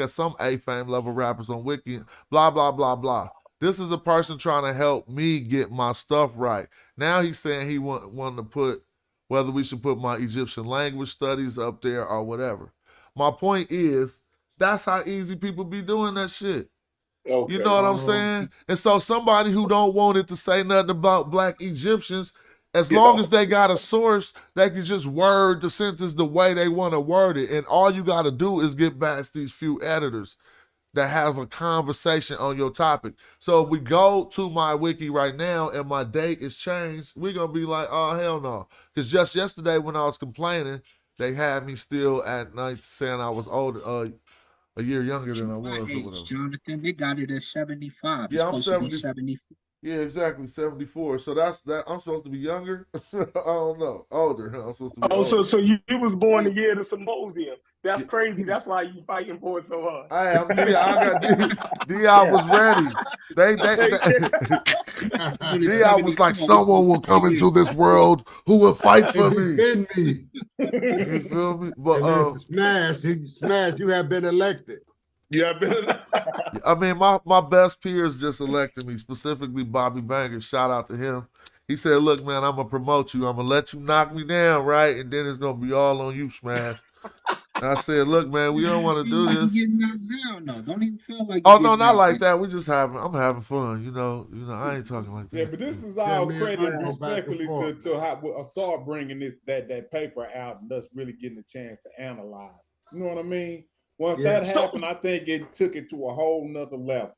S3: some A-Fame level rappers on Wiki, blah, blah, blah, blah. This is a person trying to help me get my stuff right. Now he's saying he wanted to put whether we should put my Egyptian language studies up there or whatever. My point is, that's how easy people be doing that shit. Okay. You know what I'm saying? And so somebody who don't want it to say nothing about black Egyptians, as long as they got a source, they can just word the sentence the way they want to word it. And all you got to do is get past these few editors that have a conversation on your topic. So if we go to my wiki right now and my date is changed, we're going to be like, oh, hell no. Because just yesterday when I was complaining, they had me still at night saying I was older, a year younger than I was.
S17: Age, or whatever. Jonathan, they got it at 75.
S3: Yeah, I'm 74. Yeah, exactly, 74. So that's that. I'm supposed to be younger. I don't know, older. I'm supposed to be.
S4: older. So you was born the year of the symposium. That's crazy. That's why you fighting for it so hard.
S3: I got Diop was ready. Diop was like, someone will come into this world who will fight for me. You feel me? But
S11: Smash, you have been elected.
S15: You have been elected.
S3: I mean, my best peers just elected me, specifically Bobby Banger. Shout out to him. He said, look, man, I'm going to promote you. I'm going to let you knock me down, right? And then it's going to be all on you, Smash. And I said, look, man, we don't want to do this.
S17: You getting knocked down, no. Don't even feel like
S3: oh, no, not like that. We just I'm having fun, you know. I ain't talking like that.
S6: Yeah, but this is all credit respectfully to how Asar bringing that paper out and us really getting a chance to analyze. You know what I mean? Once that happened, I think it took it to a whole nother level.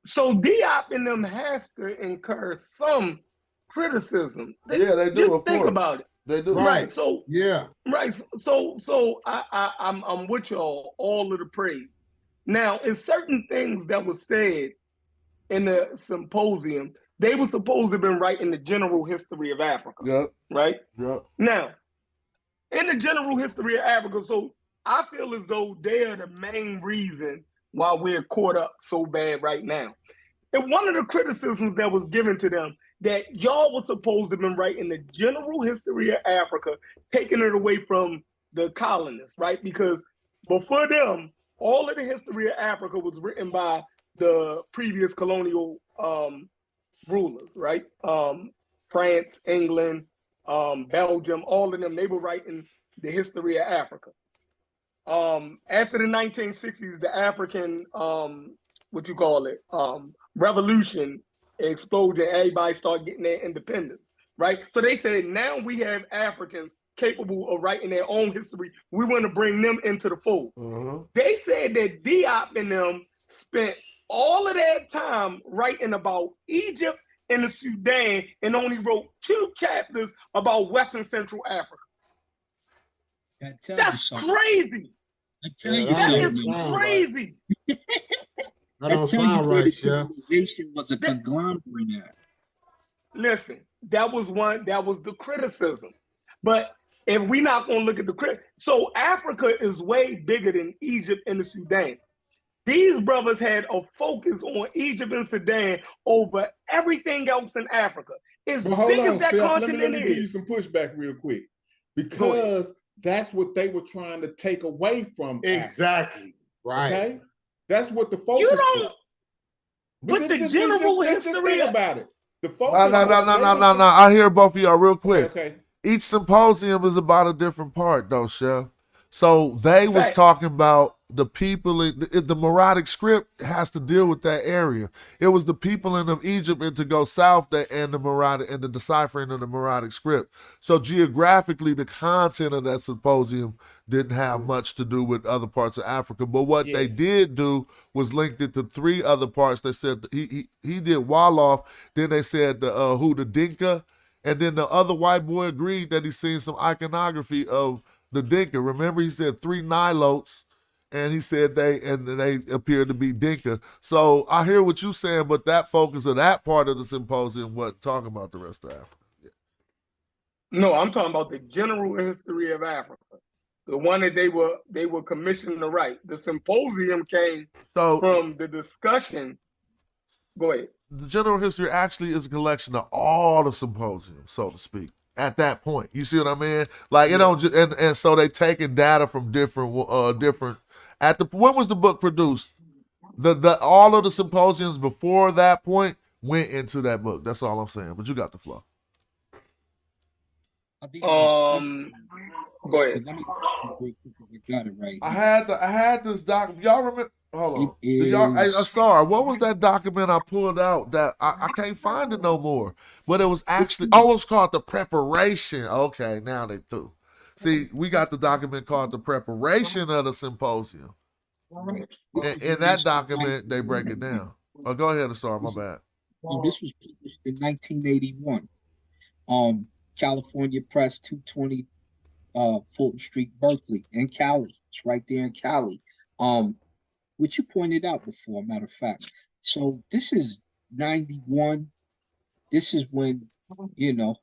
S4: So Diop and them has to incur some criticism.
S3: They do. Of
S4: think
S3: course.
S4: About it.
S3: They do.
S4: Right. So
S11: right.
S4: So I'm with y'all all of the praise. Now, in certain things that was said in the symposium, they were supposed to have been writing the general history of Africa.
S3: Yep.
S4: Right?
S3: Yep.
S4: Now, in the general history of Africa, so I feel as though they are the main reason why we're caught up so bad right now. And one of the criticisms that was given to them, that y'all was supposed to have been writing the general history of Africa, taking it away from the colonists, right? Because before them, all of the history of Africa was written by the previous colonial rulers, right? France, England, Belgium, all of them, they were writing the history of Africa. After the 1960s, the African, revolution explosion, everybody started getting their independence, right? So they said, now we have Africans capable of writing their own history. We want to bring them into the fold.
S3: Mm-hmm.
S4: They said that Diop and them spent all of that time writing about Egypt and the Sudan and only wrote 2 chapters about Western Central Africa. That's crazy.
S17: I tell you
S4: That is
S17: something.
S4: crazy.
S11: That don't sound right, Chef.
S17: Civilization was a conglomerate.
S4: Listen, that was the criticism. But if we're not going to look at the so Africa is way bigger than Egypt and the Sudan. These brothers had a focus on Egypt and Sudan over everything else in Africa. As big as that continent
S6: let me give you some pushback real quick. Because that's what they were trying to take away from
S15: exactly.
S6: Africa. Right. Okay? That's what the focus
S4: you don't
S6: was.
S4: But the general history
S6: about it. The focus
S1: No. I hear both of y'all real quick.
S6: Okay.
S1: Each symposium is about a different part, though, Chef. So they was talking about the people in the Maradic script has to deal with that area. It was the people of Egypt and to go south and the Maradic and the deciphering of the Maradic script. So geographically, the content of that symposium didn't have much to do with other parts of Africa. But what they did do was linked it to 3 other parts. They said he did Wolof. Then they said the Dinka, and then the other white boy agreed that he seen some iconography of the Dinka. Remember, he said 3 Nilotes, and he said they appeared to be Dinka. So I hear what you're saying, but that focus of that part of the symposium wasn't talking about the rest of Africa. Yeah.
S4: No, I'm talking about the general history of Africa. The one that they were commissioned to write. The symposium came from the discussion. Go ahead.
S1: The general history actually is a collection of all the symposiums, so to speak. At that point, you see what I mean? Like and so they taking data from different. When was the book produced? The all of the symposiums before that point went into that book. That's all I'm saying. But you got the flow.
S4: Go ahead.
S17: Got it right.
S1: I had this doc. Y'all remember? Hold on. Sorry. What was that document I pulled out that I can't find it no more? But it was actually, it was called The Preparation. Okay, now they through. See, we got the document called The Preparation of the Symposium. In that document, they break it down. Oh, go ahead, sorry, my bad.
S17: This was published in 1981. California Press, 220 Fulton Street, Berkeley, in Cali. It's right there in Cali. Which you pointed out before, matter of fact. So this is 91. This is when, we in the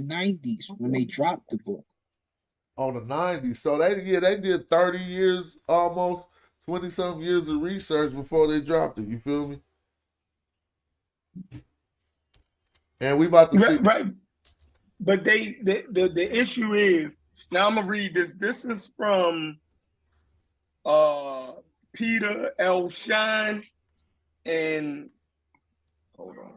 S17: 90s when they dropped the book.
S1: Oh, the 90s. So they did 30 years, almost 20-something years of research before they dropped it. You feel me? And we about to see.
S4: Right. But the issue is, now I'm gonna read this. This is from Peter L. Shine and hold on.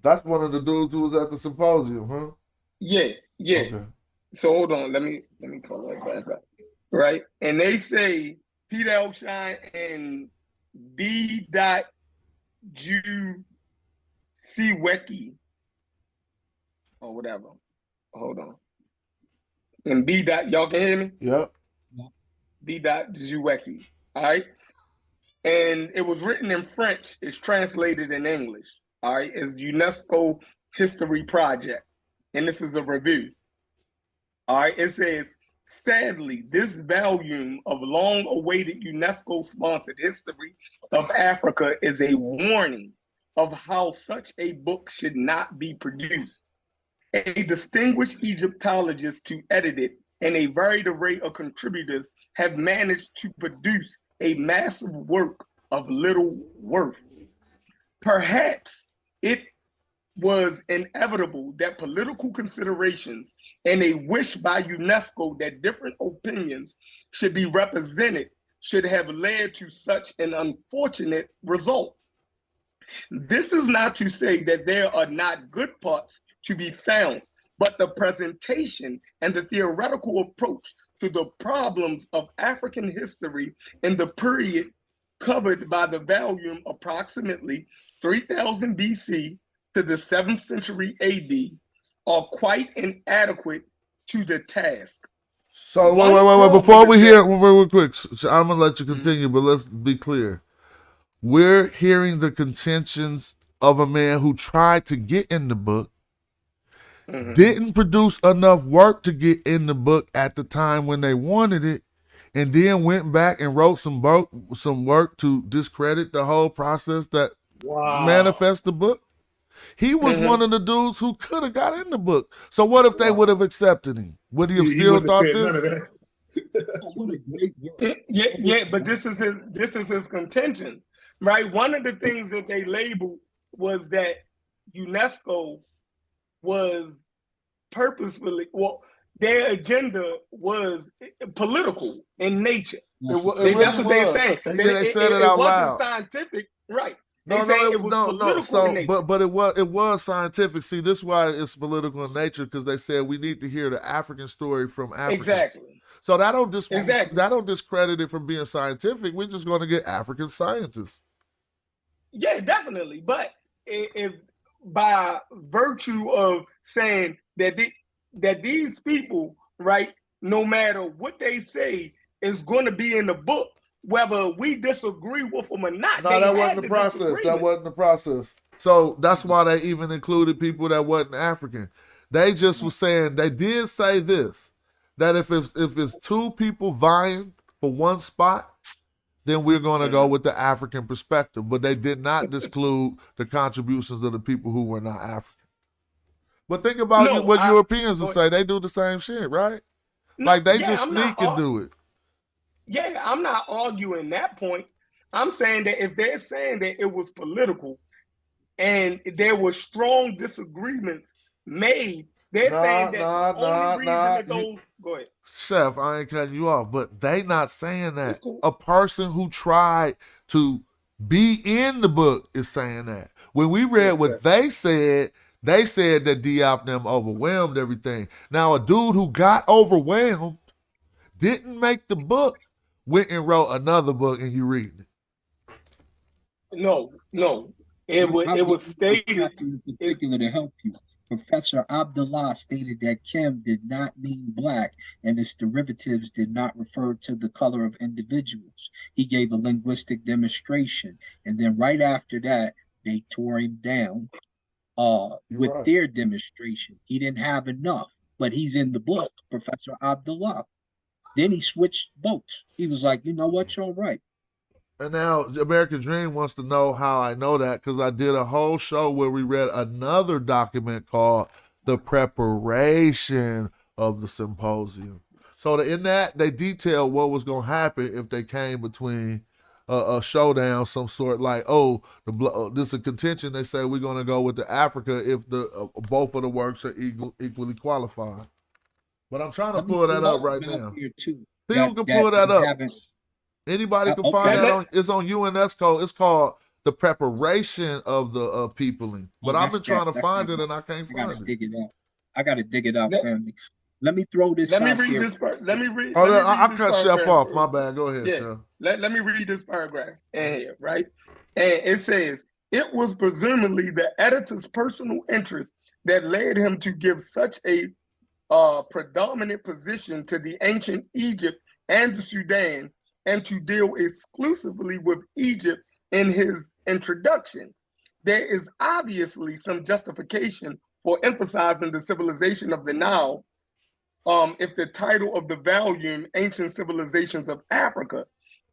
S1: That's one of the dudes who was at the symposium, huh?
S4: Yeah. Okay. So hold on, let me pull that back up. Right, and they say Peter L. Shine and B.Ju.C.Weki or whatever. Hold on. And y'all can hear me?
S1: Yep.
S4: B.Zuweki. All right. And it was written in French. It's translated in English. All right. It's UNESCO History Project. And this is the review. All right. It says, sadly, this volume of long-awaited UNESCO-sponsored history of Africa is a warning of how such a book should not be produced. A distinguished Egyptologist to edit it and a varied array of contributors have managed to produce a massive work of little worth. Perhaps it was inevitable that political considerations and a wish by UNESCO that different opinions should be represented should have led to such an unfortunate result. This is not to say that there are not good parts to be found, but the presentation and the theoretical approach to the problems of African history in the period covered by the volume approximately 3000 BC to the 7th century AD are quite inadequate to the task.
S1: So wait. Before we hear, real quick, I'm gonna let you continue, but let's be clear. We're hearing the contentions of a man who tried to get in the book, didn't produce enough work to get in the book at the time when they wanted it, and then went back and wrote some work to discredit the whole process that manifests the book. He was one of the dudes who could have got in the book. So what if they would have accepted him? Would he have still thought this?
S4: Yeah, but this is his contentions, right? One of the things that they labeled was that UNESCO was purposefully, their agenda was political in nature. That's what they're saying.
S1: They said it out loud.
S4: It wasn't scientific, right? It was political in nature.
S1: But it was scientific. See, this is why it's political in nature, because they said we need to hear the African story from Africans.
S4: Exactly.
S1: So that don't discredit it from being scientific. We're just going to get African scientists.
S4: Yeah, definitely. But if by virtue of saying that these people, right, no matter what they say, is going to be in the book, whether we disagree with them or not.
S1: No, that wasn't the process. That wasn't the process. So that's why they even included people that wasn't African. They just was saying, they did say this, that if it's two people vying for one spot, then we're going to go with the African perspective. But they did not disclude the contributions of the people who were not African. But think about what Europeans will say. They do the same shit, right? Like they just sneak and do it.
S4: Yeah, I'm not arguing that point. I'm saying that if they're saying that it was political and there were strong disagreements made, they're saying that the only reason that those... Go ahead.
S1: Chef, I ain't cutting you off, but they not saying that. Cool. A person who tried to be in the book is saying that. When we read what they said that Diop them overwhelmed everything. Now, a dude who got overwhelmed didn't make the book, went and wrote another book, and you reading it.
S4: No. It was stated
S17: in particular to help you. Professor Abdullah stated that Kim did not mean black and its derivatives did not refer to the color of individuals. He gave a linguistic demonstration, and then right after that, they tore him down with their demonstration. He didn't have enough, but he's in the book, Professor Abdullah. Then he switched boats. He was like, you know what, you're right.
S1: And now American Dream wants to know how I know that, because I did a whole show where we read another document called The Preparation of the Symposium. So in that, they detail what was going to happen if they came between a showdown, some sort, like, this is a contention. They say we're going to go with the Africa if the both of the works are equally qualified. But I'm trying to pull that up right now. See who can pull that up. Anybody can find that. It's on UNESCO. It's called The Preparation of the Peopling. But I've been trying to find it and I can't find it.
S17: I got to dig it out, family. Let me throw this
S4: out. Let me read this part.
S1: I cut Chef off. My bad. Go ahead, Chef.
S4: Let me read this paragraph in here, right? And it says, it was presumably the editor's personal interest that led him to give such a predominant position to the ancient Egypt and the Sudan, and to deal exclusively with Egypt in his introduction. There is obviously some justification for emphasizing the civilization of the Nile if the title of the volume, Ancient Civilizations of Africa,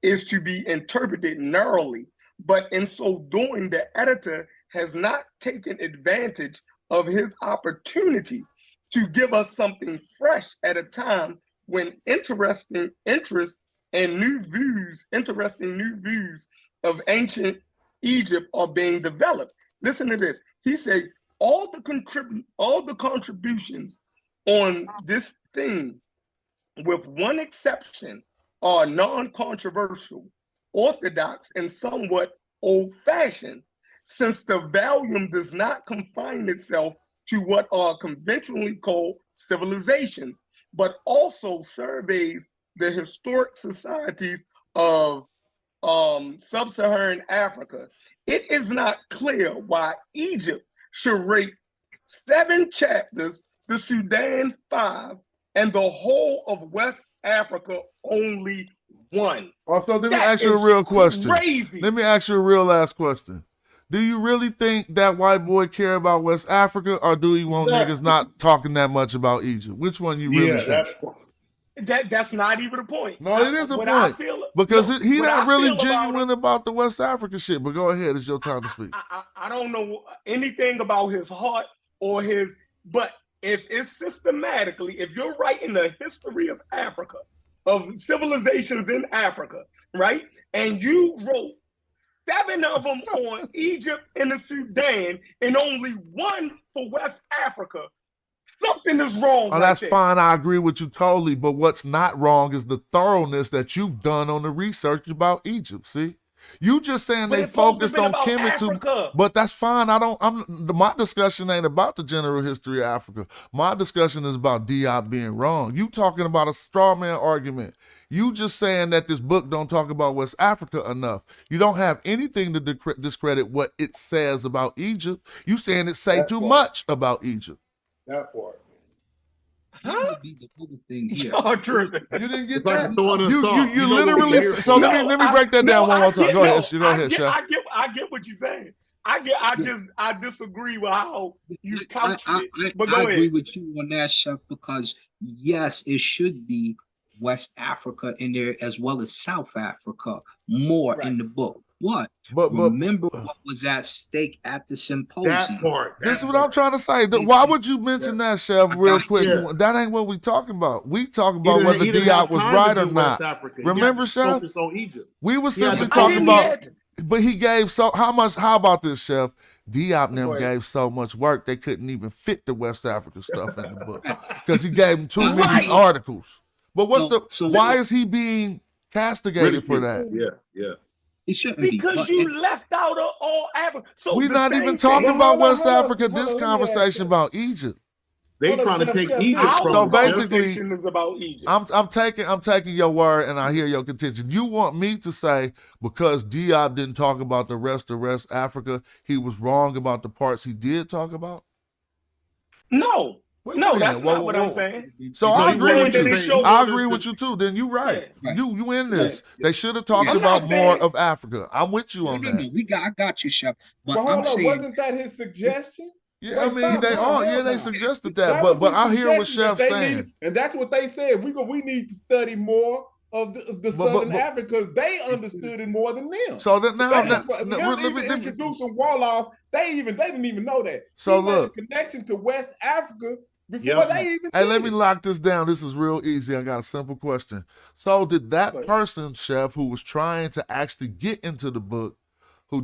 S4: is to be interpreted narrowly. But in so doing, the editor has not taken advantage of his opportunity to give us something fresh at a time when interesting new views of ancient Egypt are being developed. Listen to this. He said, all the contributions on this theme, with one exception, are non-controversial, orthodox, and somewhat old-fashioned, since the volume does not confine itself to what are conventionally called civilizations, but also surveys the historic societies of sub-Saharan Africa. It is not clear why Egypt should rate 7 chapters, the Sudan 5, and the whole of West Africa only one.
S1: Also, let me ask you a real question.
S4: Crazy.
S1: Let me ask you a real last question. Do you really think that white boy care about West Africa, or do he want niggas not talking that much about Egypt? Which one you really think?
S4: That's not even a point.
S1: No, it is a point. Because he not really genuine about the West Africa shit. But go ahead, it's your time to speak.
S4: I don't know anything about his heart or his, but if it's systematically, if you're writing the history of Africa, of civilizations in Africa, right? And you wrote 7 of them on Egypt and the Sudan, and only 1 for West Africa. Something is wrong.
S1: Oh, that's fine. I agree with you totally. But what's not wrong is the thoroughness that you've done on the research about Egypt. See, you just saying they focused on Kemet too, but that's fine. My discussion ain't about the general history of Africa. My discussion is about Diop being wrong. You talking about a straw man argument. You just saying that this book don't talk about West Africa enough. You don't have anything to discredit what it says about Egypt. You saying it say too much about Egypt.
S6: That part.
S17: That would be the other thing here.
S1: You didn't get
S15: Like
S1: that? You literally. So let me break that down one more time. Go ahead, Chef.
S4: I get what you're saying. I disagree with how you couched it. But go ahead.
S17: I agree with you on that, Chef, because yes, it should be West Africa in there as well as South Africa more in the book. But remember what was at stake at the symposium.
S1: This is what I'm trying to say. Why would you mention that, Chef, real quick? That ain't what we talking about. We talking about whether Diop was right or not. Remember, Chef? We were simply talking about, but he gave how about this, Chef? Diop never gave so much work they couldn't even fit the West Africa stuff in the book because he gave them too many articles. But why is he being castigated for that?
S15: Yeah.
S4: Because you left out of all Africa. So
S1: we're not even talking about West Africa. This conversation about Egypt.
S15: They trying to take Egypt from.
S1: So basically,
S4: is about Egypt.
S1: I'm taking your word, and I hear your contention. You want me to say because Diop didn't talk about the rest of West Africa, he was wrong about the parts he did talk about?
S4: No. That's not what I'm saying.
S1: So I agree with you. I agree with you too. Then you right. You in this. They should have talked about more of Africa. I'm with you on that.
S17: I got you, Chef.
S6: But hold on, wasn't that his suggestion?
S1: Yeah, I mean they suggested that, but I hear what Chef's saying,
S6: and that's what they said. We need to study more of the Southern Africa because they understood it more than them.
S1: So that now
S6: let me introduce some Wolof. They didn't even know that.
S1: So look,
S6: the connection to West Africa. Before they even
S1: let me lock this down. This is real easy. I got a simple question. So did that person, Chef, who was trying to actually get into the book, who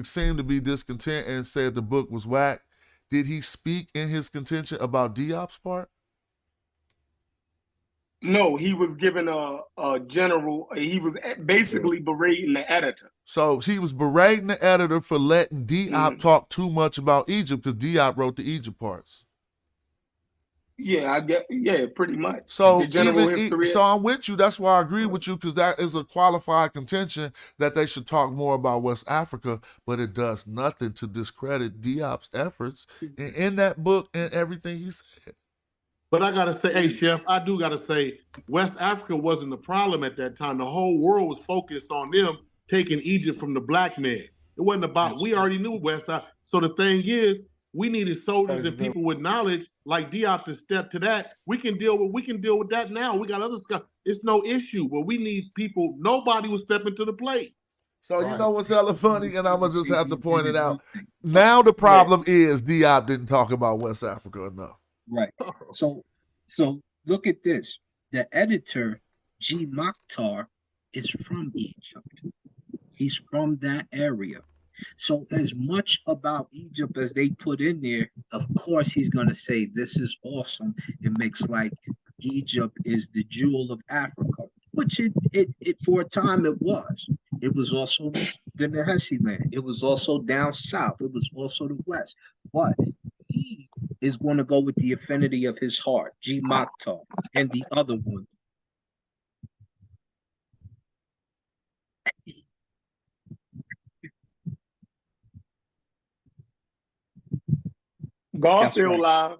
S1: seemed to be discontent and said the book was whack, did he speak in his contention about Diop's part?
S4: No, he was given a general. He was basically berating the editor.
S1: So he was berating the editor for letting Diop talk too much about Egypt because Diop wrote the Egypt parts.
S4: Yeah, pretty much.
S1: So so I'm with you. That's why I agree with you because that is a qualified contention that they should talk more about West Africa, but it does nothing to discredit Diop's efforts in that book and everything he said.
S15: But I gotta say, hey Chef, I do gotta say, West Africa wasn't the problem at that time. The whole world was focused on them taking Egypt from the black man. It wasn't about. We already knew West Africa. So the thing is, we needed soldiers and people with knowledge like Diop to step to that. We can deal with that now. We got other stuff. It's no issue, but we need people. Nobody was stepping to the plate.
S1: So you know what's hella funny, and I'm gonna just have to point it out. Now the problem is Diop didn't talk about West Africa enough.
S17: Right. So look at this. The editor, G. Mokhtar, is from Egypt. He's from that area. So as much about Egypt as they put in there, of course he's going to say this is awesome. It makes like Egypt is the jewel of Africa, which it for a time it was. It was also the Nehesi land. It was also down south. It was also the west. But he is going to go with the affinity of his heart, G. Mokhtar, and the other one.
S4: God's still live,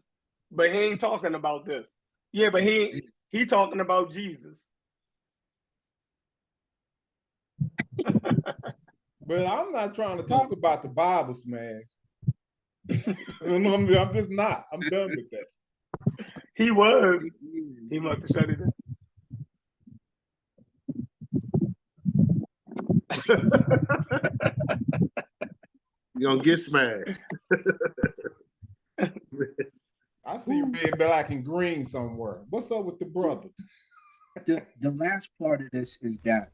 S4: but he ain't talking about this. Yeah, but he talking about Jesus.
S6: But I'm not trying to talk about the Bible smash. I'm just not. I'm done with that.
S4: He was. He must have shut it down.
S15: You're gonna get smashed.
S6: I see red, black, and green somewhere. What's up with the brother?
S17: The last part of this is that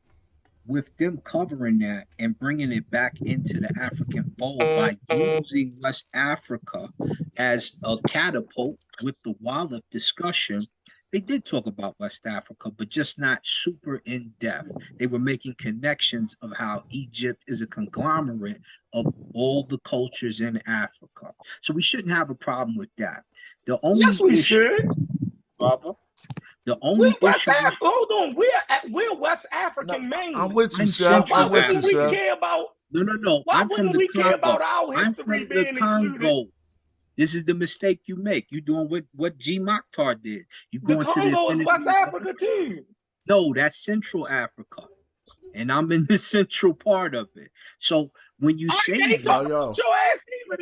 S17: with them covering that and bringing it back into the African fold by using West Africa as a catapult with the Wallop discussion, they did talk about West Africa, but just not super in depth. They were making connections of how Egypt is a conglomerate of all the cultures in Africa. So we shouldn't have a problem with that. The only
S4: Yes, we
S17: issue,
S4: should.
S17: brother, the only
S4: West
S17: issue.
S4: Africa. Hold on, we're West African mainly.
S1: I'm with you, Chef.
S4: Why
S1: I'm with you,
S4: wouldn't we
S1: Chef.
S4: care about?
S17: No.
S4: Why
S17: I'm from
S4: wouldn't
S17: the
S4: we
S17: Congo.
S4: care about our
S17: I'm
S4: history
S17: from the
S4: being
S17: Congo.
S4: included?
S17: This is the mistake you make. You're doing what G. Mokhtar did. You
S4: The
S17: going to
S4: Congo is
S17: infinity
S4: West
S17: of-
S4: Africa too.
S17: No, that's Central Africa, and I'm in the central part of it. So when you say
S4: They talk
S1: yo.
S4: about your ass even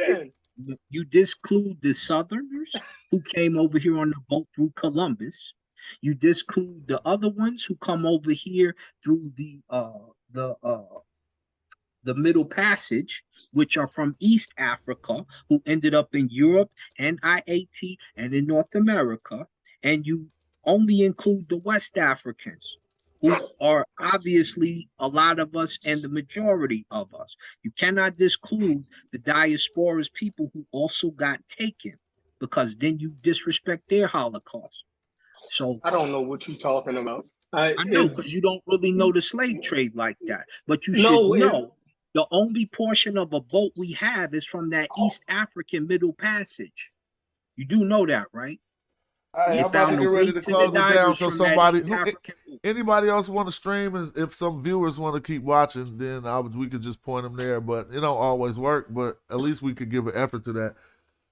S4: then.
S17: you disclude the Southerners who came over here on the boat through Columbus. You disclude the other ones who come over here through the Middle Passage, which are from East Africa, who ended up in Europe and IAT and in North America, and you only include the West Africans, who are obviously a lot of us and the majority of us. You cannot disclude the diaspora's people who also got taken, because then you disrespect their Holocaust. So
S4: I don't know what you're talking about.
S17: I know, because you don't really know the slave trade like that, but you should
S4: No,
S17: know the only portion of a boat we have is from that East African Middle Passage. You do know that, right?
S1: Hey, I'm about to get ready to close it down. So anybody else want to stream, and if some viewers want to keep watching, then we could just point them there. But it don't always work. But at least we could give an effort to that.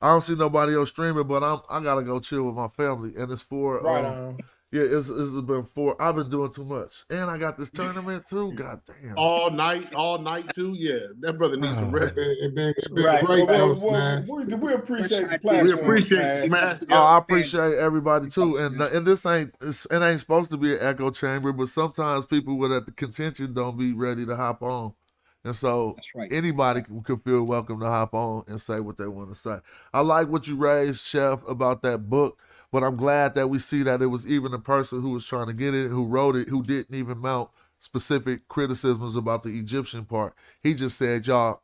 S1: I don't see nobody else streaming, but I gotta go chill with my family, and it's for yeah, it's been 4. I've been doing too much, and I got this tournament too. God damn!
S15: All night too. Yeah, that brother needs some rest.
S11: It been
S6: Right.
S11: great,
S6: Well,
S11: Smash.
S6: we appreciate the platform.
S15: We appreciate Smash.
S1: Oh, I appreciate everybody too, and this it ain't supposed to be an echo chamber, but sometimes people with the contention don't be ready to hop on, and so anybody could feel welcome to hop on and say what they want to say. I like what you raised, Chef, about that book. But I'm glad that we see that it was even a person who was trying to get it, who wrote it, who didn't even mount specific criticisms about the Egyptian part. He just said, y'all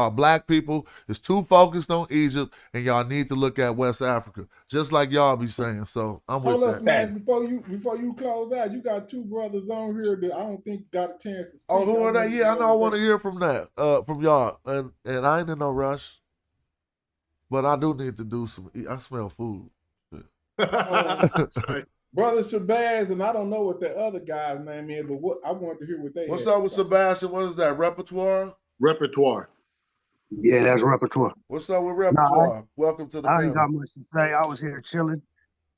S1: black people is too focused on Egypt, and y'all need to look at West Africa, just like y'all be saying. So I'm with that.
S6: Smash, before you close out, you got 2 brothers on here that I don't think got a chance to speak.
S1: Oh, who are they? Yeah, I know. I want to hear from that, from y'all, and I ain't in no rush, but I do need to do some. I smell food.
S6: Right. Brother Shabazz, and I don't know what the other guy's name is, but I wanted to hear what they.
S1: What's up with Sebastian? What is that? Repertoire?
S15: Repertoire.
S18: Yeah, that's Repertoire.
S1: What's up with Repertoire? Welcome to the
S18: I ain't
S1: panel.
S18: got much to say. I was here chilling.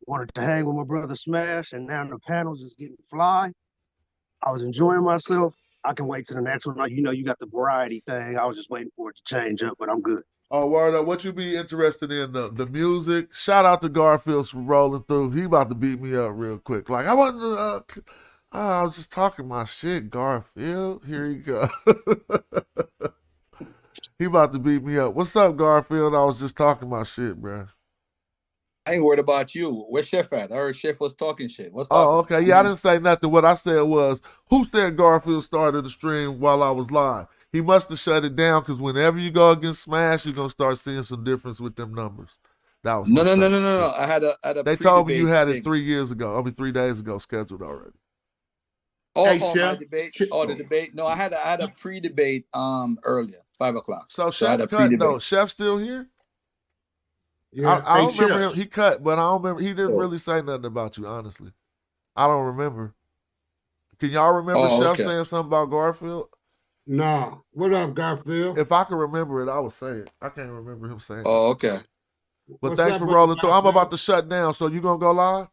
S18: Wanted to hang with my brother Smash, and now the panel's just getting fly. I was enjoying myself. I can wait to the next one. You know, you got the variety thing. I was just waiting for it to change up, but I'm good.
S1: Oh, word up. What you be interested in? The music? Shout out to Garfield for rolling through. He about to beat me up real quick. Like, I wasn't, I was just talking my shit, Garfield. Here you go. He about to beat me up. What's up, Garfield? I was just talking my shit, bro.
S9: I ain't worried about you. Where's Chef at? I heard Chef was talking shit. What's
S1: Oh, okay. Yeah, I didn't say nothing. What I said was, who said Garfield started the stream while I was live? He must have shut it down, because whenever you go against Smash, you're gonna start seeing some difference with them numbers. That was
S9: no. I had a.
S1: They told me you had it 3 years ago. 3 days ago scheduled already.
S9: Oh,
S1: Hey,
S9: my
S1: Chef.
S9: debate. Oh, the debate. No, I had a pre-debate earlier, 5 o'clock.
S1: So
S9: I
S1: Chef
S9: had a
S1: cut.
S9: pre-debate.
S1: No, Chef still here.
S11: Yeah,
S1: I don't
S15: Hey,
S1: remember
S15: Chef.
S1: him. He cut, but I don't remember. He didn't really say nothing about you, honestly. I don't remember. Can y'all remember
S9: Oh,
S1: Chef
S9: okay.
S1: saying something about Garfield?
S11: Nah. What up, Garfield?
S1: If I could remember it, I would say it. I can't remember him saying it.
S9: Oh, okay.
S1: But
S11: What's
S1: thanks
S11: up,
S1: for
S11: brother
S1: rolling through. I'm
S11: Garfield?
S1: about to shut down, so you gonna go live?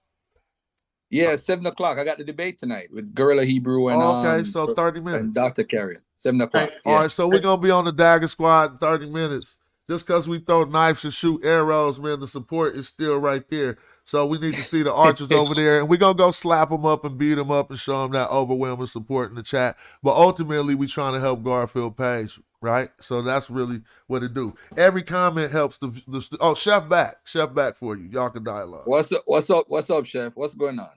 S9: Yeah, 7 o'clock. I got the debate tonight with Gorilla Hebrew and
S1: okay, so 30 minutes.
S9: And Dr. Carrier. 7 o'clock.
S1: Hey, all right, so we're gonna be on the Dagger Squad in 30 minutes. Just because we throw knives and shoot arrows, man, the support is still right there. So we need to see the archers over there, and we're gonna go slap them up and beat them up and show them that overwhelming support in the chat. But ultimately, we trying to help Garfield Page, right? So that's really what it do. Every comment helps the oh, Chef back for you. Y'all can dialogue.
S9: What's up, Chef? What's going on?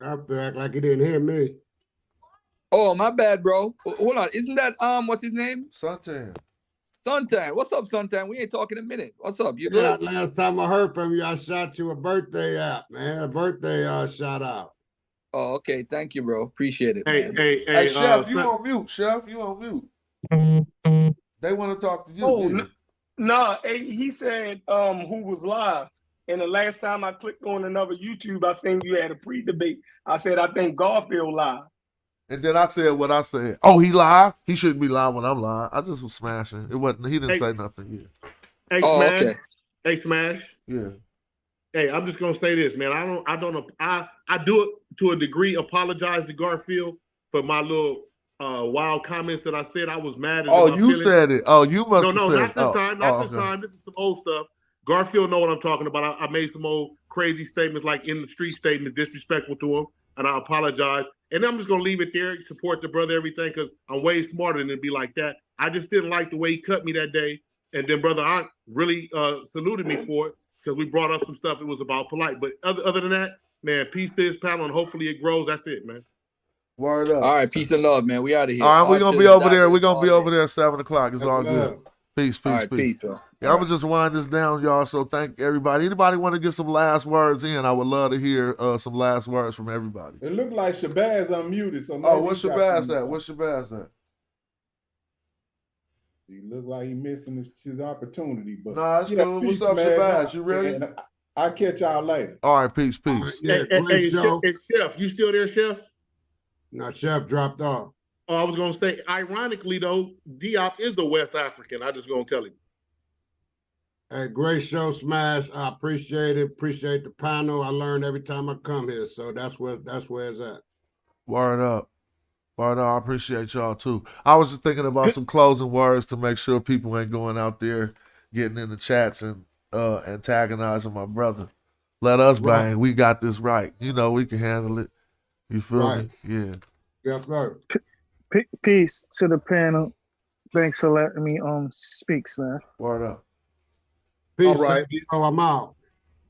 S11: I feel like you didn't hear me.
S9: Oh, my bad, bro. Hold on. Isn't that what's his name?
S1: Suntan.
S9: What's up, Suntan? We ain't talking a minute. What's up? You
S11: Yeah,
S9: good?
S11: last time I heard from you, I shot you a birthday out, man. A birthday shout out.
S9: Oh, okay. Thank you, bro. Appreciate it, man.
S1: Hey, Chef, you on mute, Chef. You on mute. They want to talk to you.
S4: Oh,
S1: yeah.
S4: no, he said who was live. And the last time I clicked on another YouTube, I seen you had a pre-debate. I said, I think Garfield live.
S1: And then I said what I said. Oh, he live? He shouldn't be live when I'm live. I just was smashing. It wasn't. He didn't say nothing yet.
S15: Hey, Smash. Okay. Hey, Smash.
S1: Yeah.
S15: Hey, I'm just gonna say this, man. I do it to a degree. Apologize to Garfield for my little wild comments that I said. I was mad at.
S1: Oh, you said it. Oh, you must.
S15: No,
S1: have said
S15: not this time. Not this
S1: okay.
S15: time. This is some old stuff. Garfield know what I'm talking about. I made some old crazy statements, like in the street statement, disrespectful to him, and I apologize. And I'm just gonna leave it there. Support the brother, everything, because I'm way smarter than to be like that. I just didn't like the way he cut me that day. And then brother Aint really saluted me for it because we brought up some stuff. It was about polite. But other than that, man, peace to this panel, and hopefully it grows. That's it, man.
S1: Word up.
S9: All right, peace and love, man. We out of here.
S1: All right, we're gonna be over there. We're gonna be over there at 7 o'clock. It's all good. Peace, peace,
S9: all right,
S1: peace.
S9: Bro.
S1: Yeah, I'm gonna just wind this down, y'all. So thank everybody. Anybody want to get some last words in? I would love to hear some last words from everybody.
S6: It looked like Shabazz unmuted. So
S1: what's Shabazz at? What's Shabazz at?
S6: He looked like he missing his opportunity. But
S1: nah, it's cool. What's up, Shabazz? You ready?
S6: I'll catch y'all later.
S1: All right, peace, peace.
S15: Hey, Chef, you still there, Chef?
S11: No, Chef dropped off.
S15: Oh, I was gonna say, ironically though, Diop is a West African. I just gonna tell you.
S11: Hey, great show, Smash. I appreciate it. Appreciate the panel. I learn every time I come here, so that's where it's at.
S1: Word up. Word up. I appreciate y'all too. I was just thinking about some closing words to make sure people ain't going out there getting in the chats and antagonizing my brother. Let us bang. We got this right. You know, we can handle it. You feel me? Yeah.
S11: Yes, sir.
S19: Peace to the panel. Thanks for letting me speak, man.
S1: Word up.
S11: Peace.
S15: All right.
S11: I'm out.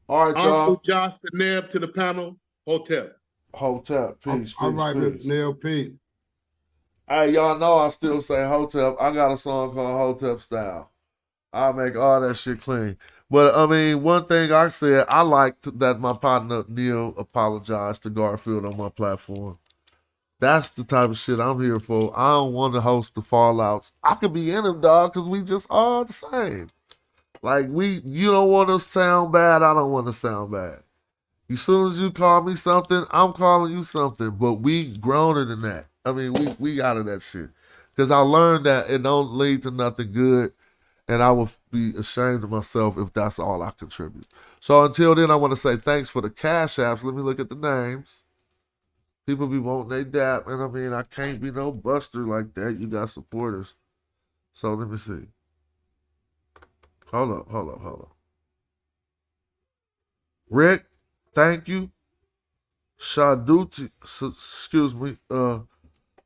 S1: All right, y'all.
S15: Uncle Josh and Neb to the panel. Hotel.
S1: Peace.
S11: All
S1: peace,
S11: right,
S1: peace.
S11: Neil. Peace.
S1: Hey, y'all know I still say Hotep. I got a song called Hotep Style. I make all that shit clean. But, I mean, one thing I said, I liked that my partner Neil apologized to Garfield on my platform. That's the type of shit I'm here for. I don't want to host the fallouts. I could be in them, dog, because we just all the same. Like, you don't want to sound bad, I don't want to sound bad. As soon as you call me something, I'm calling you something. But we growner than that. I mean, we out of that shit. Because I learned that it don't lead to nothing good. And I would be ashamed of myself if that's all I contribute. So until then, I want to say thanks for the cash apps. Let me look at the names. People be wanting they dap. And I mean, I can't be no buster like that. You got supporters. So let me see. Hold up. Rick, thank you. Shaduti, excuse me.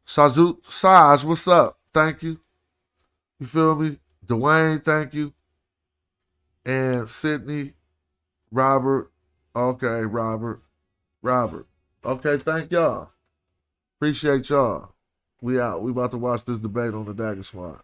S1: Saj, what's up? Thank you. You feel me? Dwayne, thank you. And Sydney, Robert. Okay, Robert. Okay, thank y'all. Appreciate y'all. We out. We about to watch this debate on the Dagger Squad.